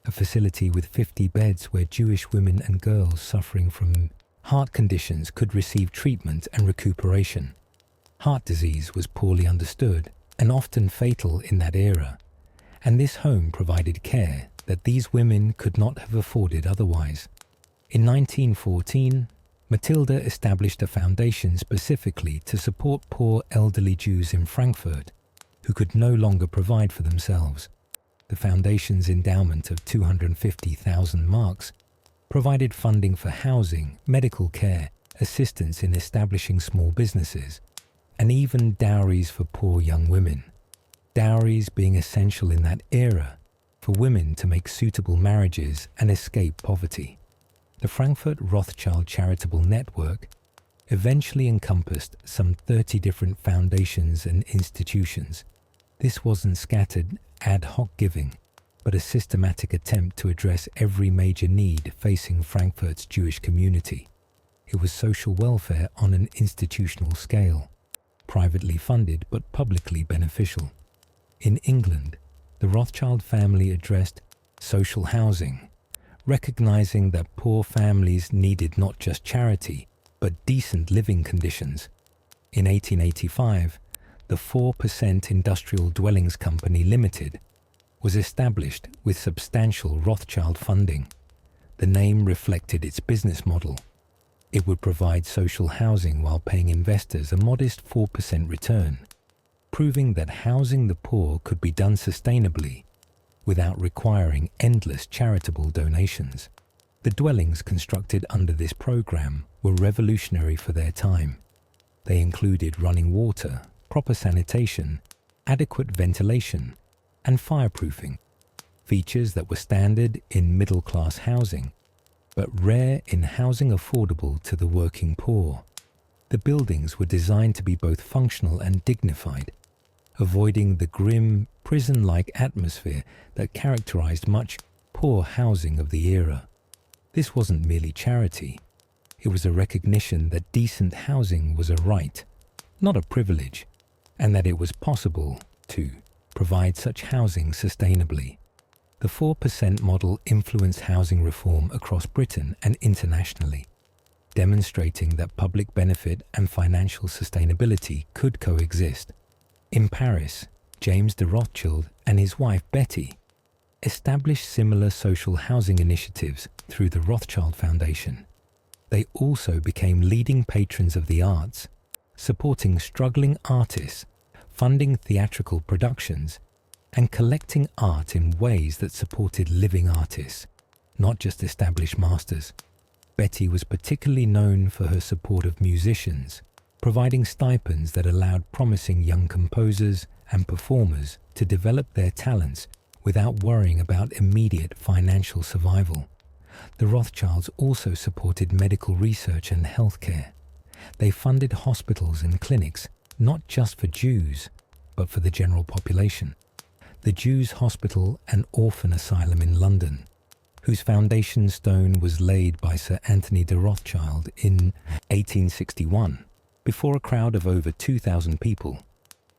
a facility with 50 beds where Jewish women and girls suffering from heart conditions could receive treatment and recuperation. Heart disease was poorly understood and often fatal in that era, and this home provided care that these women could not have afforded otherwise. In 1914, Matilda established a foundation specifically to support poor elderly Jews in Frankfurt who could no longer provide for themselves. The foundation's endowment of 250,000 marks provided funding for housing, medical care, assistance in establishing small businesses, and even dowries for poor young women. Dowries being essential in that era for women to make suitable marriages and escape poverty. The Frankfurt Rothschild charitable network eventually encompassed some 30 different foundations and institutions. This wasn't scattered ad hoc giving, but a systematic attempt to address every major need facing Frankfurt's Jewish community. It was social welfare on an institutional scale, privately funded but publicly beneficial. In England, the Rothschild family addressed social housing, recognizing that poor families needed not just charity, but decent living conditions. In 1885, the 4% Industrial Dwellings Company Limited was established with substantial Rothschild funding. The name reflected its business model. It would provide social housing while paying investors a modest 4% return, proving that housing the poor could be done sustainably without requiring endless charitable donations. The dwellings constructed under this program were revolutionary for their time. They included running water, proper sanitation, adequate ventilation, and fireproofing, features that were standard in middle-class housing, but rare in housing affordable to the working poor. The buildings were designed to be both functional and dignified, avoiding the grim, prison-like atmosphere that characterized much poor housing of the era. This wasn't merely charity. It was a recognition that decent housing was a right, not a privilege, and that it was possible to provide such housing sustainably. The 4% model influenced housing reform across Britain and internationally, demonstrating that public benefit and financial sustainability could coexist. In Paris, James de Rothschild and his wife Betty established similar social housing initiatives through the Rothschild Foundation. They also became leading patrons of the arts, supporting struggling artists, funding theatrical productions, and collecting art in ways that supported living artists, not just established masters. Betty was particularly known for her support of musicians, providing stipends that allowed promising young composers and performers to develop their talents without worrying about immediate financial survival. The Rothschilds also supported medical research and healthcare. They funded hospitals and clinics, not just for Jews, but for the general population. The Jews' Hospital and Orphan Asylum in London, whose foundation stone was laid by Sir Anthony de Rothschild in 1861, before a crowd of over 2,000 people,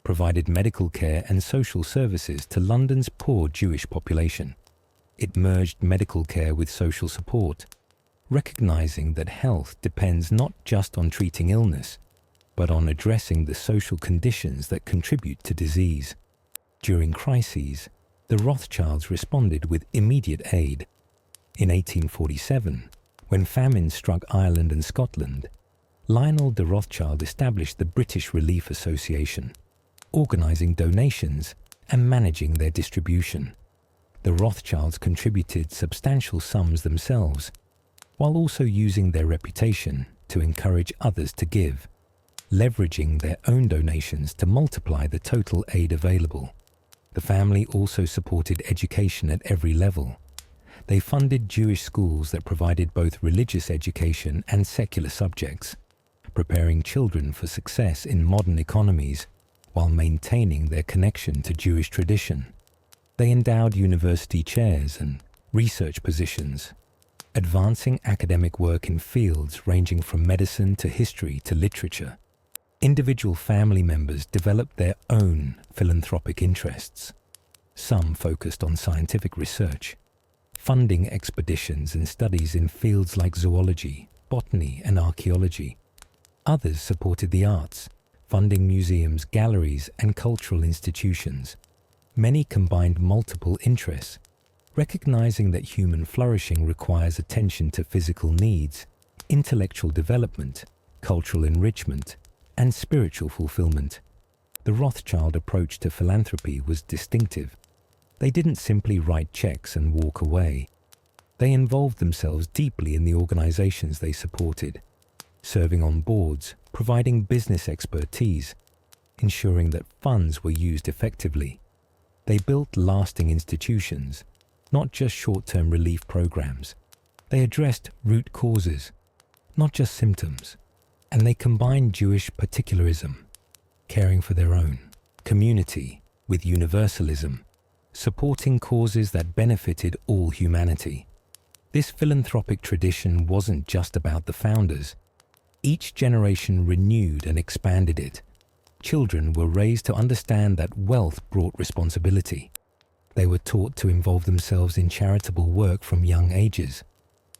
provided medical care and social services to London's poor Jewish population. It merged medical care with social support, recognizing that health depends not just on treating illness, but on addressing the social conditions that contribute to disease. During crises, the Rothschilds responded with immediate aid. In 1847, when famine struck Ireland and Scotland, Lionel de Rothschild established the British Relief Association, organizing donations and managing their distribution. The Rothschilds contributed substantial sums themselves, while also using their reputation to encourage others to give, leveraging their own donations to multiply the total aid available. The family also supported education at every level. They funded Jewish schools that provided both religious education and secular subjects, preparing children for success in modern economies while maintaining their connection to Jewish tradition. They endowed university chairs and research positions, advancing academic work in fields ranging from medicine to history to literature. Individual family members developed their own philanthropic interests. Some focused on scientific research, funding expeditions and studies in fields like zoology, botany, and archaeology. Others supported the arts, funding museums, galleries, and cultural institutions. Many combined multiple interests, recognizing that human flourishing requires attention to physical needs, intellectual development, cultural enrichment, and spiritual fulfillment. The Rothschild approach to philanthropy was distinctive. They didn't simply write checks and walk away. They involved themselves deeply in the organizations they supported, serving on boards, providing business expertise, ensuring that funds were used effectively. They built lasting institutions, not just short-term relief programs. They addressed root causes, not just symptoms, and they combined Jewish particularism, caring for their own community, with universalism, supporting causes that benefited all humanity. This philanthropic tradition wasn't just about the founders. Each generation renewed and expanded it. Children were raised to understand that wealth brought responsibility. They were taught to involve themselves in charitable work from young ages.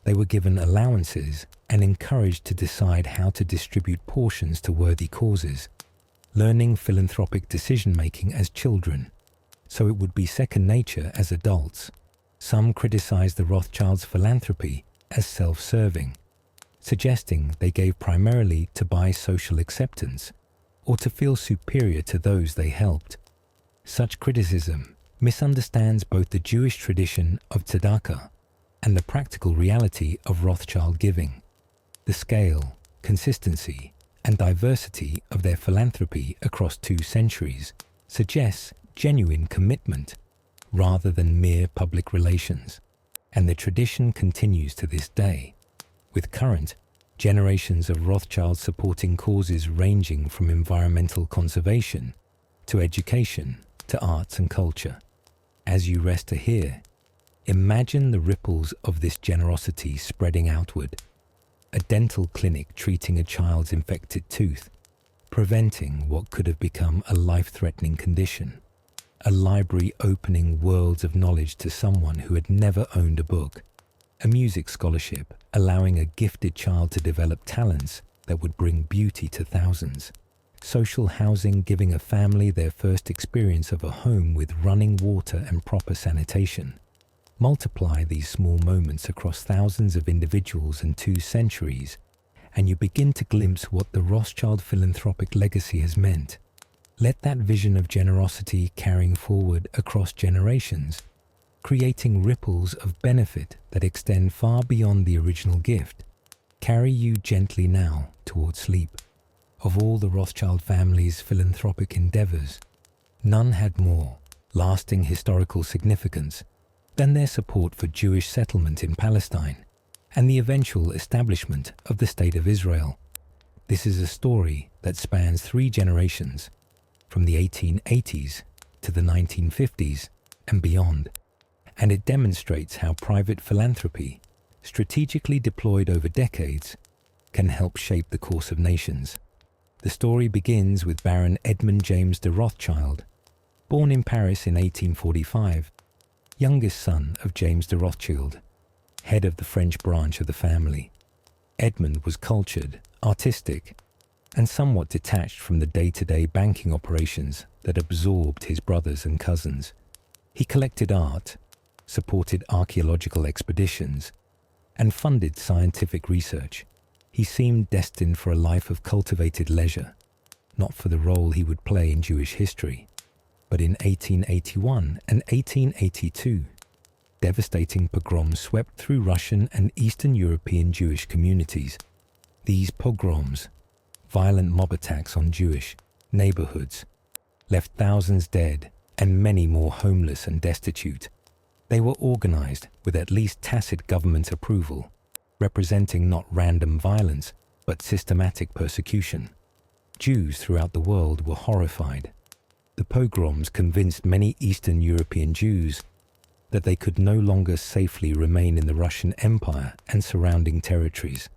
They were given allowances and encouraged to decide how to distribute portions to worthy causes, learning philanthropic decision-making as children, so it would be second nature as adults. Some criticized the Rothschilds' philanthropy as self-serving, suggesting they gave primarily to buy social acceptance or to feel superior to those they helped. Such criticism misunderstands both the Jewish tradition of tzedakah and the practical reality of Rothschild giving. The scale, consistency, and diversity of their philanthropy across 2 centuries suggests genuine commitment rather than mere public relations, and the tradition continues to this day, with current generations of Rothschild supporting causes ranging from environmental conservation to education to arts and culture. As you rest to hear, imagine the ripples of this generosity spreading outward. A dental clinic treating a child's infected tooth, preventing what could have become a life-threatening condition. A library opening worlds of knowledge to someone who had never owned a book. A music scholarship allowing a gifted child to develop talents that would bring beauty to thousands. Social housing giving a family their first experience of a home with running water and proper sanitation. Multiply these small moments across thousands of individuals and 2 centuries, and you begin to glimpse what the Rothschild philanthropic legacy has meant. Let that vision of generosity carrying forward across generations, creating ripples of benefit that extend far beyond the original gift, carry you gently now towards sleep. Of all the Rothschild family's philanthropic endeavors, none had more lasting historical significance than their support for Jewish settlement in Palestine and the eventual establishment of the State of Israel. This is a story that spans 3 generations, from the 1880s to the 1950s and beyond, and it demonstrates how private philanthropy, strategically deployed over decades, can help shape the course of nations. The story begins with Baron Edmond James de Rothschild, born in Paris in 1845, youngest son of James de Rothschild, head of the French branch of the family. Edmond was cultured, artistic, and somewhat detached from the day-to-day banking operations that absorbed his brothers and cousins. He collected art, supported archaeological expeditions, and funded scientific research. He seemed destined for a life of cultivated leisure, not for the role he would play in Jewish history. But in 1881 and 1882, devastating pogroms swept through Russian and Eastern European Jewish communities. These pogroms, violent mob attacks on Jewish neighborhoods, left thousands dead and many more homeless and destitute. They were organized with at least tacit government approval, representing not random violence, but systematic persecution. Jews throughout the world were horrified. The pogroms convinced many Eastern European Jews that they could no longer safely remain in the Russian Empire and surrounding territories.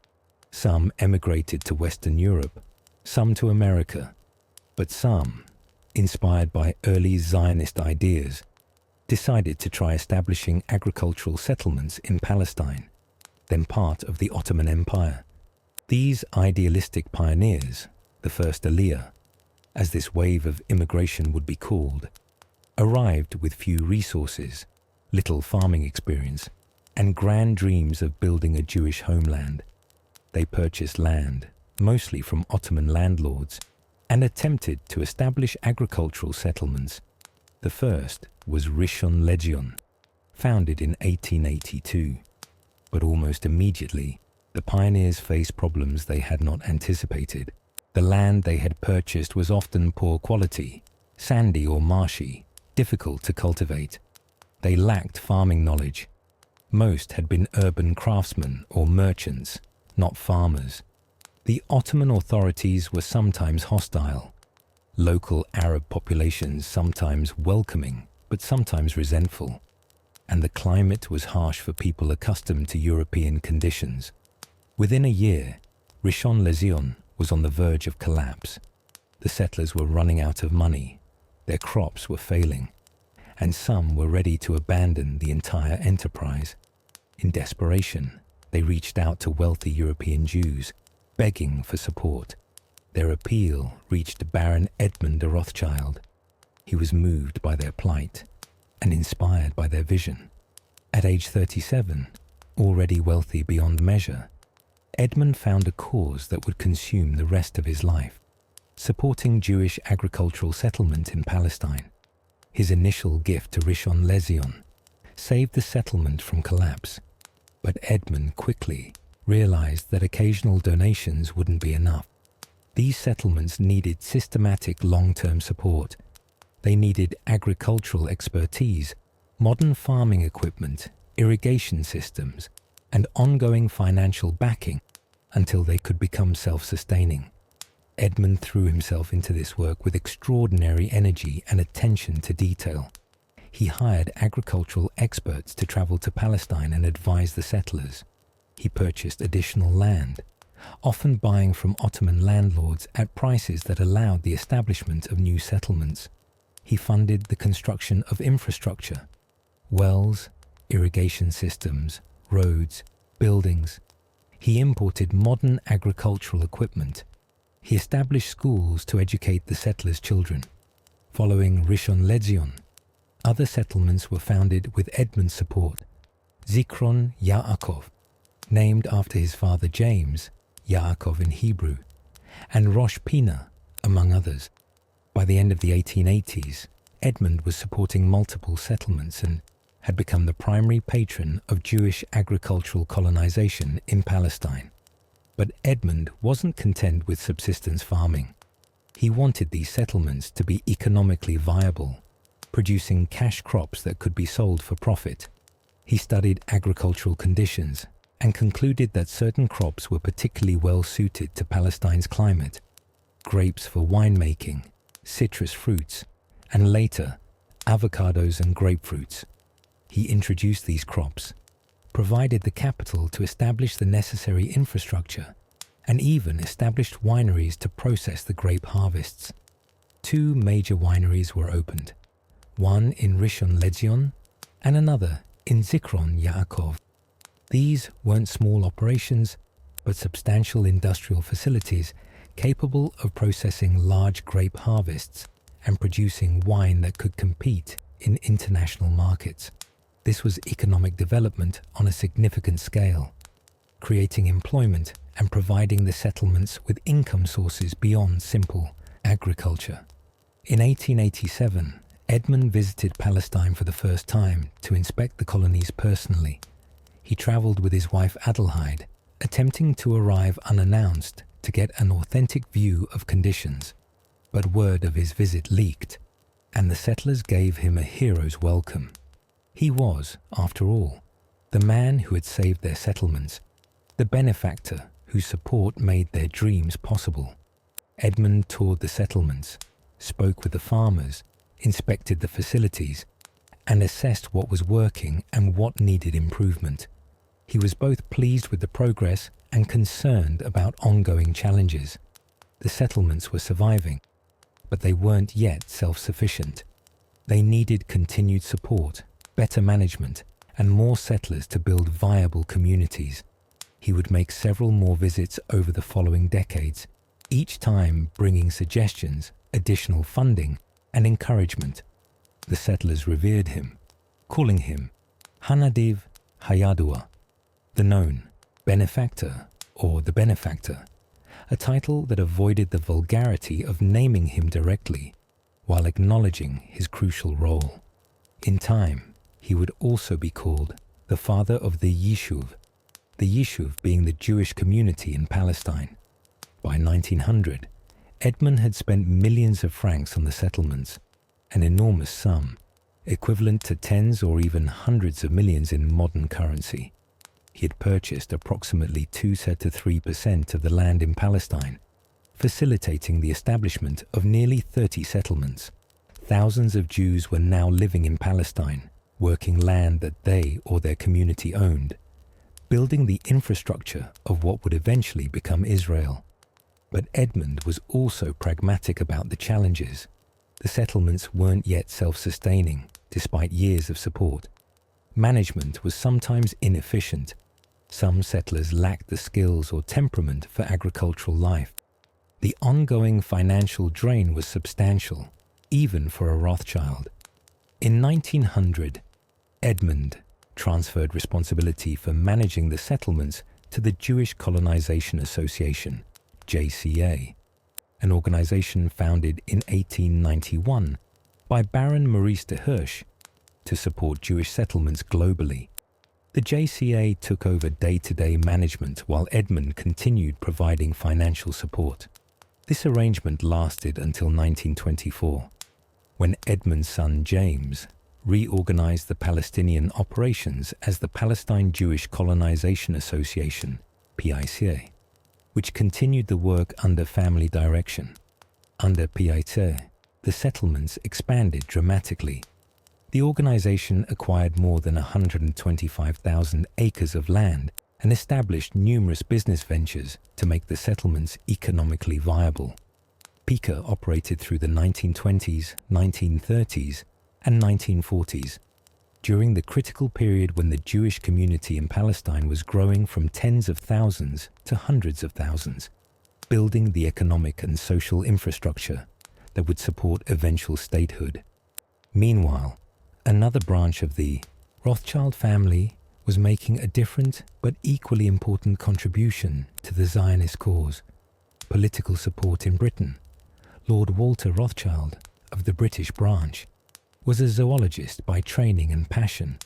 Some emigrated to Western Europe, some to America, but some, inspired by early Zionist ideas, decided to try establishing agricultural settlements in Palestine, then part of the Ottoman Empire. These idealistic pioneers, the first Aliyah, as this wave of immigration would be called, arrived with few resources, little farming experience, and grand dreams of building a Jewish homeland. They purchased land, mostly from Ottoman landlords, and attempted to establish agricultural settlements. The first was Rishon LeZion, founded in 1882. But almost immediately, the pioneers faced problems they had not anticipated. The land they had purchased was often poor quality, sandy or marshy, difficult to cultivate. They lacked farming knowledge, Most had been urban craftsmen or merchants, not farmers. The Ottoman authorities were sometimes hostile, local Arab populations sometimes welcoming but sometimes resentful, and the climate was harsh for people accustomed to European conditions. Within a year, Richest was on the verge of collapse. The settlers were running out of money, their crops were failing, and some were ready to abandon the entire enterprise. In desperation, they reached out to wealthy European Jews, begging for support. Their appeal reached Baron Edmond de Rothschild. He was moved by their plight and inspired by their vision. At age 37, already wealthy beyond measure, Edmond found a cause that would consume the rest of his life, supporting Jewish agricultural settlement in Palestine. His initial gift to Richest saved the settlement from collapse, but Edmond quickly realized that occasional donations wouldn't be enough. These settlements needed systematic long-term support. They needed agricultural expertise, modern farming equipment, irrigation systems, and ongoing financial backing until they could become self-sustaining. Edmond threw himself into this work with extraordinary energy and attention to detail. He hired agricultural experts to travel to Palestine and advise the settlers. He purchased additional land, often buying from Ottoman landlords at prices that allowed the establishment of new settlements. He funded the construction of infrastructure, wells, irrigation systems, roads, buildings. He imported modern agricultural equipment. He established schools to educate the settlers' children. Following Richest, other settlements were founded with Edmund's support. Zichron Yaakov, named after his father James, Yaakov in Hebrew, and Rosh Pina, among others. By the end of the 1880s, Edmund was supporting multiple settlements and had become the primary patron of Jewish agricultural colonization in Palestine. But Edmund wasn't content with subsistence farming. He wanted these settlements to be economically viable, producing cash crops that could be sold for profit. He studied agricultural conditions and concluded that certain crops were particularly well suited to Palestine's climate: grapes for winemaking, citrus fruits, and later, avocados and grapefruits. He introduced these crops, provided the capital to establish the necessary infrastructure, and even established wineries to process the grape harvests. 2 major wineries were opened, one in Rishon LeZion and another in Zichron Yaakov. These weren't small operations, but substantial industrial facilities capable of processing large grape harvests and producing wine that could compete in international markets. This was economic development on a significant scale, creating employment and providing the settlements with income sources beyond simple agriculture. In 1887, Edmund visited Palestine for the first time to inspect the colonies personally. He traveled with his wife Adelheid, attempting to arrive unannounced to get an authentic view of conditions. But word of his visit leaked, and the settlers gave him a hero's welcome. He was, after all, the man who had saved their settlements, the benefactor whose support made their dreams possible. Edmund toured the settlements, spoke with the farmers, inspected the facilities, and assessed what was working and what needed improvement. He was both pleased with the progress and concerned about ongoing challenges. The settlements were surviving, but they weren't yet self-sufficient. They needed continued support, better management, and more settlers to build viable communities. He would make several more visits over the following decades, each time bringing suggestions, additional funding, and encouragement. The settlers revered him, calling him Hanadiv Hayadua, the known, benefactor, or the benefactor, a title that avoided the vulgarity of naming him directly, while acknowledging his crucial role. In time, he would also be called the father of the Yishuv being the Jewish community in Palestine. By 1900, Edmund had spent millions of francs on the settlements, an enormous sum, equivalent to tens or even hundreds of millions in modern currency. He had purchased approximately 2 to 3% of the land in Palestine, facilitating the establishment of nearly 30 settlements. Thousands of Jews were now living in Palestine, working land that they or their community owned, building the infrastructure of what would eventually become Israel. But Edmond was also pragmatic about the challenges. The settlements weren't yet self-sustaining, despite years of support. Management was sometimes inefficient. Some settlers lacked the skills or temperament for agricultural life. The ongoing financial drain was substantial, even for a Rothschild. In 1900, Edmond transferred responsibility for managing the settlements to the Jewish Colonization Association, JCA, an organization founded in 1891 by Baron Maurice de Hirsch to support Jewish settlements globally. The JCA took over day-to-day management while Edmond continued providing financial support. This arrangement lasted until 1924, when Edmond's son James reorganized the Palestinian operations as the Palestine Jewish Colonization Association, PICA, which continued the work under family direction. Under PICA, the settlements expanded dramatically. The organization acquired more than 125,000 acres of land and established numerous business ventures to make the settlements economically viable. PICA operated through the 1920s, 1930s, and 1940s, during the critical period when the Jewish community in Palestine was growing from tens of thousands to hundreds of thousands, building the economic and social infrastructure that would support eventual statehood. Meanwhile, another branch of the Rothschild family was making a different but equally important contribution to the Zionist cause: political support in Britain. Lord Walter Rothschild, of the British branch, was a zoologist by training and passion.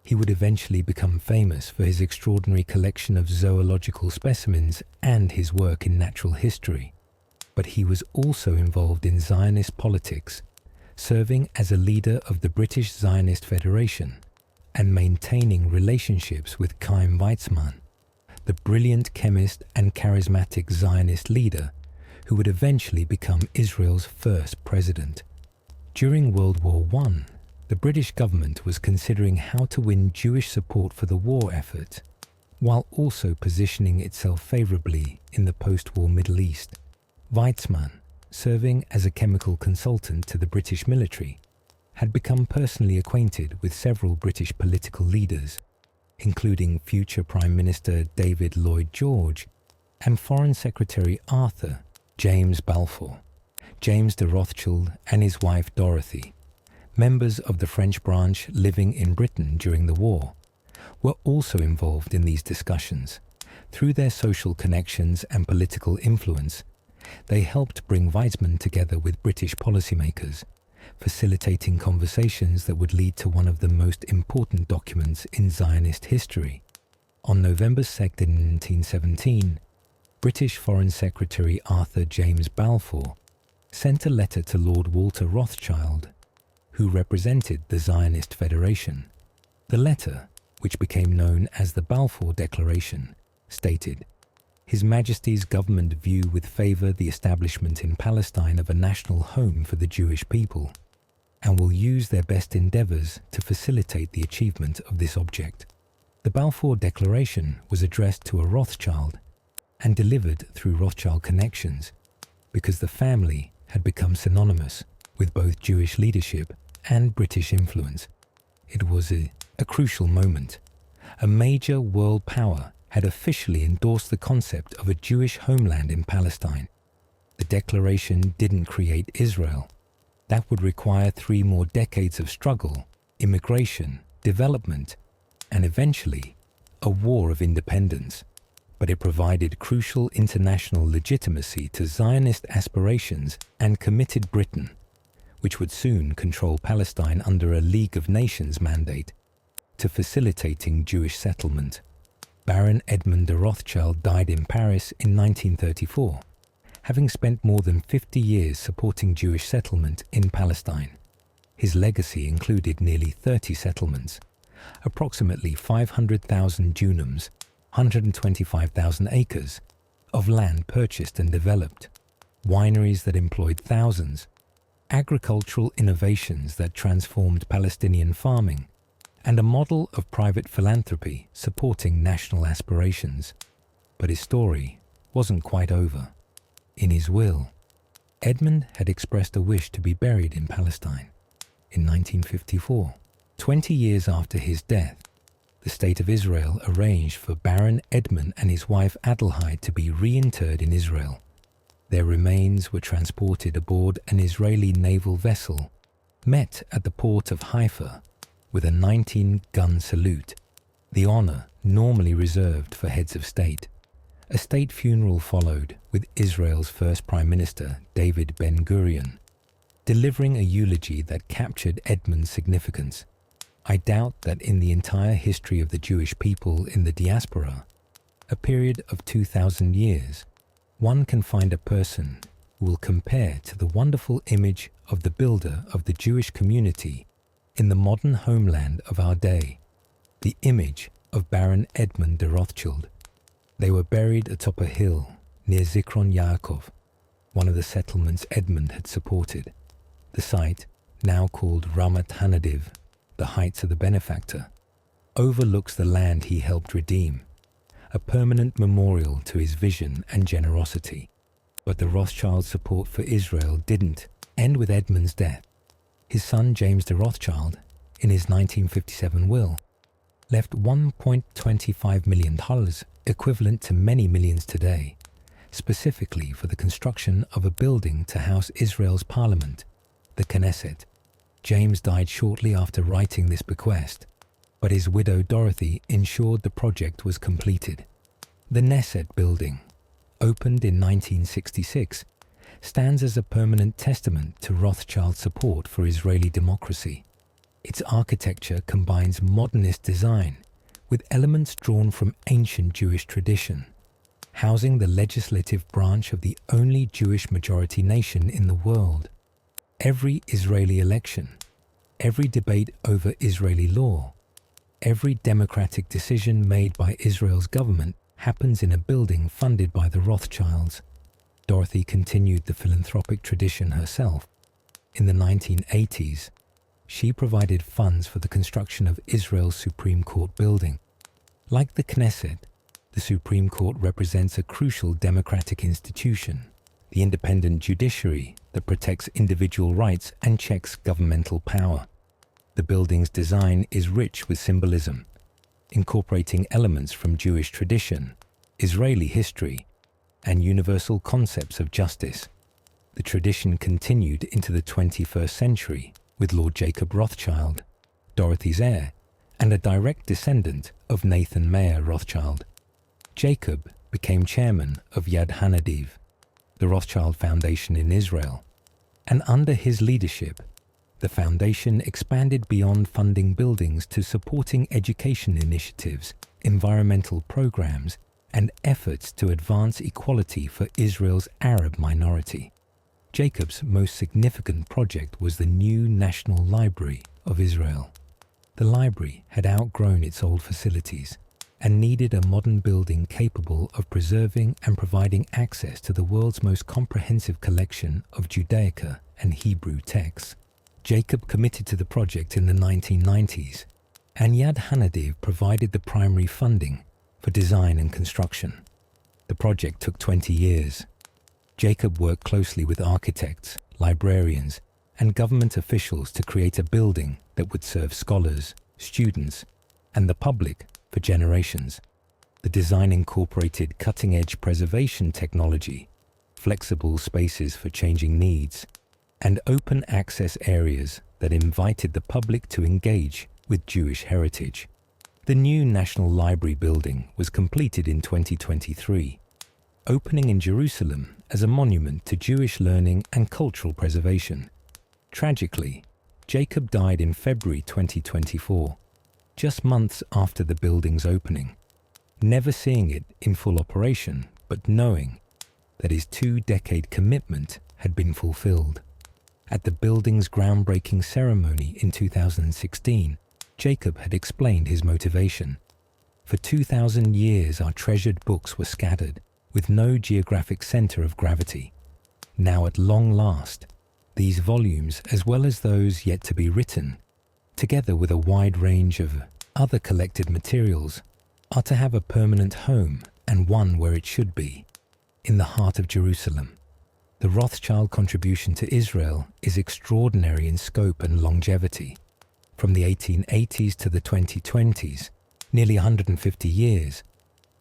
He would eventually become famous for his extraordinary collection of zoological specimens and his work in natural history. But he was also involved in Zionist politics, serving as a leader of the British Zionist Federation and maintaining relationships with Chaim Weizmann, the brilliant chemist and charismatic Zionist leader who would eventually become Israel's first president. During World War I, the British government was considering how to win Jewish support for the war effort, while also positioning itself favorably in the post-war Middle East. Weizmann, serving as a chemical consultant to the British military, had become personally acquainted with several British political leaders, including future Prime Minister David Lloyd George and Foreign Secretary Arthur James Balfour. James de Rothschild and his wife Dorothy, members of the French branch living in Britain during the war, were also involved in these discussions. Through their social connections and political influence, they helped bring Weizmann together with British policymakers, facilitating conversations that would lead to one of the most important documents in Zionist history. On November 2, 1917, British Foreign Secretary Arthur James Balfour sent a letter to Lord Walter Rothschild, who represented the Zionist Federation. The letter, which became known as the Balfour Declaration, stated, "His Majesty's government view with favour the establishment in Palestine of a national home for the Jewish people, and will use their best endeavours to facilitate the achievement of this object." The Balfour Declaration was addressed to a Rothschild and delivered through Rothschild connections, because the family had become synonymous with both Jewish leadership and British influence. It was a crucial moment. A major world power had officially endorsed the concept of a Jewish homeland in Palestine. The declaration didn't create Israel. That would require 3 more decades of struggle, immigration, development, and eventually a war of independence. But it provided crucial international legitimacy to Zionist aspirations and committed Britain, which would soon control Palestine under a League of Nations mandate, to facilitating Jewish settlement. Baron Edmond de Rothschild died in Paris in 1934, having spent more than 50 years supporting Jewish settlement in Palestine. His legacy included nearly 30 settlements, approximately 500,000 dunams, 125,000 acres, of land purchased and developed, wineries that employed thousands, agricultural innovations that transformed Palestinian farming, and a model of private philanthropy supporting national aspirations. But his story wasn't quite over. In his will, Edmond had expressed a wish to be buried in Palestine. In 1954, 20 years after his death, the State of Israel arranged for Baron Edmond and his wife Adelheid to be reinterred in Israel. Their remains were transported aboard an Israeli naval vessel, met at the port of Haifa with a 19-gun salute, the honor normally reserved for heads of state. A state funeral followed, with Israel's first Prime Minister, David Ben-Gurion, delivering a eulogy that captured Edmond's significance. I doubt that in the entire history of the Jewish people in the diaspora, a period of 2,000 years, one can find a person who will compare to the wonderful image of the builder of the Jewish community in the modern homeland of our day, the image of Baron Edmond de Rothschild. They were buried atop a hill near Zichron Yaakov, one of the settlements Edmond had supported. The site, now called Ramat Hanadiv, the Heights of the Benefactor, overlooks the land he helped redeem, a permanent memorial to his vision and generosity. But the Rothschild support for Israel didn't end with Edmond's death. His son James de Rothschild, in his 1957 will, left $1.25 million, equivalent to many millions today, specifically for the construction of a building to house Israel's parliament, the Knesset. James died shortly after writing this bequest, but his widow Dorothy ensured the project was completed. The Knesset building, opened in 1966, stands as a permanent testament to Rothschild's support for Israeli democracy. Its architecture combines modernist design with elements drawn from ancient Jewish tradition, housing the legislative branch of the only Jewish majority nation in the world. Every Israeli election, every debate over Israeli law, every democratic decision made by Israel's government happens in a building funded by the Rothschilds. Dorothy continued the philanthropic tradition herself. In the 1980s, she provided funds for the construction of Israel's Supreme Court building. Like the Knesset, the Supreme Court represents a crucial democratic institution, the independent judiciary that protects individual rights and checks governmental power. The building's design is rich with symbolism, incorporating elements from Jewish tradition, Israeli history, and universal concepts of justice. The tradition continued into the 21st century with Lord Jacob Rothschild, Dorothy's heir, and a direct descendant of Nathan Mayer Rothschild. Jacob became chairman of Yad Hanadiv, the Rothschild Foundation in Israel, and under his leadership, the foundation expanded beyond funding buildings to supporting education initiatives, environmental programs, and efforts to advance equality for Israel's Arab minority. Jacob's most significant project was the new National Library of Israel. The library had outgrown its old facilities and needed a modern building capable of preserving and providing access to the world's most comprehensive collection of Judaica and Hebrew texts. Jacob committed to the project in the 1990s, and Yad Hanadiv provided the primary funding for design and construction. The project took 20 years. Jacob worked closely with architects, librarians, and government officials to create a building that would serve scholars, students, and the public for generations. The design incorporated cutting-edge preservation technology, flexible spaces for changing needs, and open access areas that invited the public to engage with Jewish heritage. The new National Library building was completed in 2023, opening in Jerusalem as a monument to Jewish learning and cultural preservation. Tragically, Jacob died in February 2024, just months after the building's opening, never seeing it in full operation, but knowing that his 2-decade commitment had been fulfilled. At the building's groundbreaking ceremony in 2016, Jacob had explained his motivation. For 2,000 years our treasured books were scattered, with no geographic center of gravity. Now at long last, these volumes, as well as those yet to be written, together with a wide range of other collected materials, are to have a permanent home and one where it should be, in the heart of Jerusalem. The Rothschild contribution to Israel is extraordinary in scope and longevity. From the 1880s to the 2020s, nearly 150 years,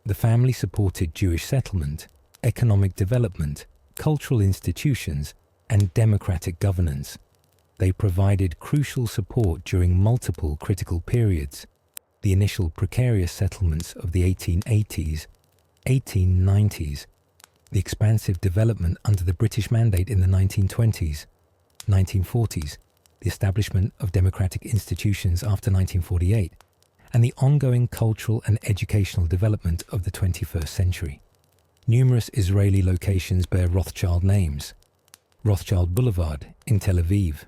the family supported Jewish settlement, economic development, cultural institutions, and democratic governance. They provided crucial support during multiple critical periods: the initial precarious settlements of the 1880s, 1890s, the expansive development under the British Mandate in the 1920s, 1940s, the establishment of democratic institutions after 1948, and the ongoing cultural and educational development of the 21st century. Numerous Israeli locations bear Rothschild names: Rothschild Boulevard in Tel Aviv,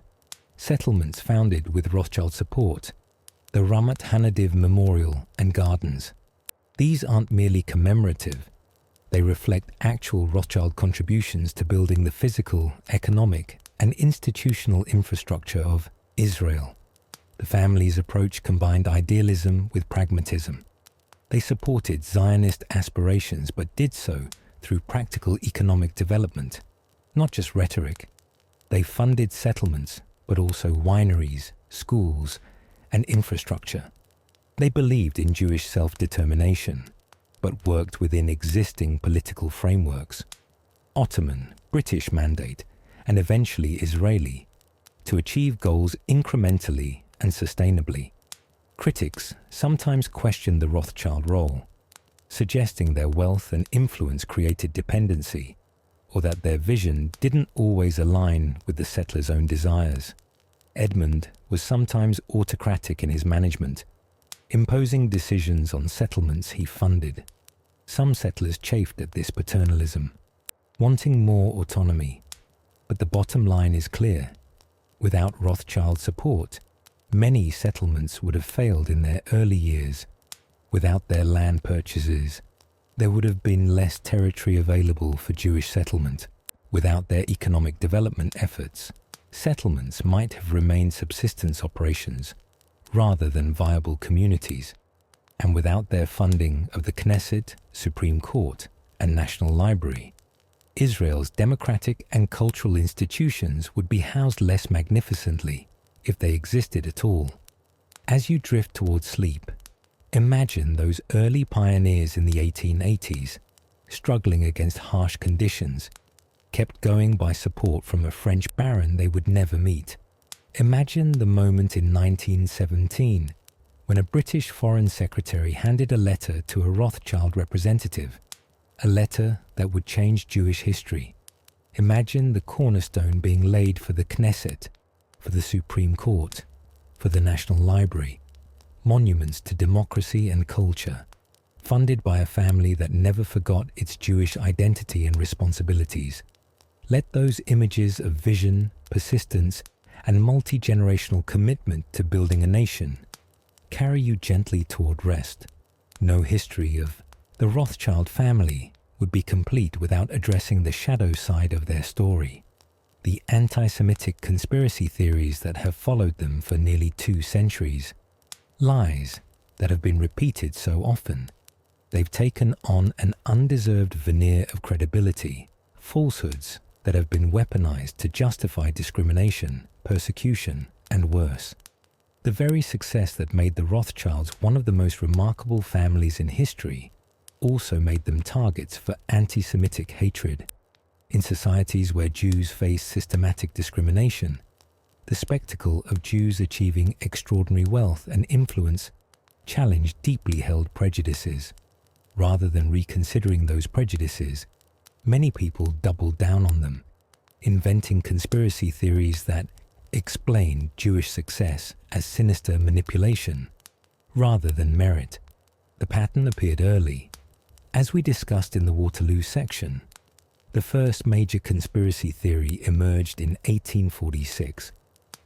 settlements founded with Rothschild support, the Ramat Hanadiv Memorial and Gardens. These aren't merely commemorative. They reflect actual Rothschild contributions to building the physical, economic, and institutional infrastructure of Israel. The family's approach combined idealism with pragmatism. They supported Zionist aspirations, but did so through practical economic development, not just rhetoric. They funded settlements, but also wineries, schools, and infrastructure. They believed in Jewish self-determination, but worked within existing political frameworks, Ottoman, British Mandate, and eventually Israeli, to achieve goals incrementally and sustainably. Critics sometimes questioned the Rothschild role, suggesting their wealth and influence created dependency, or that their vision didn't always align with the settlers' own desires. Edmond was sometimes autocratic in his management, imposing decisions on settlements he funded. Some settlers chafed at this paternalism, wanting more autonomy. But the bottom line is clear: without Rothschild support, many settlements would have failed in their early years. Without their land purchases, there would have been less territory available for Jewish settlement. Without their economic development efforts, settlements might have remained subsistence operations rather than viable communities. And without their funding of the Knesset, Supreme Court, and National Library, Israel's democratic and cultural institutions would be housed less magnificently, if they existed at all. As you drift towards sleep, imagine those early pioneers in the 1880s, struggling against harsh conditions, kept going by support from a French baron they would never meet. Imagine the moment in 1917 when a British Foreign Secretary handed a letter to a Rothschild representative, a letter that would change Jewish history. Imagine the cornerstone being laid for the Knesset, for the Supreme Court, for the National Library, monuments to democracy and culture, funded by a family that never forgot its Jewish identity and responsibilities. Let those images of vision, persistence, and multi-generational commitment to building a nation carry you gently toward rest. No history of the Rothschild family would be complete without addressing the shadow side of their story, the antisemitic conspiracy theories that have followed them for nearly 2 centuries, lies that have been repeated so often. They've taken on an undeserved veneer of credibility, falsehoods that have been weaponized to justify discrimination, persecution, and worse. The very success that made the Rothschilds one of the most remarkable families in history also made them targets for anti-Semitic hatred. In societies where Jews face systematic discrimination, the spectacle of Jews achieving extraordinary wealth and influence challenged deeply held prejudices. Rather than reconsidering those prejudices, many people doubled down on them, inventing conspiracy theories that explain Jewish success as sinister manipulation rather than merit. The pattern appeared early. As we discussed in the Waterloo section, The first major conspiracy theory emerged in 1846,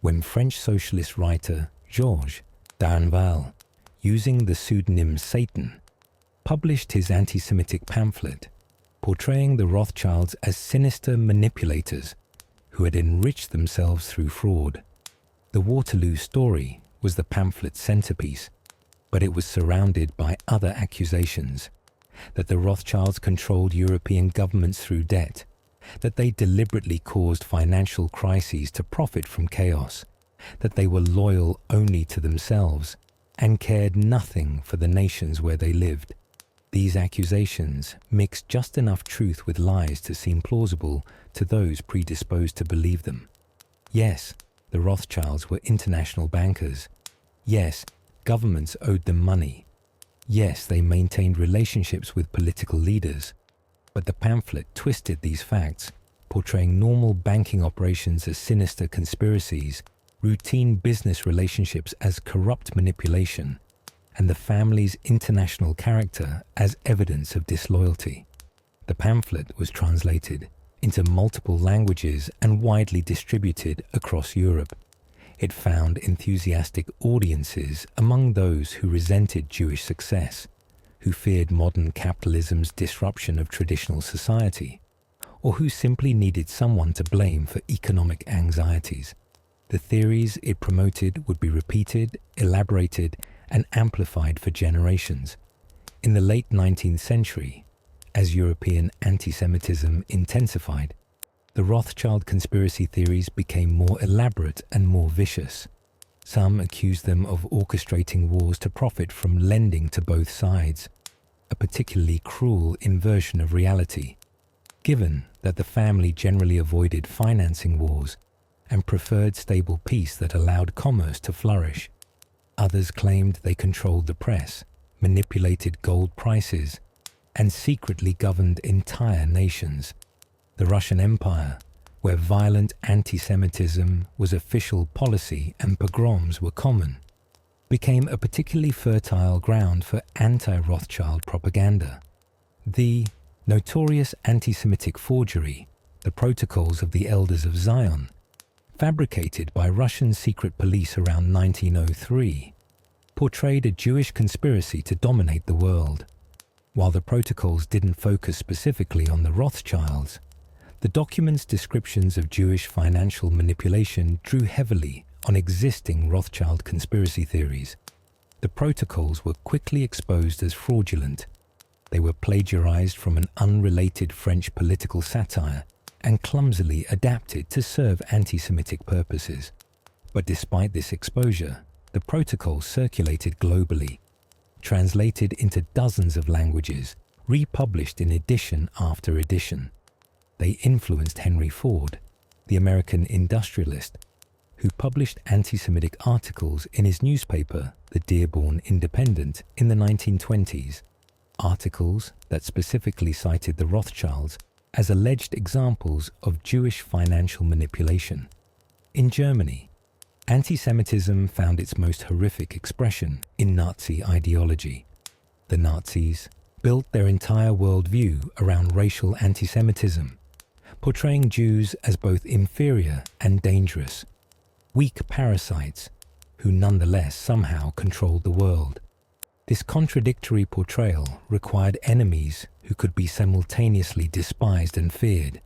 when French socialist writer Georges Darnval, using the pseudonym Satan, published his anti-Semitic pamphlet, portraying the Rothschilds as sinister manipulators who had enriched themselves through fraud. The Waterloo story was the pamphlet's centerpiece, but it was surrounded by other accusations that the Rothschilds controlled European governments through debt, that they deliberately caused financial crises to profit from chaos, that they were loyal only to themselves and cared nothing for the nations where they lived. These accusations mixed just enough truth with lies to seem plausible to those predisposed to believe them. Yes, the Rothschilds were international bankers. Yes, governments owed them money. Yes, they maintained relationships with political leaders. But the pamphlet twisted these facts, portraying normal banking operations as sinister conspiracies, routine business relationships as corrupt manipulation, and the family's international character as evidence of disloyalty. The pamphlet was translated into multiple languages and widely distributed across Europe. It found enthusiastic audiences among those who resented Jewish success, who feared modern capitalism's disruption of traditional society, or who simply needed someone to blame for economic anxieties. The theories it promoted would be repeated, elaborated, and amplified for generations. In the late 19th century, as European anti-Semitism intensified, the Rothschild conspiracy theories became more elaborate and more vicious. Some accused them of orchestrating wars to profit from lending to both sides, a particularly cruel inversion of reality, given that the family generally avoided financing wars and preferred stable peace that allowed commerce to flourish. Others claimed they controlled the press, manipulated gold prices, and secretly governed entire nations. The Russian Empire, where violent anti-Semitism was official policy and pogroms were common, became a particularly fertile ground for anti-Rothschild propaganda. The notorious anti-Semitic forgery, the Protocols of the Elders of Zion, fabricated by Russian secret police around 1903, portrayed a Jewish conspiracy to dominate the world. While the protocols didn't focus specifically on the Rothschilds, the document's descriptions of Jewish financial manipulation drew heavily on existing Rothschild conspiracy theories. The protocols were quickly exposed as fraudulent. They were plagiarized from an unrelated French political satire and clumsily adapted to serve anti-Semitic purposes. But despite this exposure, the protocols circulated globally, translated into dozens of languages, republished in edition after edition. They influenced Henry Ford, the American industrialist, who published anti-Semitic articles in his newspaper, the Dearborn Independent, in the 1920s, articles that specifically cited the Rothschilds as alleged examples of Jewish financial manipulation. In Germany, anti-Semitism found its most horrific expression in Nazi ideology. The Nazis built their entire worldview around racial anti-Semitism, portraying Jews as both inferior and dangerous, weak parasites who nonetheless somehow controlled the world. This contradictory portrayal required enemies who could be simultaneously despised and feared,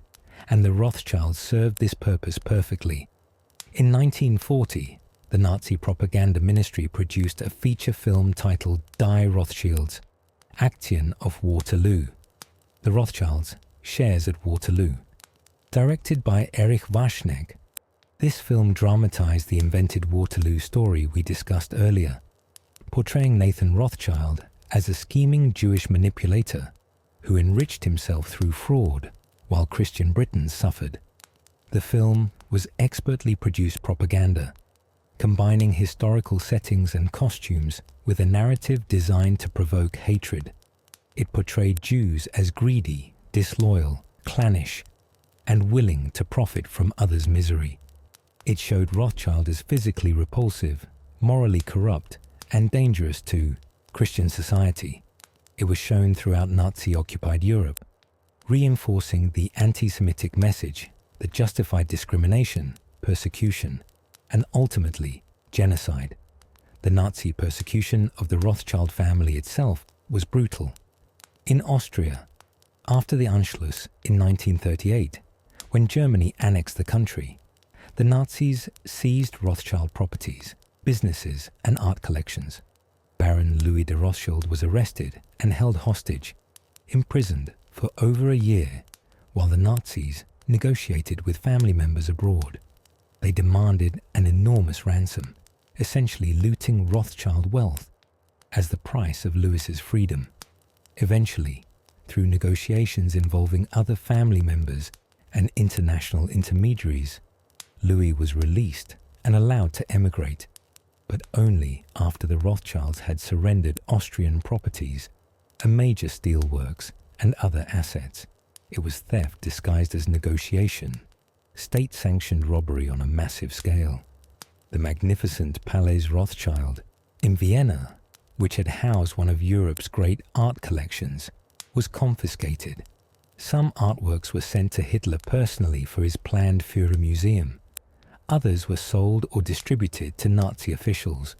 and the Rothschilds served this purpose perfectly. In 1940, the Nazi propaganda ministry produced a feature film titled Die Rothschilds, Aktien of Waterloo, The Rothschilds, Shares at Waterloo. Directed by Erich Waschneck, this film dramatized the invented Waterloo story we discussed earlier, portraying Nathan Rothschild as a scheming Jewish manipulator who enriched himself through fraud while Christian Britons suffered. The film was expertly produced propaganda, combining historical settings and costumes with a narrative designed to provoke hatred. It portrayed Jews as greedy, disloyal, clannish, and willing to profit from others' misery. It showed Rothschild as physically repulsive, morally corrupt, and dangerous to Christian society. It was shown throughout Nazi-occupied Europe. reinforcing the anti-Semitic message that justified discrimination, persecution, and ultimately genocide. The Nazi persecution of the Rothschild family itself was brutal. In Austria, after the Anschluss in 1938, when Germany annexed the country, the Nazis seized Rothschild properties, businesses, and art collections. Baron Louis de Rothschild was arrested and held hostage, imprisoned for over a year, while the Nazis negotiated with family members abroad. They demanded an enormous ransom, essentially looting Rothschild wealth as the price of Louis's freedom. Eventually, through negotiations involving other family members and international intermediaries, Louis was released and allowed to emigrate, but only after the Rothschilds had surrendered Austrian properties, a major steelworks, and other assets. It was theft disguised as negotiation, state-sanctioned robbery on a massive scale. The magnificent Palais Rothschild in Vienna, which had housed one of Europe's great art collections, was confiscated. Some artworks were sent to Hitler personally for his planned Führer Museum. Others were sold or distributed to Nazi officials.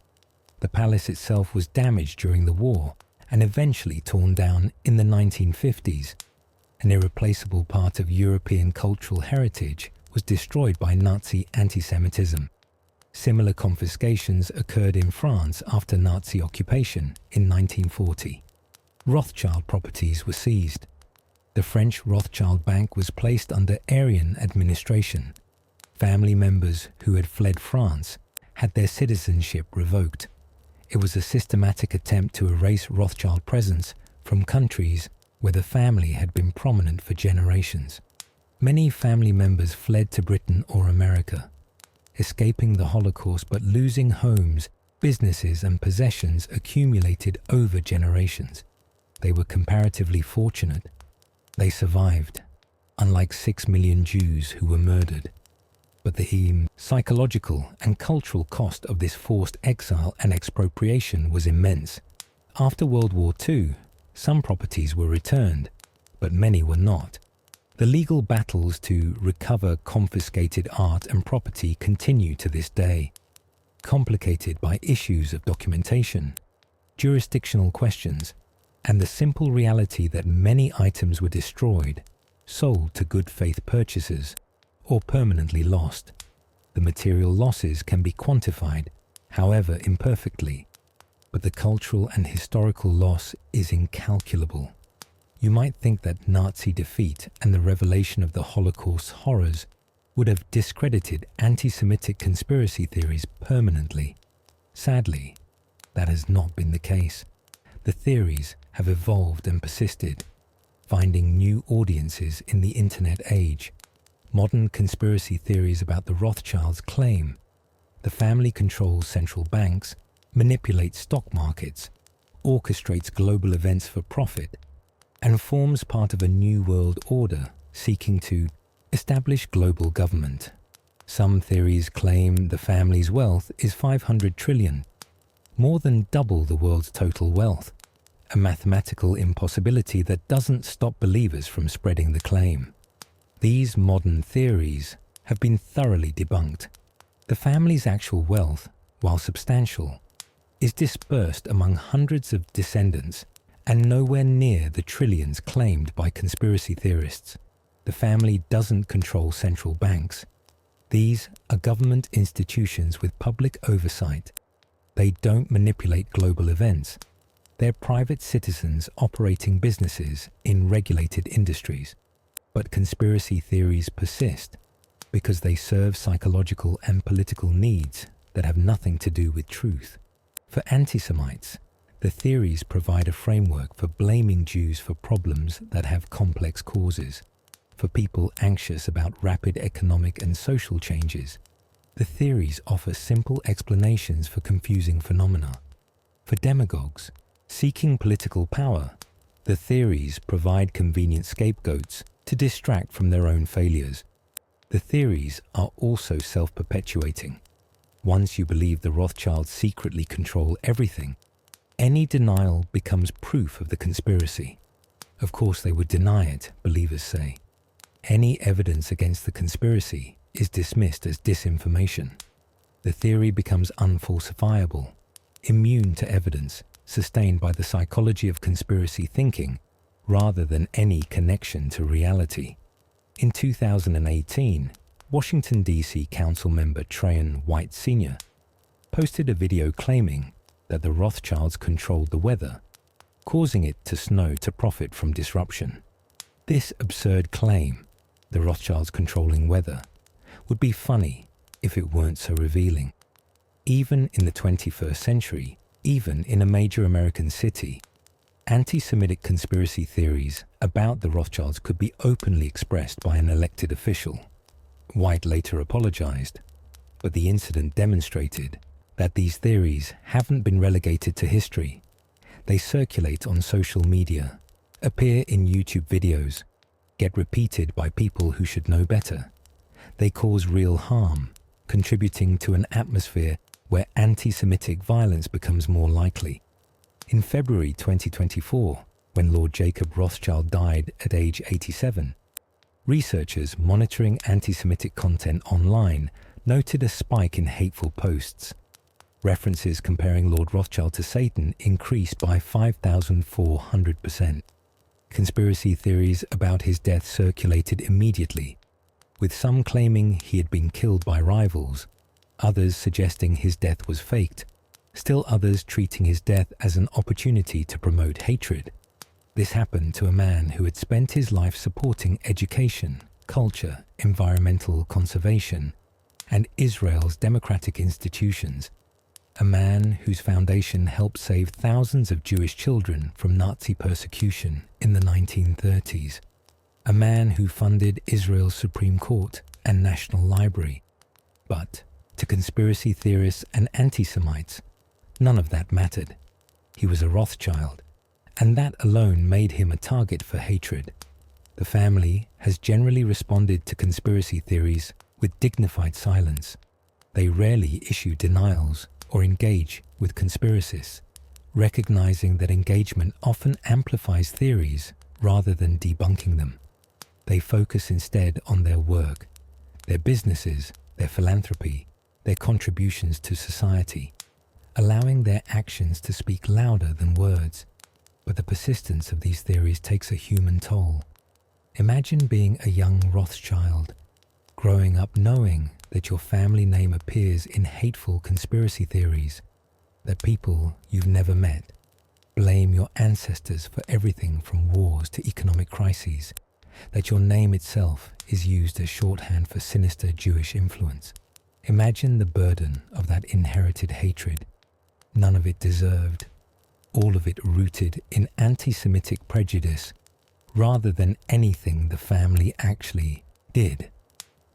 The palace itself was damaged during the war and eventually torn down in the 1950s. An irreplaceable part of European cultural heritage was destroyed by Nazi anti-Semitism. Similar confiscations occurred in France after Nazi occupation in 1940. Rothschild properties were seized. The French Rothschild Bank was placed under Ariane administration. Family members who had fled France had their citizenship revoked. It was a systematic attempt to erase Rothschild presence from countries where the family had been prominent for generations. Many family members fled to Britain or America, escaping the Holocaust but losing homes, businesses, and possessions accumulated over generations. They were comparatively fortunate. They survived, unlike 6 million Jews who were murdered. But the psychological and cultural cost of this forced exile and expropriation was immense. After World War II, some properties were returned, but many were not. The legal battles to recover confiscated art and property continue to this day, complicated by issues of documentation, jurisdictional questions, and the simple reality that many items were destroyed, sold to good faith purchasers, or permanently lost. The material losses can be quantified, however imperfectly, but the cultural and historical loss is incalculable. You might think that Nazi defeat and the revelation of the Holocaust's horrors would have discredited anti-Semitic conspiracy theories permanently. Sadly, that has not been the case. The theories have evolved and persisted, finding new audiences in the internet age. Modern conspiracy theories about the Rothschilds claim the family controls central banks, manipulates stock markets, orchestrates global events for profit, and forms part of a new world order seeking to establish global government. Some theories claim the family's wealth is 500 trillion, more than double the world's total wealth, a mathematical impossibility that doesn't stop believers from spreading the claim. These modern theories have been thoroughly debunked. The family's actual wealth, while substantial, is dispersed among hundreds of descendants and nowhere near the trillions claimed by conspiracy theorists. The family doesn't control central banks. These are government institutions with public oversight. They don't manipulate global events. They're private citizens operating businesses in regulated industries. But conspiracy theories persist because they serve psychological and political needs that have nothing to do with truth. For anti-Semites, the theories provide a framework for blaming Jews for problems that have complex causes. For people anxious about rapid economic and social changes, the theories offer simple explanations for confusing phenomena. For demagogues seeking political power, the theories provide convenient scapegoats to distract from their own failures. The theories are also self-perpetuating. Once you believe the Rothschilds secretly control everything, any denial becomes proof of the conspiracy. Of course they would deny it, believers say. Any evidence against the conspiracy is dismissed as disinformation. The theory becomes unfalsifiable, immune to evidence, sustained by the psychology of conspiracy thinking rather than any connection to reality. In 2018, Washington, D.C. Council member Trajan White Sr. posted a video claiming that the Rothschilds controlled the weather, causing it to snow to profit from disruption. This absurd claim, the Rothschilds controlling weather, would be funny if it weren't so revealing. Even in the 21st century, even in a major American city, anti-Semitic conspiracy theories about the Rothschilds could be openly expressed by an elected official. White later apologized, but the incident demonstrated that these theories haven't been relegated to history. They circulate on social media, appear in YouTube videos, get repeated by people who should know better. They cause real harm, contributing to an atmosphere where anti-Semitic violence becomes more likely. In February 2024, when Lord Jacob Rothschild died at age 87, researchers monitoring anti-Semitic content online noted a spike in hateful posts. References comparing Lord Rothschild to Satan increased by 5,400%. Conspiracy theories about his death circulated immediately, with some claiming he had been killed by rivals, others suggesting his death was faked, still others treating his death as an opportunity to promote hatred. This happened to a man who had spent his life supporting education, culture, environmental conservation, and Israel's democratic institutions. A man whose foundation helped save thousands of Jewish children from Nazi persecution in the 1930s. A man who funded Israel's Supreme Court and National Library. But to conspiracy theorists and anti-Semites, none of that mattered. He was a Rothschild, and that alone made him a target for hatred. The family has generally responded to conspiracy theories with dignified silence. They rarely issue denials or engage with conspiracists, recognizing that engagement often amplifies theories rather than debunking them. They focus instead on their work, their businesses, their philanthropy, their contributions to society, allowing their actions to speak louder than words. But the persistence of these theories takes a human toll. Imagine being a young Rothschild, growing up knowing that your family name appears in hateful conspiracy theories, that people you've never met blame your ancestors for everything from wars to economic crises, that your name itself is used as shorthand for sinister Jewish influence. Imagine the burden of that inherited hatred, none of it deserved, all of it rooted in anti-Semitic prejudice rather than anything the family actually did.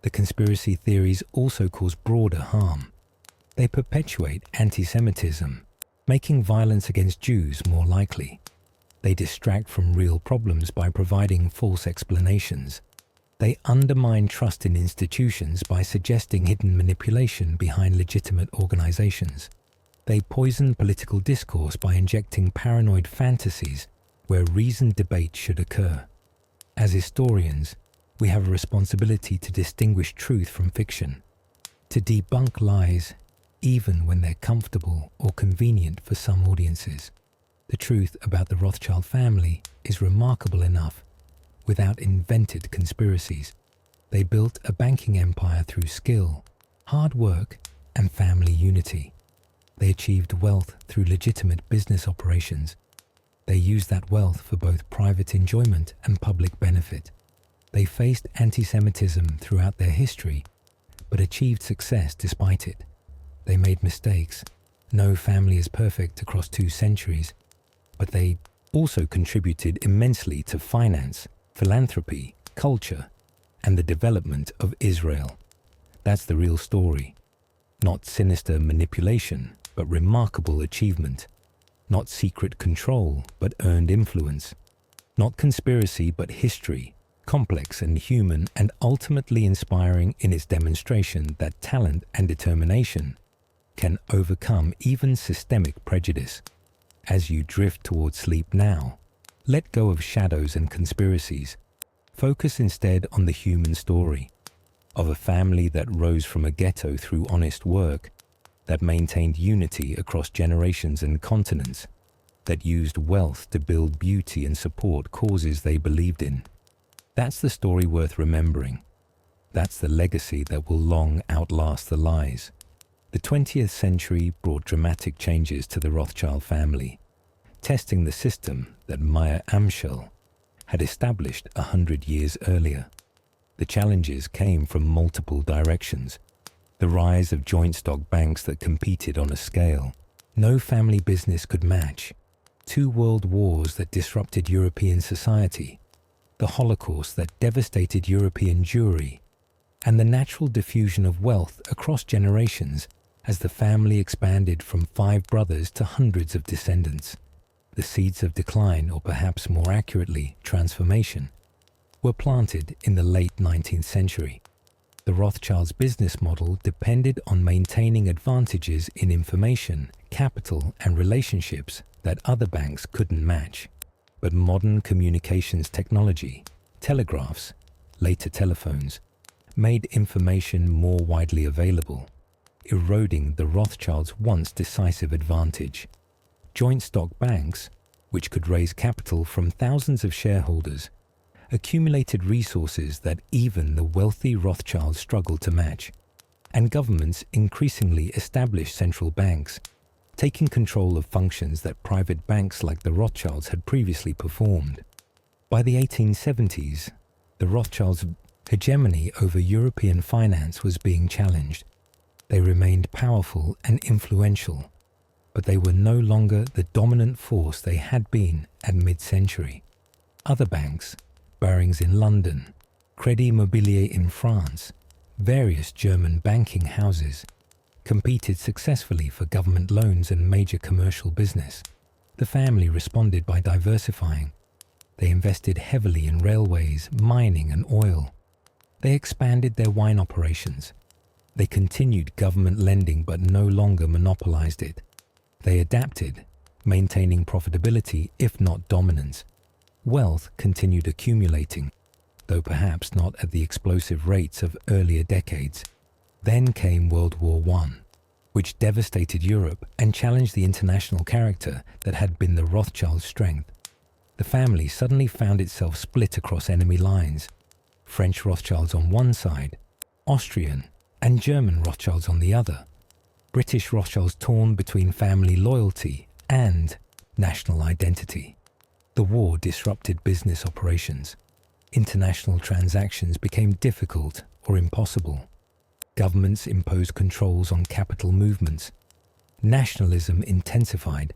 The conspiracy theories also cause broader harm. They perpetuate anti-Semitism, making violence against Jews more likely. They distract from real problems by providing false explanations. They undermine trust in institutions by suggesting hidden manipulation behind legitimate organizations. They poison political discourse by injecting paranoid fantasies where reasoned debate should occur. As historians, we have a responsibility to distinguish truth from fiction, to debunk lies even when they're comfortable or convenient for some audiences. The truth about the Rothschild family is remarkable enough without invented conspiracies. They built a banking empire through skill, hard work, and family unity. They achieved wealth through legitimate business operations. They used that wealth for both private enjoyment and public benefit. They faced anti-Semitism throughout their history, but achieved success despite it. They made mistakes. No family is perfect across 2 centuries, but they also contributed immensely to finance, philanthropy, culture, and the development of Israel. That's the real story. Not sinister manipulation, but remarkable achievement. Not secret control, but earned influence. Not conspiracy, but history, complex and human, and ultimately inspiring in its demonstration that talent and determination can overcome even systemic prejudice. As you drift towards sleep now, Let go of shadows and conspiracies. Focus instead on the human story of a family that rose from a ghetto through honest work, that maintained unity across generations and continents, that used wealth to build beauty and support causes they believed in. That's the story worth remembering. That's the legacy that will long outlast the lies. The 20th century brought dramatic changes to the Rothschild family, testing the system that Mayer Amschel had established 100 years earlier. The challenges came from multiple directions. The rise of joint stock banks that competed on a scale no family business could match, 2 world wars that disrupted European society, the Holocaust that devastated European Jewry, and the natural diffusion of wealth across generations as the family expanded from 5 brothers to hundreds of descendants. The seeds of decline, or perhaps more accurately, transformation, were planted in the late 19th century. The Rothschilds' business model depended on maintaining advantages in information, capital, and relationships that other banks couldn't match. But modern communications technology, telegraphs, later telephones, made information more widely available, eroding the Rothschilds' once decisive advantage. Joint stock banks, which could raise capital from thousands of shareholders, accumulated resources that even the wealthy Rothschilds struggled to match, and governments increasingly established central banks, taking control of functions that private banks like the Rothschilds had previously performed. By the 1870s, the Rothschilds' hegemony over European finance was being challenged. They remained powerful and influential, but they were no longer the dominant force they had been at mid-century. Other banks, Barings in London, Crédit Mobilier in France, various German banking houses, competed successfully for government loans and major commercial business. The family responded by diversifying. They invested heavily in railways, mining, and oil. They expanded their wine operations. They continued government lending but no longer monopolized it. They adapted, maintaining profitability if not dominance. Wealth continued accumulating, though perhaps not at the explosive rates of earlier decades. Then came World War I, which devastated Europe and challenged the international character that had been the Rothschilds' strength. The family suddenly found itself split across enemy lines. French Rothschilds on one side, Austrian and German Rothschilds on the other. British Rothschilds torn between family loyalty and national identity. The war disrupted business operations. International transactions became difficult or impossible. Governments imposed controls on capital movements. Nationalism intensified,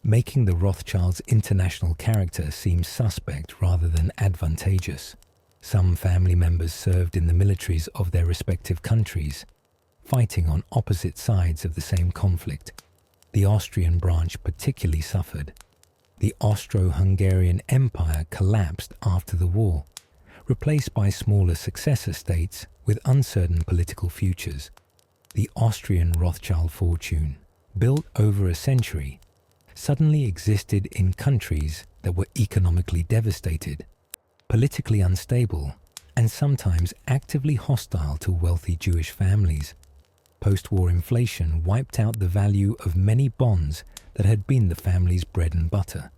making the Rothschilds' international character seem suspect rather than advantageous. Some family members served in the militaries of their respective countries, fighting on opposite sides of the same conflict. The Austrian branch particularly suffered. The Austro-Hungarian Empire collapsed after the war, replaced by smaller successor states with uncertain political futures. The Austrian Rothschild fortune, built over a century, suddenly existed in countries that were economically devastated, politically unstable, and sometimes actively hostile to wealthy Jewish families. Post-war inflation wiped out the value of many bonds that had been the family's bread and butter.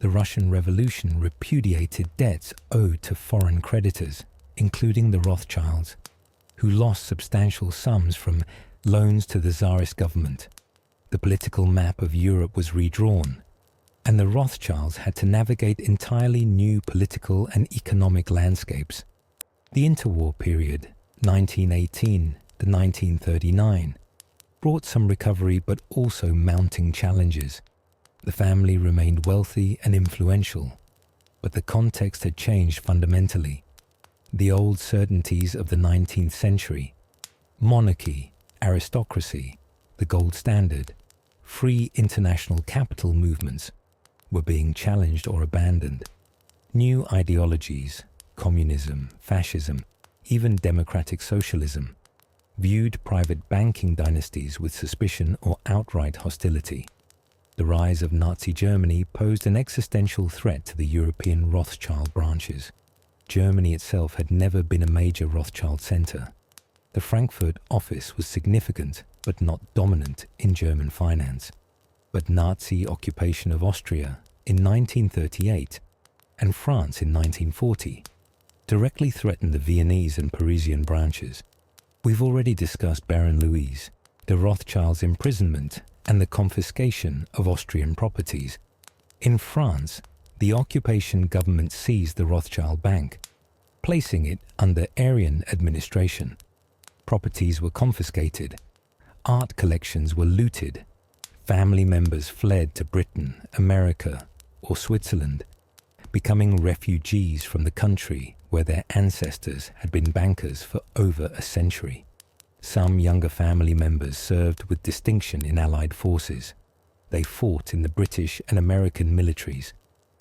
The Russian Revolution repudiated debts owed to foreign creditors, including the Rothschilds, who lost substantial sums from loans to the Tsarist government. The political map of Europe was redrawn, and the Rothschilds had to navigate entirely new political and economic landscapes. The interwar period, 1918 to 1939, brought some recovery but also mounting challenges. The family remained wealthy and influential, but the context had changed fundamentally. The old certainties of the 19th century, monarchy, aristocracy, the gold standard, free international capital movements, were being challenged or abandoned. New ideologies, communism, fascism, even democratic socialism, viewed private banking dynasties with suspicion or outright hostility. The rise of Nazi Germany posed an existential threat to the European Rothschild branches. Germany itself had never been a major Rothschild center. The Frankfurt office was significant but not dominant in German finance. But Nazi occupation of Austria in 1938 and France in 1940 directly threatened the Viennese and Parisian branches. We've already discussed Baron Louis, the Rothschilds' imprisonment and the confiscation of Austrian properties. In France, the occupation government seized the Rothschild Bank, placing it under Ariane administration. Properties were confiscated, art collections were looted, family members fled to Britain, America, or Switzerland, becoming refugees from the country where their ancestors had been bankers for over a century. Some younger family members served with distinction in Allied forces. They fought in the British and American militaries,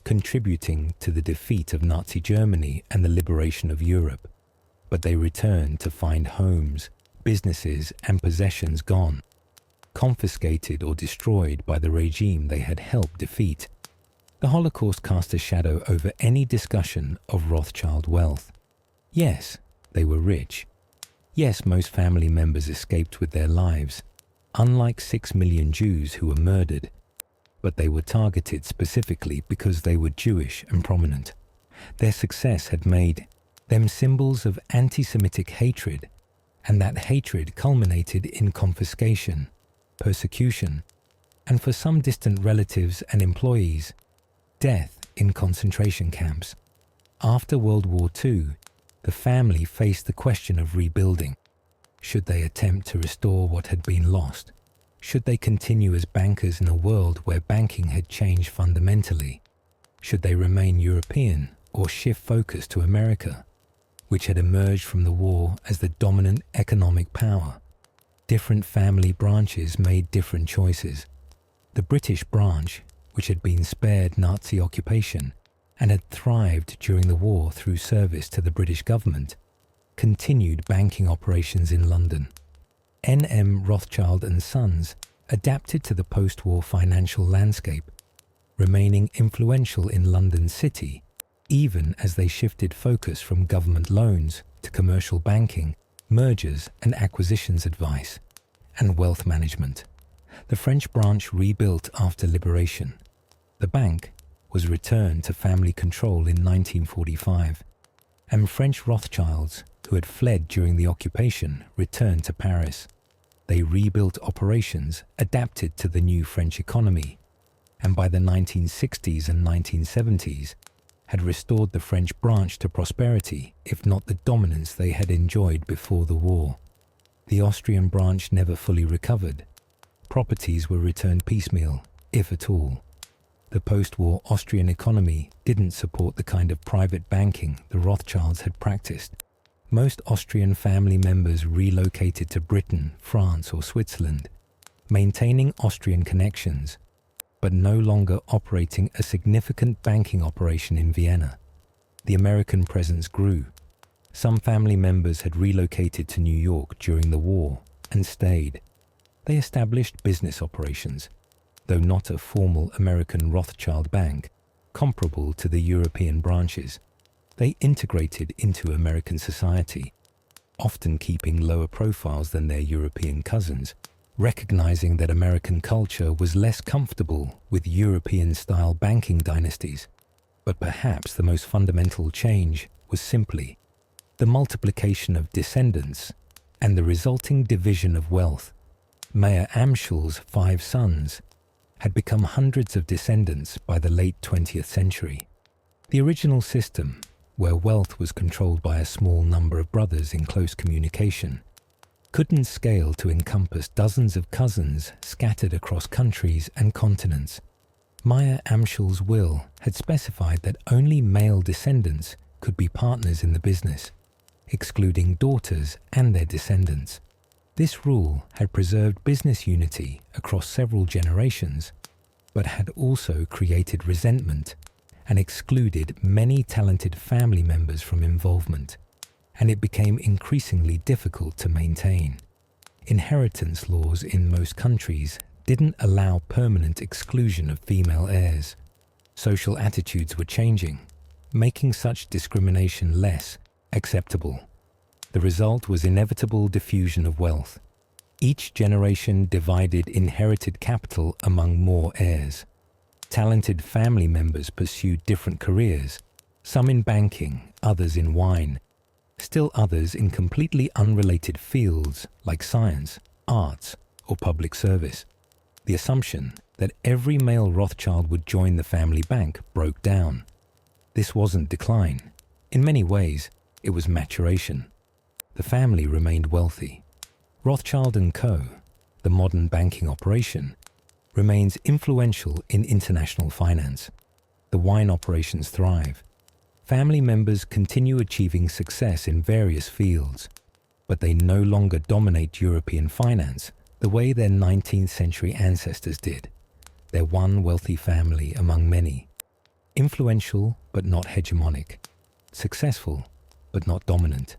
contributing to the defeat of Nazi Germany and the liberation of Europe. But they returned to find homes, businesses, and possessions gone, confiscated or destroyed by the regime they had helped defeat. The Holocaust cast a shadow over any discussion of Rothschild wealth. Yes, they were rich. Yes, most family members escaped with their lives, unlike 6 million Jews who were murdered. But they were targeted specifically because they were Jewish and prominent. Their success had made them symbols of antisemitic hatred, and that hatred culminated in confiscation, persecution, and for some distant relatives and employees, death in concentration camps. After World War II, the family faced the question of rebuilding. Should they attempt to restore what had been lost? Should they continue as bankers in a world where banking had changed fundamentally? Should they remain European or shift focus to America, which had emerged from the war as the dominant economic power? Different family branches made different choices. The British branch, which had been spared Nazi occupation and had thrived during the war through service to the British government, continued banking operations in London. N.M. Rothschild and Sons adapted to the post-war financial landscape, remaining influential in London City, even as they shifted focus from government loans to commercial banking, mergers and acquisitions advice, and wealth management. The French branch rebuilt after liberation. The bank was returned to family control in 1945, and French Rothschilds, who had fled during the occupation, returned to Paris. They rebuilt operations adapted to the new French economy, and by the 1960s and 1970s, had restored the French branch to prosperity, if not the dominance they had enjoyed before the war. The Austrian branch never fully recovered. Properties were returned piecemeal, if at all. The post-war Austrian economy didn't support the kind of private banking the Rothschilds had practiced. Most Austrian family members relocated to Britain, France, or Switzerland, maintaining Austrian connections, but no longer operating a significant banking operation in Vienna. The American presence grew. Some family members had relocated to New York during the war and stayed. They established business operations, though not a formal American Rothschild bank, comparable to the European branches. They integrated into American society, often keeping lower profiles than their European cousins, recognizing that American culture was less comfortable with European-style banking dynasties. But perhaps the most fundamental change was simply the multiplication of descendants and the resulting division of wealth. Mayer Amschel's 5 sons had become hundreds of descendants by the late 20th century. The original system, where wealth was controlled by a small number of brothers in close communication, couldn't scale to encompass dozens of cousins scattered across countries and continents. Mayer Amschel's will had specified that only male descendants could be partners in the business, excluding daughters and their descendants. This rule had preserved business unity across several generations, but had also created resentment and excluded many talented family members from involvement, and it became increasingly difficult to maintain. Inheritance laws in most countries didn't allow permanent exclusion of female heirs. Social attitudes were changing, making such discrimination less acceptable. The result was inevitable diffusion of wealth. Each generation divided inherited capital among more heirs. Talented family members pursued different careers, some in banking, others in wine, still others in completely unrelated fields like science, arts, or public service. The assumption that every male Rothschild would join the family bank broke down. This wasn't decline. In many ways, it was maturation. The family remained wealthy. Rothschild & Co., the modern banking operation, remains influential in international finance. The wine operations thrive. Family members continue achieving success in various fields, but they no longer dominate European finance the way their 19th century ancestors did. They're one wealthy family among many. Influential but not hegemonic. Successful but not dominant.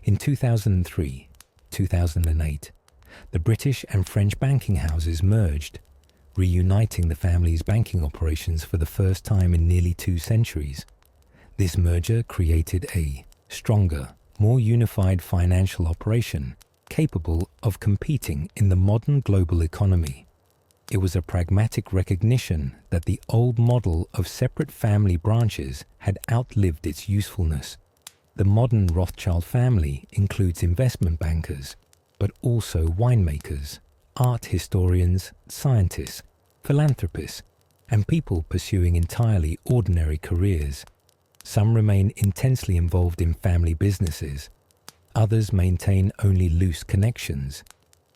In 2003, 2008, the British and French banking houses merged, reuniting the family's banking operations for the first time in nearly 2 centuries. This merger created a stronger, more unified financial operation capable of competing in the modern global economy. It was a pragmatic recognition that the old model of separate family branches had outlived its usefulness. The modern Rothschild family includes investment bankers, but also winemakers, art historians, scientists, philanthropists, and people pursuing entirely ordinary careers. Some remain intensely involved in family businesses. Others maintain only loose connections,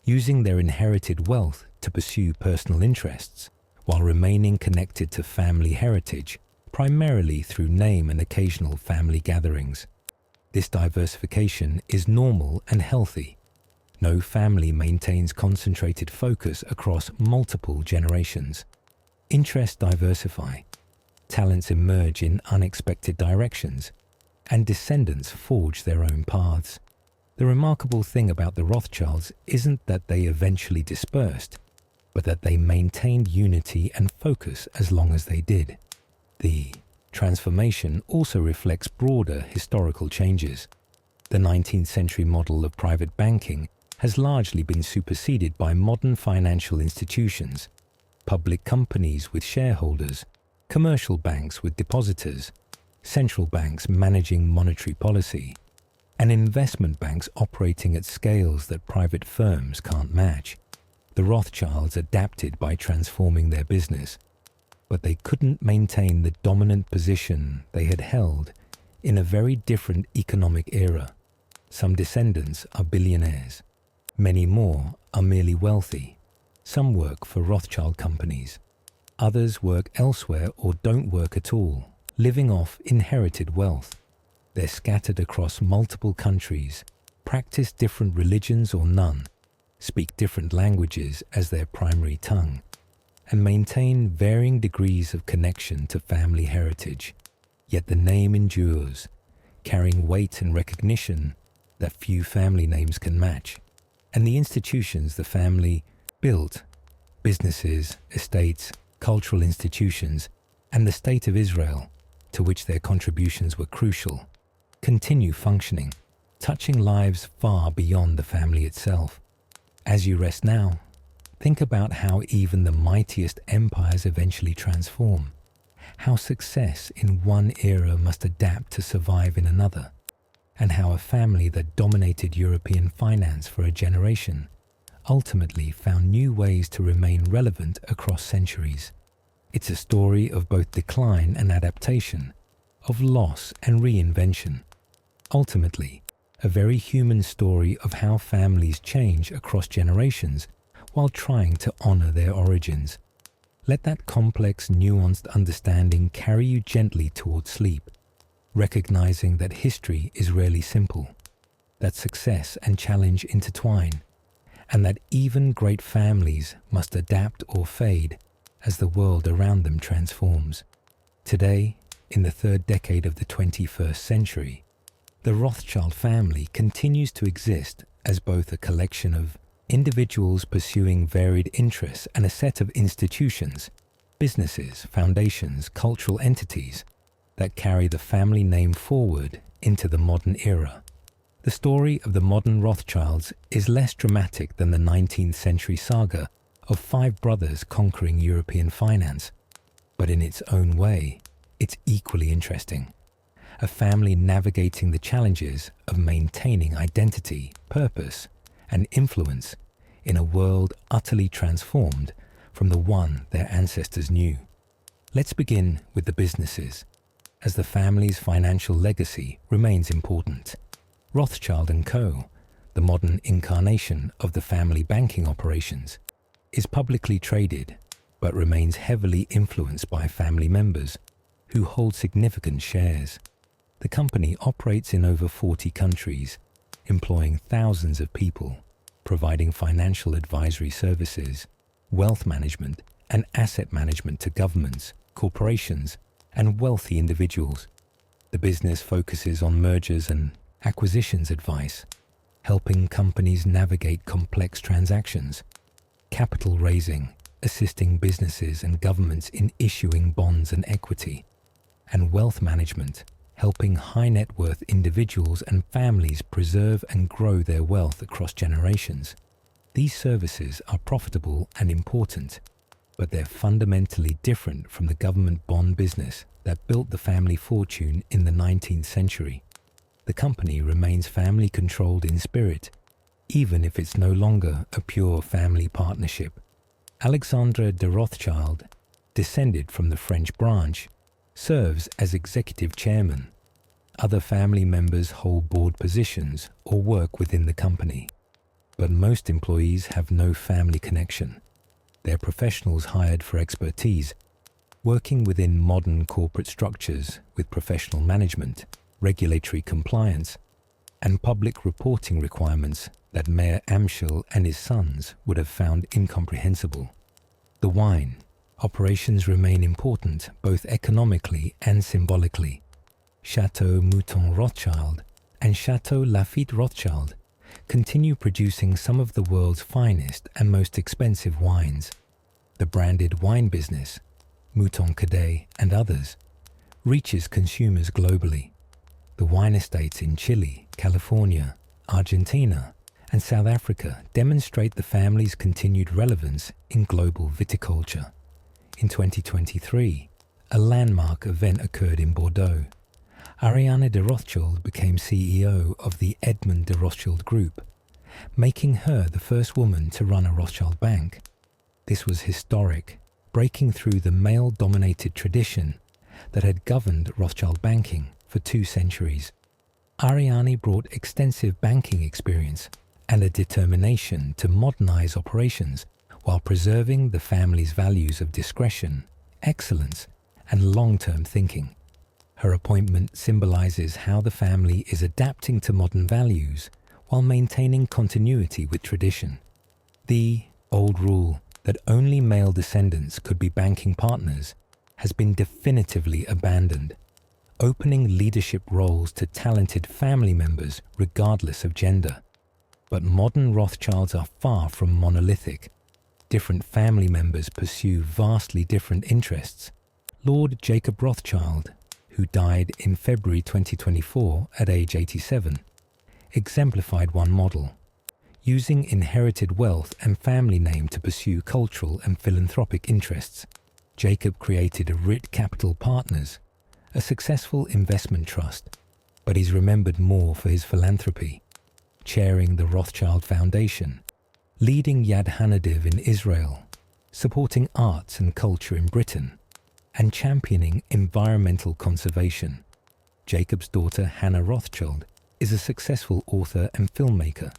using their inherited wealth to pursue personal interests, while remaining connected to family heritage, primarily through name and occasional family gatherings. This diversification is normal and healthy. No family maintains concentrated focus across multiple generations. Interests diversify, talents emerge in unexpected directions, and descendants forge their own paths. The remarkable thing about the Rothschilds isn't that they eventually dispersed, but that they maintained unity and focus as long as they did. The transformation also reflects broader historical changes. The 19th century model of private banking has largely been superseded by modern financial institutions, public companies with shareholders, commercial banks with depositors, central banks managing monetary policy, and investment banks operating at scales that private firms can't match. The Rothschilds adapted by transforming their business, but they couldn't maintain the dominant position they had held in a very different economic era. Some descendants are billionaires. Many more are merely wealthy. Some work for Rothschild companies. Others work elsewhere or don't work at all, living off inherited wealth. They're scattered across multiple countries, practice different religions or none, speak different languages as their primary tongue, and maintain varying degrees of connection to family heritage. Yet the name endures, carrying weight and recognition that few family names can match. And the institutions the family built, businesses, estates, cultural institutions, and the State of Israel, to which their contributions were crucial, continue functioning, touching lives far beyond the family itself. As you rest now, think about how even the mightiest empires eventually transform, how success in one era must adapt to survive in another, and how a family that dominated European finance for a generation ultimately found new ways to remain relevant across centuries. It's a story of both decline and adaptation, of loss and reinvention. Ultimately, a very human story of how families change across generations while trying to honor their origins. Let that complex, nuanced understanding carry you gently towards sleep, recognizing that history is rarely simple, that success and challenge intertwine, and that even great families must adapt or fade as the world around them transforms. Today, in the 3rd decade of the 21st century, the Rothschild family continues to exist as both a collection of individuals pursuing varied interests and a set of institutions, businesses, foundations, cultural entities that carry the family name forward into the modern era. The story of the modern Rothschilds is less dramatic than the 19th century saga of five brothers conquering European finance, but in its own way, it's equally interesting. A family navigating the challenges of maintaining identity, purpose, and influence in a world utterly transformed from the one their ancestors knew. Let's begin with the businesses, as the family's financial legacy remains important. Rothschild & Co., the modern incarnation of the family banking operations, is publicly traded but remains heavily influenced by family members who hold significant shares. The company operates in over 40 countries, employing thousands of people, providing financial advisory services, wealth management, and asset management to governments, corporations, and wealthy individuals. The business focuses on mergers and acquisitions advice, helping companies navigate complex transactions, capital raising, assisting businesses and governments in issuing bonds and equity, and wealth management, helping high net worth individuals and families preserve and grow their wealth across generations. These services are profitable and important, but they're fundamentally different from the government bond business that built the family fortune in the 19th century. The company remains family-controlled in spirit, even if it's no longer a pure family partnership. Ariane de Rothschild, descended from the French branch, serves as executive chairman. Other family members hold board positions or work within the company, but most employees have no family connection. They're professionals hired for expertise, working within modern corporate structures with professional management, regulatory compliance, and public reporting requirements that Mayer Amschel and his sons would have found incomprehensible. The wine operations remain important both economically and symbolically. Château Mouton Rothschild and Château Lafite Rothschild continue producing some of the world's finest and most expensive wines. The branded wine business, Mouton Cadet and others, reaches consumers globally. The wine estates in Chile, California, Argentina, and South Africa demonstrate the family's continued relevance in global viticulture. In 2023, a landmark event occurred in Bordeaux. Ariane de Rothschild became CEO of the Edmond de Rothschild Group, making her the first woman to run a Rothschild bank. This was historic, breaking through the male-dominated tradition that had governed Rothschild banking for 2 centuries. Ariane brought extensive banking experience and a determination to modernize operations while preserving the family's values of discretion, excellence, and long-term thinking. Her appointment symbolizes how the family is adapting to modern values while maintaining continuity with tradition. The old rule that only male descendants could be banking partners has been definitively abandoned, opening leadership roles to talented family members regardless of gender. But modern Rothschilds are far from monolithic. Different family members pursue vastly different interests. Lord Jacob Rothschild, who died in February 2024 at age 87, exemplified one model, using inherited wealth and family name to pursue cultural and philanthropic interests. Jacob created Rit Capital Partners, a successful investment trust, but he's remembered more for his philanthropy, chairing the Rothschild Foundation, leading Yad Hanadiv in Israel, supporting arts and culture in Britain, and championing environmental conservation. Jacob's daughter Hannah Rothschild is a successful author and filmmaker.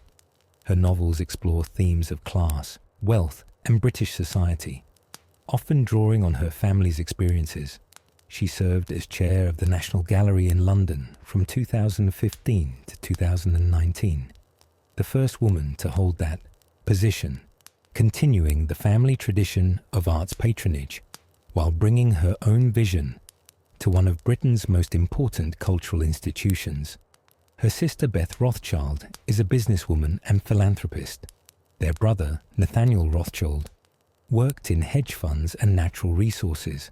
Her novels explore themes of class, wealth, and British society, often drawing on her family's experiences. She served as chair of the National Gallery in London from 2015 to 2019, the first woman to hold that position, continuing the family tradition of arts patronage while bringing her own vision to one of Britain's most important cultural institutions. Her sister Beth Rothschild is a businesswoman and philanthropist. Their brother, Nathaniel Rothschild, worked in hedge funds and natural resources,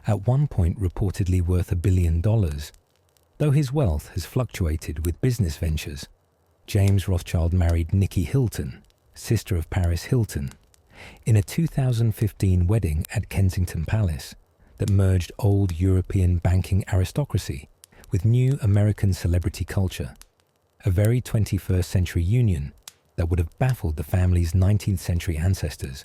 at one point reportedly worth $1 billion. Though his wealth has fluctuated with business ventures, James Rothschild married Nicky Hilton, sister of Paris Hilton, in a 2015 wedding at Kensington Palace that merged old European banking aristocracy with new American celebrity culture, a very 21st century union that would have baffled the family's 19th century ancestors.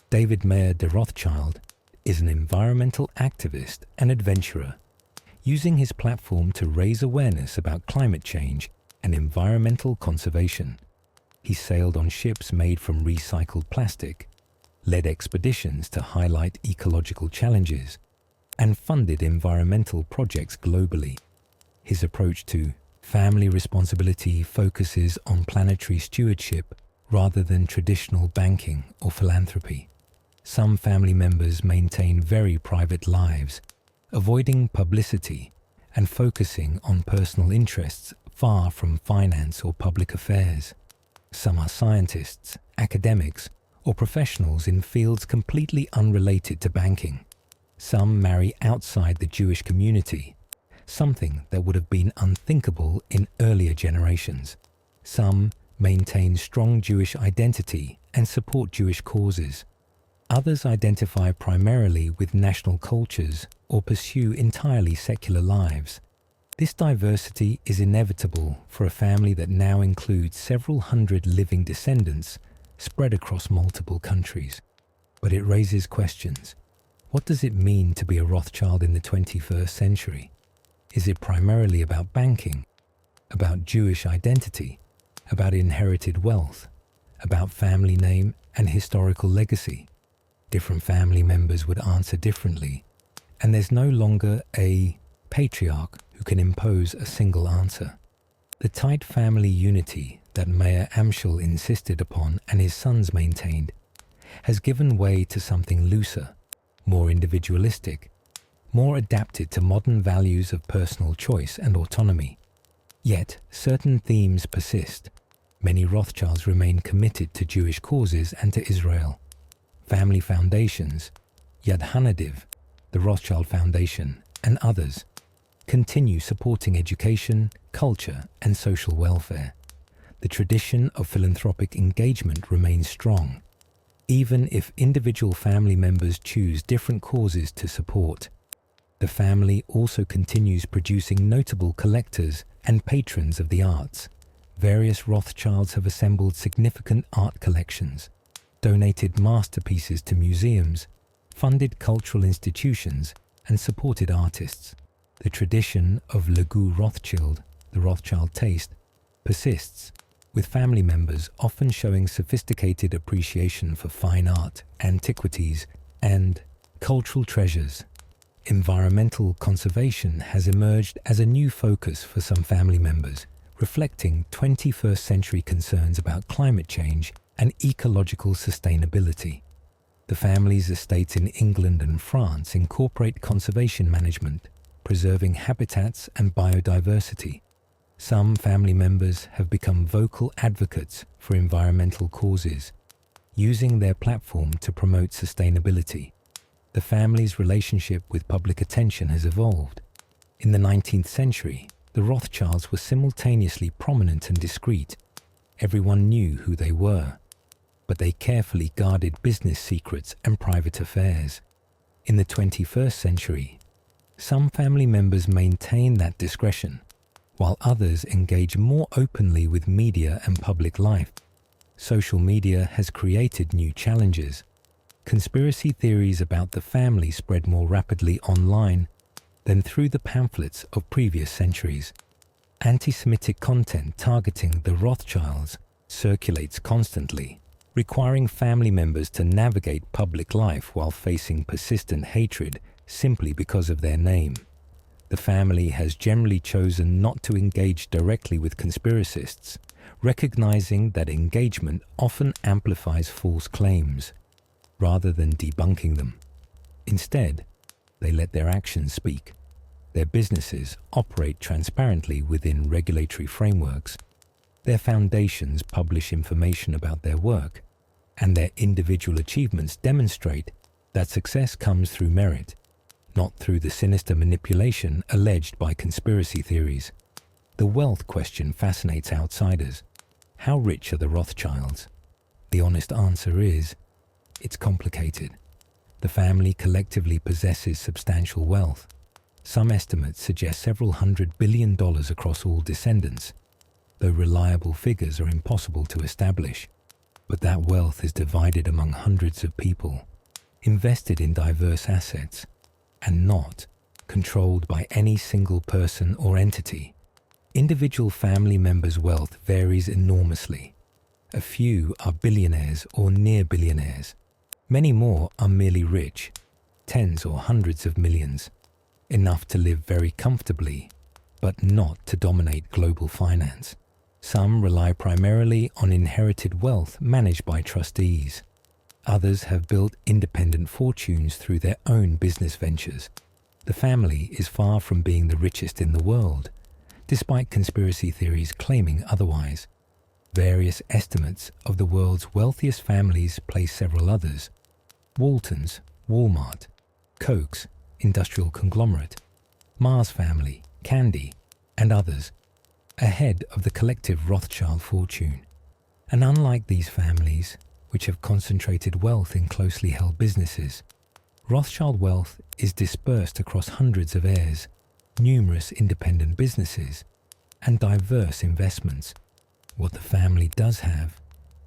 David Mayer de Rothschild is an environmental activist and adventurer, using his platform to raise awareness about climate change and environmental conservation. He sailed on ships made from recycled plastic, led expeditions to highlight ecological challenges, and funded environmental projects globally. His approach to family responsibility focuses on planetary stewardship rather than traditional banking or philanthropy. Some family members maintain very private lives, avoiding publicity and focusing on personal interests far from finance or public affairs. Some are scientists, academics, or professionals in fields completely unrelated to banking. Some marry outside the Jewish community, something that would have been unthinkable in earlier generations. Some maintain strong Jewish identity and support Jewish causes. Others identify primarily with national cultures or pursue entirely secular lives. This diversity is inevitable for a family that now includes several hundred living descendants spread across multiple countries. But it raises questions. What does it mean to be a Rothschild in the 21st century? Is it primarily about banking, about Jewish identity, about inherited wealth, about family name and historical legacy? Different family members would answer differently, and there's no longer a patriarch who can impose a single answer. The tight family unity that Mayer Amschel insisted upon and his sons maintained has given way to something looser, more individualistic, more adapted to modern values of personal choice and autonomy. Yet, certain themes persist. Many Rothschilds remain committed to Jewish causes and to Israel. Family foundations, Yad Hanadiv, the Rothschild Foundation, and others, continue supporting education, culture, and social welfare. The tradition of philanthropic engagement remains strong, even if individual family members choose different causes to support. The family also continues producing notable collectors and patrons of the arts. Various Rothschilds have assembled significant art collections, donated masterpieces to museums, funded cultural institutions, and supported artists. The tradition of Le Goût Rothschild, the Rothschild taste, persists, with family members often showing sophisticated appreciation for fine art, antiquities, and cultural treasures. Environmental conservation has emerged as a new focus for some family members, reflecting 21st century concerns about climate change and ecological sustainability. The family's estates in England and France incorporate conservation management, preserving habitats and biodiversity. Some family members have become vocal advocates for environmental causes, using their platform to promote sustainability. The family's relationship with public attention has evolved. In the 19th century, the Rothschilds were simultaneously prominent and discreet. Everyone knew who they were, but they carefully guarded business secrets and private affairs. In the 21st century, some family members maintain that discretion, while others engage more openly with media and public life. Social media has created new challenges. Conspiracy theories about the family spread more rapidly online than through the pamphlets of previous centuries. Antisemitic content targeting the Rothschilds circulates constantly, requiring family members to navigate public life while facing persistent hatred simply because of their name. The family has generally chosen not to engage directly with conspiracists, recognizing that engagement often amplifies false claims, rather than debunking them. Instead, they let their actions speak. Their businesses operate transparently within regulatory frameworks. Their foundations publish information about their work, and their individual achievements demonstrate that success comes through merit, not through the sinister manipulation alleged by conspiracy theories. The wealth question fascinates outsiders. How rich are the Rothschilds? The honest answer is, it's complicated. The family collectively possesses substantial wealth. Some estimates suggest several $100 billion across all descendants, though reliable figures are impossible to establish. But that wealth is divided among hundreds of people, invested in diverse assets, and not controlled by any single person or entity. Individual family members' wealth varies enormously. A few are billionaires or near billionaires. Many more are merely rich, tens or hundreds of millions, enough to live very comfortably, but not to dominate global finance. Some rely primarily on inherited wealth managed by trustees. Others have built independent fortunes through their own business ventures. The family is far from being the richest in the world, despite conspiracy theories claiming otherwise. Various estimates of the world's wealthiest families place several others: Waltons, Walmart, Koch's, industrial conglomerate, Mars family, Candy, and others, ahead of the collective Rothschild fortune. And unlike these families, which have concentrated wealth in closely held businesses, Rothschild wealth is dispersed across hundreds of heirs, numerous independent businesses, and diverse investments. What the family does have,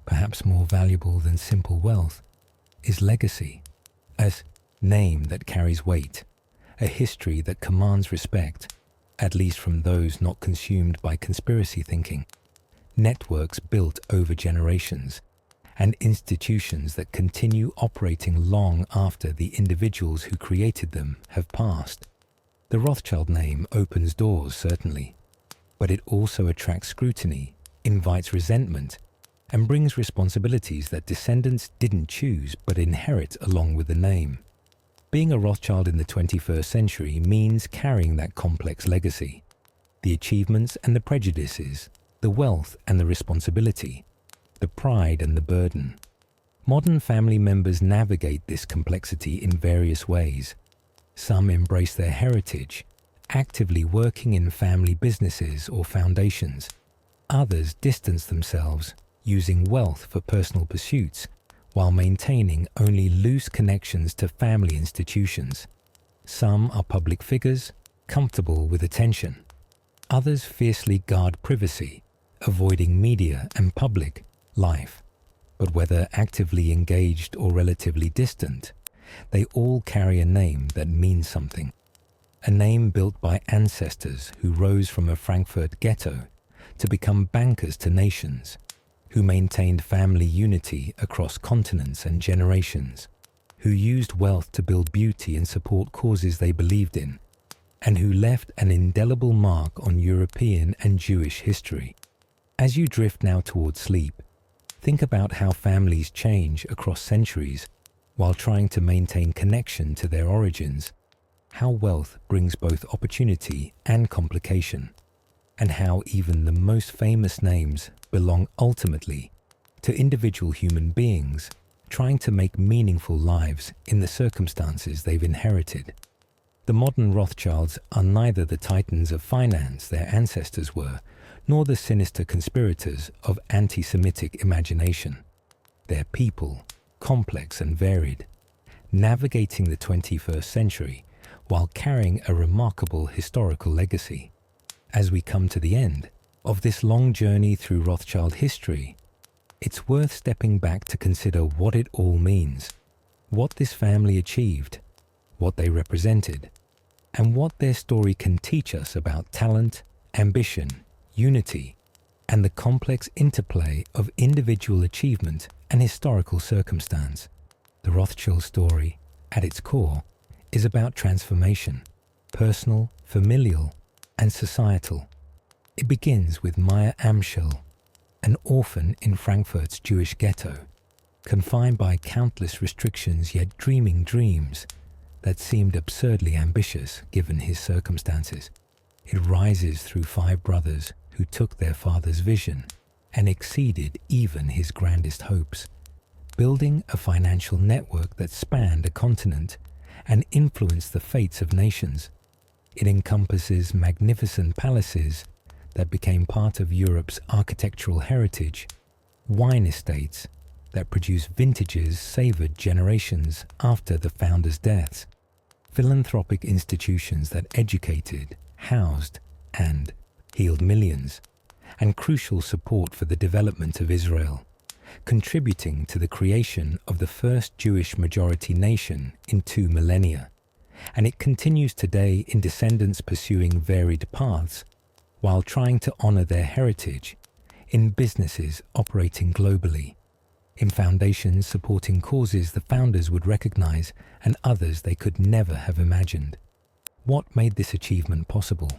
perhaps more valuable than simple wealth, is legacy, a name that carries weight, a history that commands respect, at least from those not consumed by conspiracy thinking, networks built over generations, and institutions that continue operating long after the individuals who created them have passed. The Rothschild name opens doors, certainly, but it also attracts scrutiny, invites resentment, and brings responsibilities that descendants didn't choose but inherit along with the name. Being a Rothschild in the 21st century means carrying that complex legacy, the achievements and the prejudices, the wealth and the responsibility, the pride and the burden. Modern family members navigate this complexity in various ways. Some embrace their heritage, actively working in family businesses or foundations. Others distance themselves, using wealth for personal pursuits, while maintaining only loose connections to family institutions. Some are public figures, comfortable with attention. Others fiercely guard privacy, avoiding media and public life. But whether actively engaged or relatively distant, they all carry a name that means something. A name built by ancestors who rose from a Frankfurt ghetto to become bankers to nations, who maintained family unity across continents and generations, who used wealth to build beauty and support causes they believed in, and who left an indelible mark on European and Jewish history. As you drift now towards sleep, think about how families change across centuries while trying to maintain connection to their origins, how wealth brings both opportunity and complication, and how even the most famous names belong ultimately to individual human beings trying to make meaningful lives in the circumstances they've inherited. The modern Rothschilds are neither the titans of finance their ancestors were, nor the sinister conspirators of antisemitic imagination. They're people, complex and varied, navigating the 21st century while carrying a remarkable historical legacy. As we come to the end of this long journey through Rothschild history, it's worth stepping back to consider what it all means, what this family achieved, what they represented, and what their story can teach us about talent, ambition, unity, and the complex interplay of individual achievement and historical circumstance. The Rothschild story, at its core, is about transformation, personal, familial, and societal. It begins with Mayer Amschel, an orphan in Frankfurt's Jewish ghetto, confined by countless restrictions yet dreaming dreams that seemed absurdly ambitious given his circumstances. It rises through 5 brothers who took their father's vision and exceeded even his grandest hopes. building a financial network that spanned a continent and influenced the fates of nations. It encompasses magnificent palaces that became part of Europe's architectural heritage, wine estates that produced vintages savoured generations after the founders' deaths, philanthropic institutions that educated, housed, and healed millions, and crucial support for the development of Israel, contributing to the creation of the first Jewish majority nation in 2 millennia. And it continues today in descendants pursuing varied paths while trying to honour their heritage, in businesses operating globally, in foundations supporting causes the founders would recognise and others they could never have imagined. What made this achievement possible?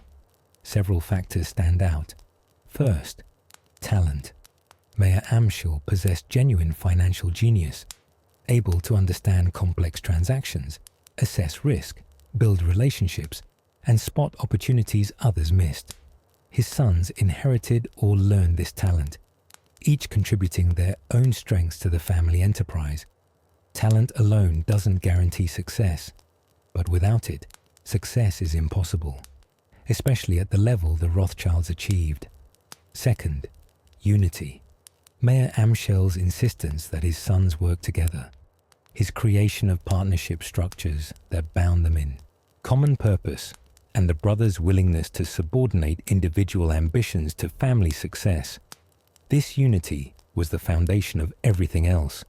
Several factors stand out. First, talent. Mayer Amschel possessed genuine financial genius, able to understand complex transactions, assess risk, build relationships, and spot opportunities others missed. His sons inherited or learned this talent, each contributing their own strengths to the family enterprise. Talent alone doesn't guarantee success, but without it, success is impossible, especially at the level the Rothschilds achieved. Second, unity. Mayer Amschel's insistence that his sons work together, his creation of partnership structures that bound them in common purpose, and the brothers' willingness to subordinate individual ambitions to family success. This unity was the foundation of everything else.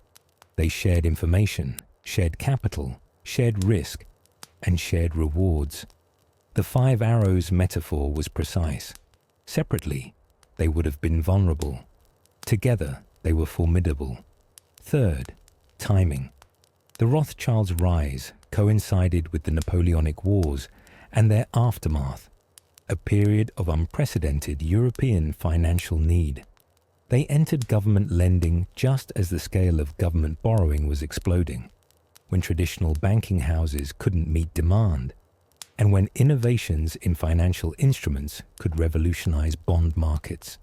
They shared information, shared capital, shared risk, and shared rewards. The 5 arrows metaphor was precise. Separately, they would have been vulnerable. Together, they were formidable. Third, timing. The Rothschilds' rise coincided with the Napoleonic Wars and their aftermath, a period of unprecedented European financial need. They entered government lending just as the scale of government borrowing was exploding, when traditional banking houses couldn't meet demand, and when innovations in financial instruments could revolutionize bond markets.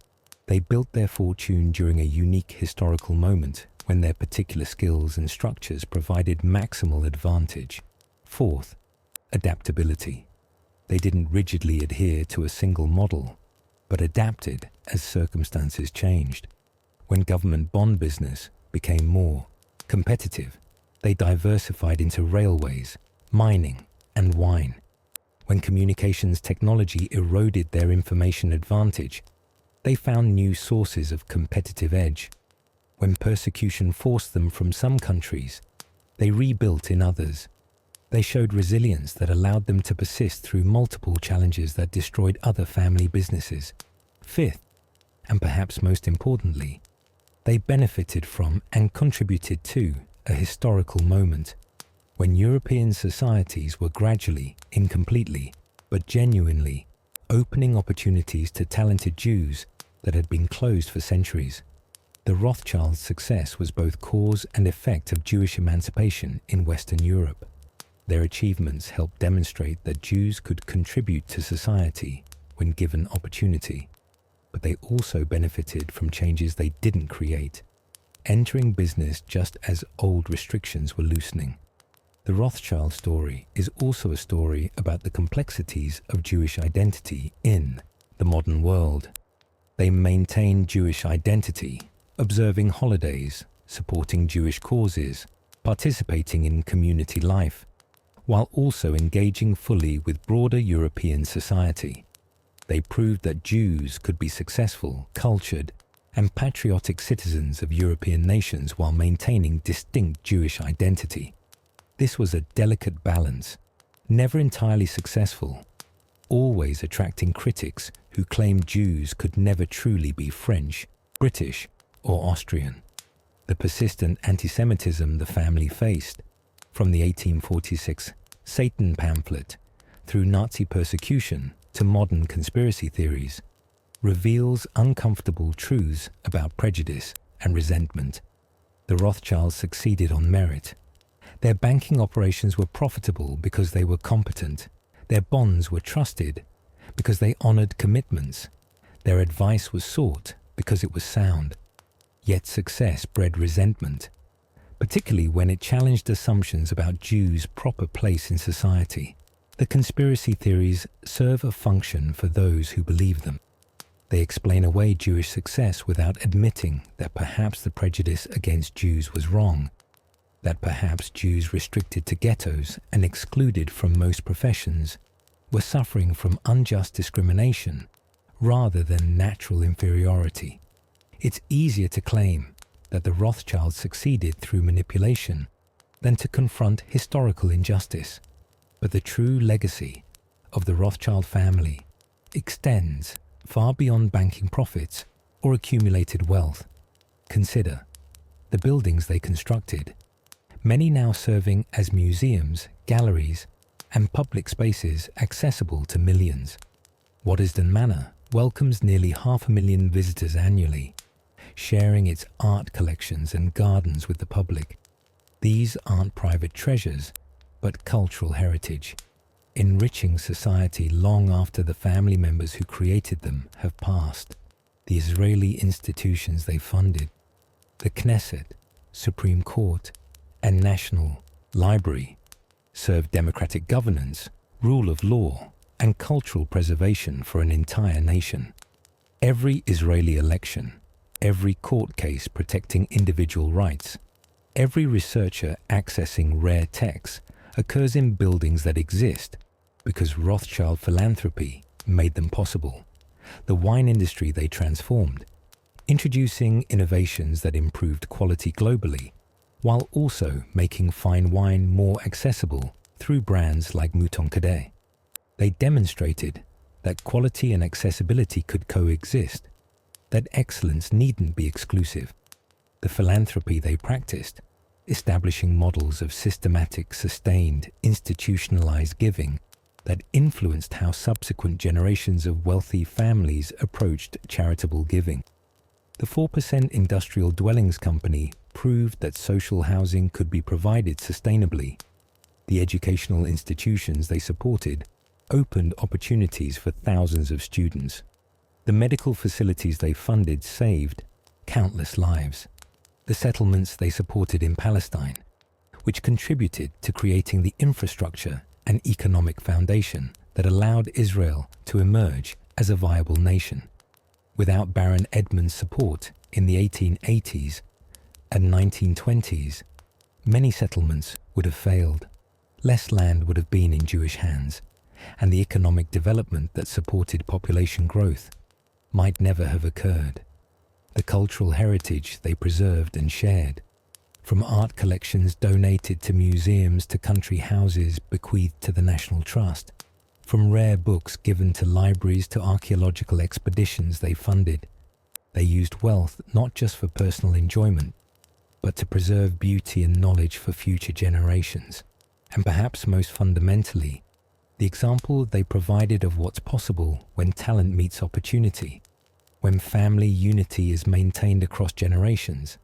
They built their fortune during a unique historical moment when their particular skills and structures provided maximal advantage. Fourth, adaptability. They didn't rigidly adhere to a single model, but adapted as circumstances changed. When government bond business became more competitive, they diversified into railways, mining, and wine. When communications technology eroded their information advantage, they found new sources of competitive edge. When persecution forced them from some countries, they rebuilt in others. They showed resilience that allowed them to persist through multiple challenges that destroyed other family businesses. Fifth, and perhaps most importantly, they benefited from and contributed to a historical moment when European societies were gradually, incompletely, but genuinely opening opportunities to talented Jews that had been closed for centuries. The Rothschilds' success was both cause and effect of Jewish emancipation in Western Europe. Their achievements helped demonstrate that Jews could contribute to society when given opportunity, but they also benefited from changes they didn't create, entering business just as old restrictions were loosening. The Rothschild story is also a story about the complexities of Jewish identity in the modern world. They maintained Jewish identity, observing holidays, supporting Jewish causes, participating in community life, while also engaging fully with broader European society. They proved that Jews could be successful, cultured, and patriotic citizens of European nations while maintaining distinct Jewish identity. This was a delicate balance, never entirely successful, always attracting critics who claimed Jews could never truly be French, British, or Austrian. The persistent anti-Semitism the family faced, from the 1846 Satan pamphlet through Nazi persecution to modern conspiracy theories, reveals uncomfortable truths about prejudice and resentment. The Rothschilds succeeded on merit. Their banking operations were profitable because they were competent. Their bonds were trusted because they honored commitments. Their advice was sought because it was sound. Yet success bred resentment. particularly when it challenged assumptions about Jews' proper place in society. The conspiracy theories serve a function for those who believe them. They explain away Jewish success without admitting that perhaps the prejudice against Jews was wrong, that perhaps Jews restricted to ghettos and excluded from most professions were suffering from unjust discrimination rather than natural inferiority. It's easier to claim that the Rothschilds succeeded through manipulation than to confront historical injustice. But the true legacy of the Rothschild family extends far beyond banking profits or accumulated wealth. Consider the buildings they constructed, many now serving as museums, galleries, and public spaces accessible to millions. Waddesdon Manor welcomes nearly 500,000 visitors annually, sharing its art collections and gardens with the public. These aren't private treasures, but cultural heritage, enriching society long after the family members who created them have passed. The Israeli institutions they funded, the Knesset, Supreme Court, and National Library, served democratic governance, rule of law, and cultural preservation for an entire nation. Every Israeli election, every court case protecting individual rights, every researcher accessing rare texts occurs in buildings that exist because Rothschild philanthropy made them possible. The wine industry they transformed, introducing innovations that improved quality globally, while also making fine wine more accessible through brands like Mouton Cadet. They demonstrated that quality and accessibility could coexist, that excellence needn't be exclusive. The philanthropy they practiced, establishing models of systematic, sustained, institutionalized giving that influenced how subsequent generations of wealthy families approached charitable giving. The 4% Industrial Dwellings Company proved that social housing could be provided sustainably. The educational institutions they supported opened opportunities for thousands of students. The medical facilities they funded saved countless lives. The settlements they supported in Palestine, which contributed to creating the infrastructure and economic foundation that allowed Israel to emerge as a viable nation. Without Baron Edmond's support in the 1880s and 1920s, many settlements would have failed. Less land would have been in Jewish hands, and the economic development that supported population growth might never have occurred. The cultural heritage they preserved and shared, from art collections donated to museums to country houses bequeathed to the National Trust, from rare books given to libraries to archaeological expeditions they funded. They used wealth not just for personal enjoyment, but to preserve beauty and knowledge for future generations. And perhaps most fundamentally, the example they provided of what's possible when talent meets opportunity, when family unity is maintained across generations,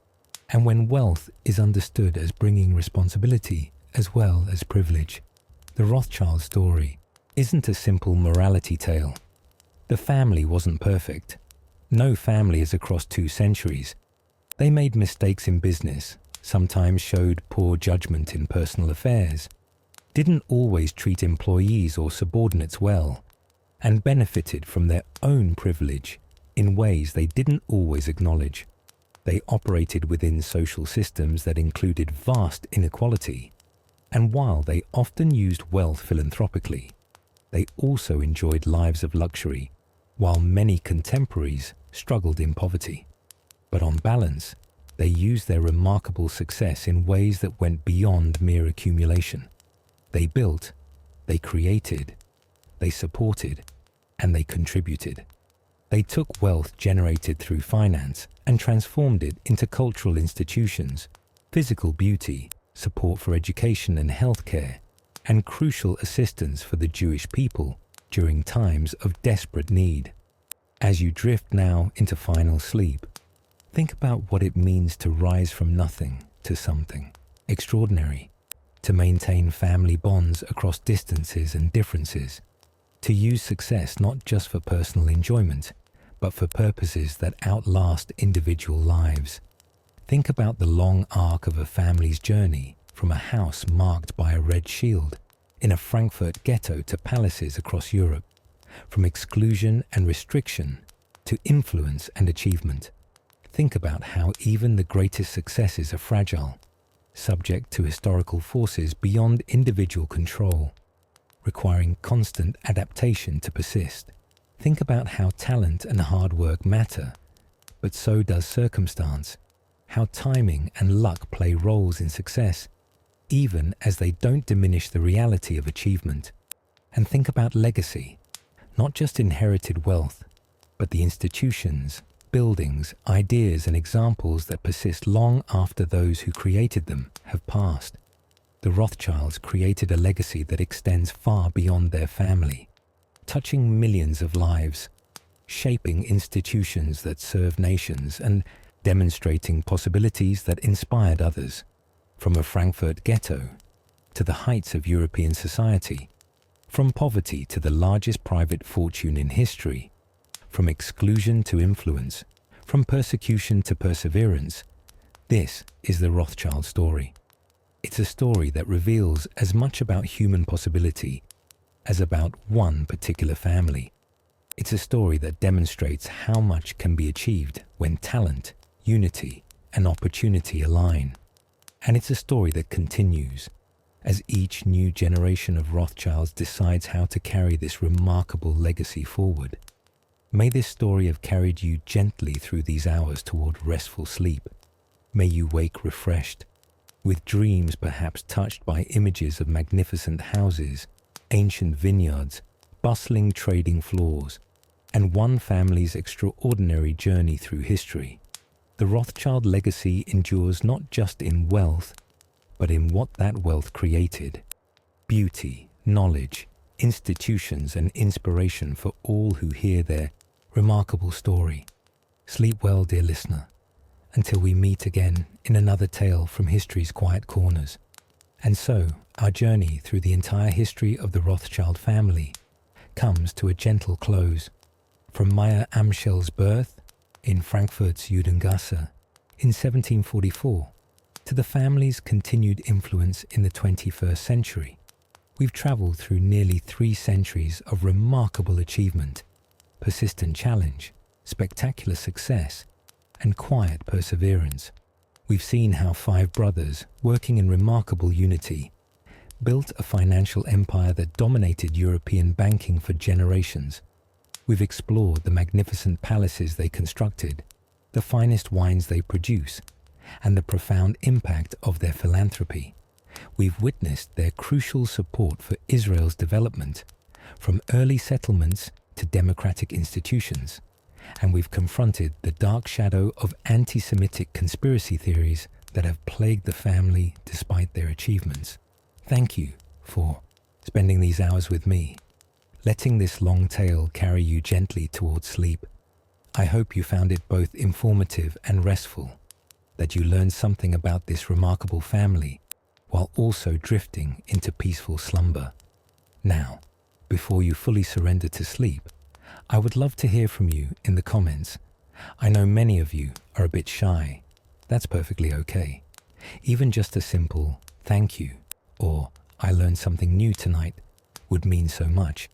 and when wealth is understood as bringing responsibility as well as privilege. The Rothschild story isn't a simple morality tale. The family wasn't perfect. No family is across 2 centuries. They made mistakes in business, sometimes showed poor judgment in personal affairs, didn't always treat employees or subordinates well, and benefited from their own privilege in ways they didn't always acknowledge. They operated within social systems that included vast inequality, and while they often used wealth philanthropically, they also enjoyed lives of luxury, while many contemporaries struggled in poverty. But on balance, they used their remarkable success in ways that went beyond mere accumulation. They built, they created, they supported, and they contributed. They took wealth generated through finance and transformed it into cultural institutions, physical beauty, support for education and healthcare, and crucial assistance for the Jewish people during times of desperate need. As you drift now into final sleep, think about what it means to rise from nothing to something extraordinary, to maintain family bonds across distances and differences, to use success not just for personal enjoyment, but for purposes that outlast individual lives. Think about the long arc of a family's journey from a house marked by a red shield in a Frankfurt ghetto to palaces across Europe, from exclusion and restriction to influence and achievement. Think about how even the greatest successes are fragile, subject to historical forces beyond individual control, requiring constant adaptation to persist. Think about how talent and hard work matter, but so does circumstance, how timing and luck play roles in success, even as they don't diminish the reality of achievement. And think about legacy, not just inherited wealth, but the institutions, buildings, ideas and examples that persist long after those who created them have passed. The Rothschilds created a legacy that extends far beyond their family, touching millions of lives, shaping institutions that serve nations and demonstrating possibilities that inspired others. From a Frankfurt ghetto to the heights of European society, from poverty to the largest private fortune in history, from exclusion to influence, from persecution to perseverance, this is the Rothschild story. It's a story that reveals as much about human possibility as about one particular family. It's a story that demonstrates how much can be achieved when talent, unity, and opportunity align. And it's a story that continues as each new generation of Rothschilds decides how to carry this remarkable legacy forward. May this story have carried you gently through these hours toward restful sleep. May you wake refreshed, with dreams perhaps touched by images of magnificent houses, ancient vineyards, bustling trading floors, and one family's extraordinary journey through history. The Rothschild legacy endures not just in wealth, but in what that wealth created: beauty, knowledge, institutions, and inspiration for all who hear their remarkable story. Sleep well, dear listener, until we meet again in another tale from history's quiet corners. And so, our journey through the entire history of the Rothschild family comes to a gentle close. From Mayer Amschel's birth in Frankfurt's Judengasse in 1744 to the family's continued influence in the 21st century, we've traveled through nearly 3 centuries of remarkable achievement, persistent challenge, spectacular success, and quiet perseverance. We've seen how 5 brothers, working in remarkable unity, built a financial empire that dominated European banking for generations. We've explored the magnificent palaces they constructed, the finest wines they produce, and the profound impact of their philanthropy. We've witnessed their crucial support for Israel's development, from early settlements to democratic institutions, and we've confronted the dark shadow of antisemitic conspiracy theories that have plagued the family despite their achievements. Thank you for spending these hours with me, letting this long tale carry you gently towards sleep. I hope you found it both informative and restful, that you learned something about this remarkable family while also drifting into peaceful slumber. Now, before you fully surrender to sleep, I would love to hear from you in the comments. I know many of you are a bit shy. That's perfectly okay. Even just a simple thank you or I learned something new tonight would mean so much.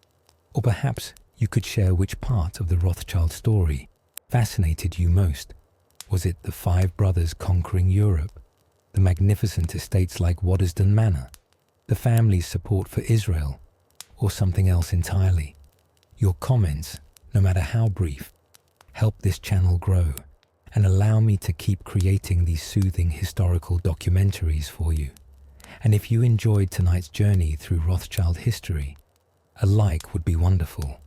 Or perhaps you could share which part of the Rothschild story fascinated you most. Was it the 5 brothers conquering Europe, the magnificent estates like Waddesdon Manor, the family's support for Israel, or something else entirely? Your comments, no matter how brief, help this channel grow and allow me to keep creating these soothing historical documentaries for you. And if you enjoyed tonight's journey through Rothschild history, a like would be wonderful,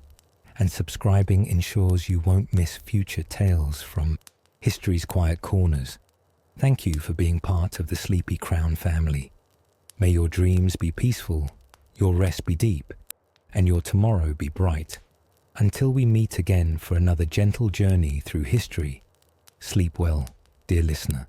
and subscribing ensures you won't miss future tales from history's quiet corners. Thank you for being part of the Sleepy Crown family. May your dreams be peaceful, your rest be deep, and your tomorrow be bright. Until we meet again for another gentle journey through history, sleep well, dear listener.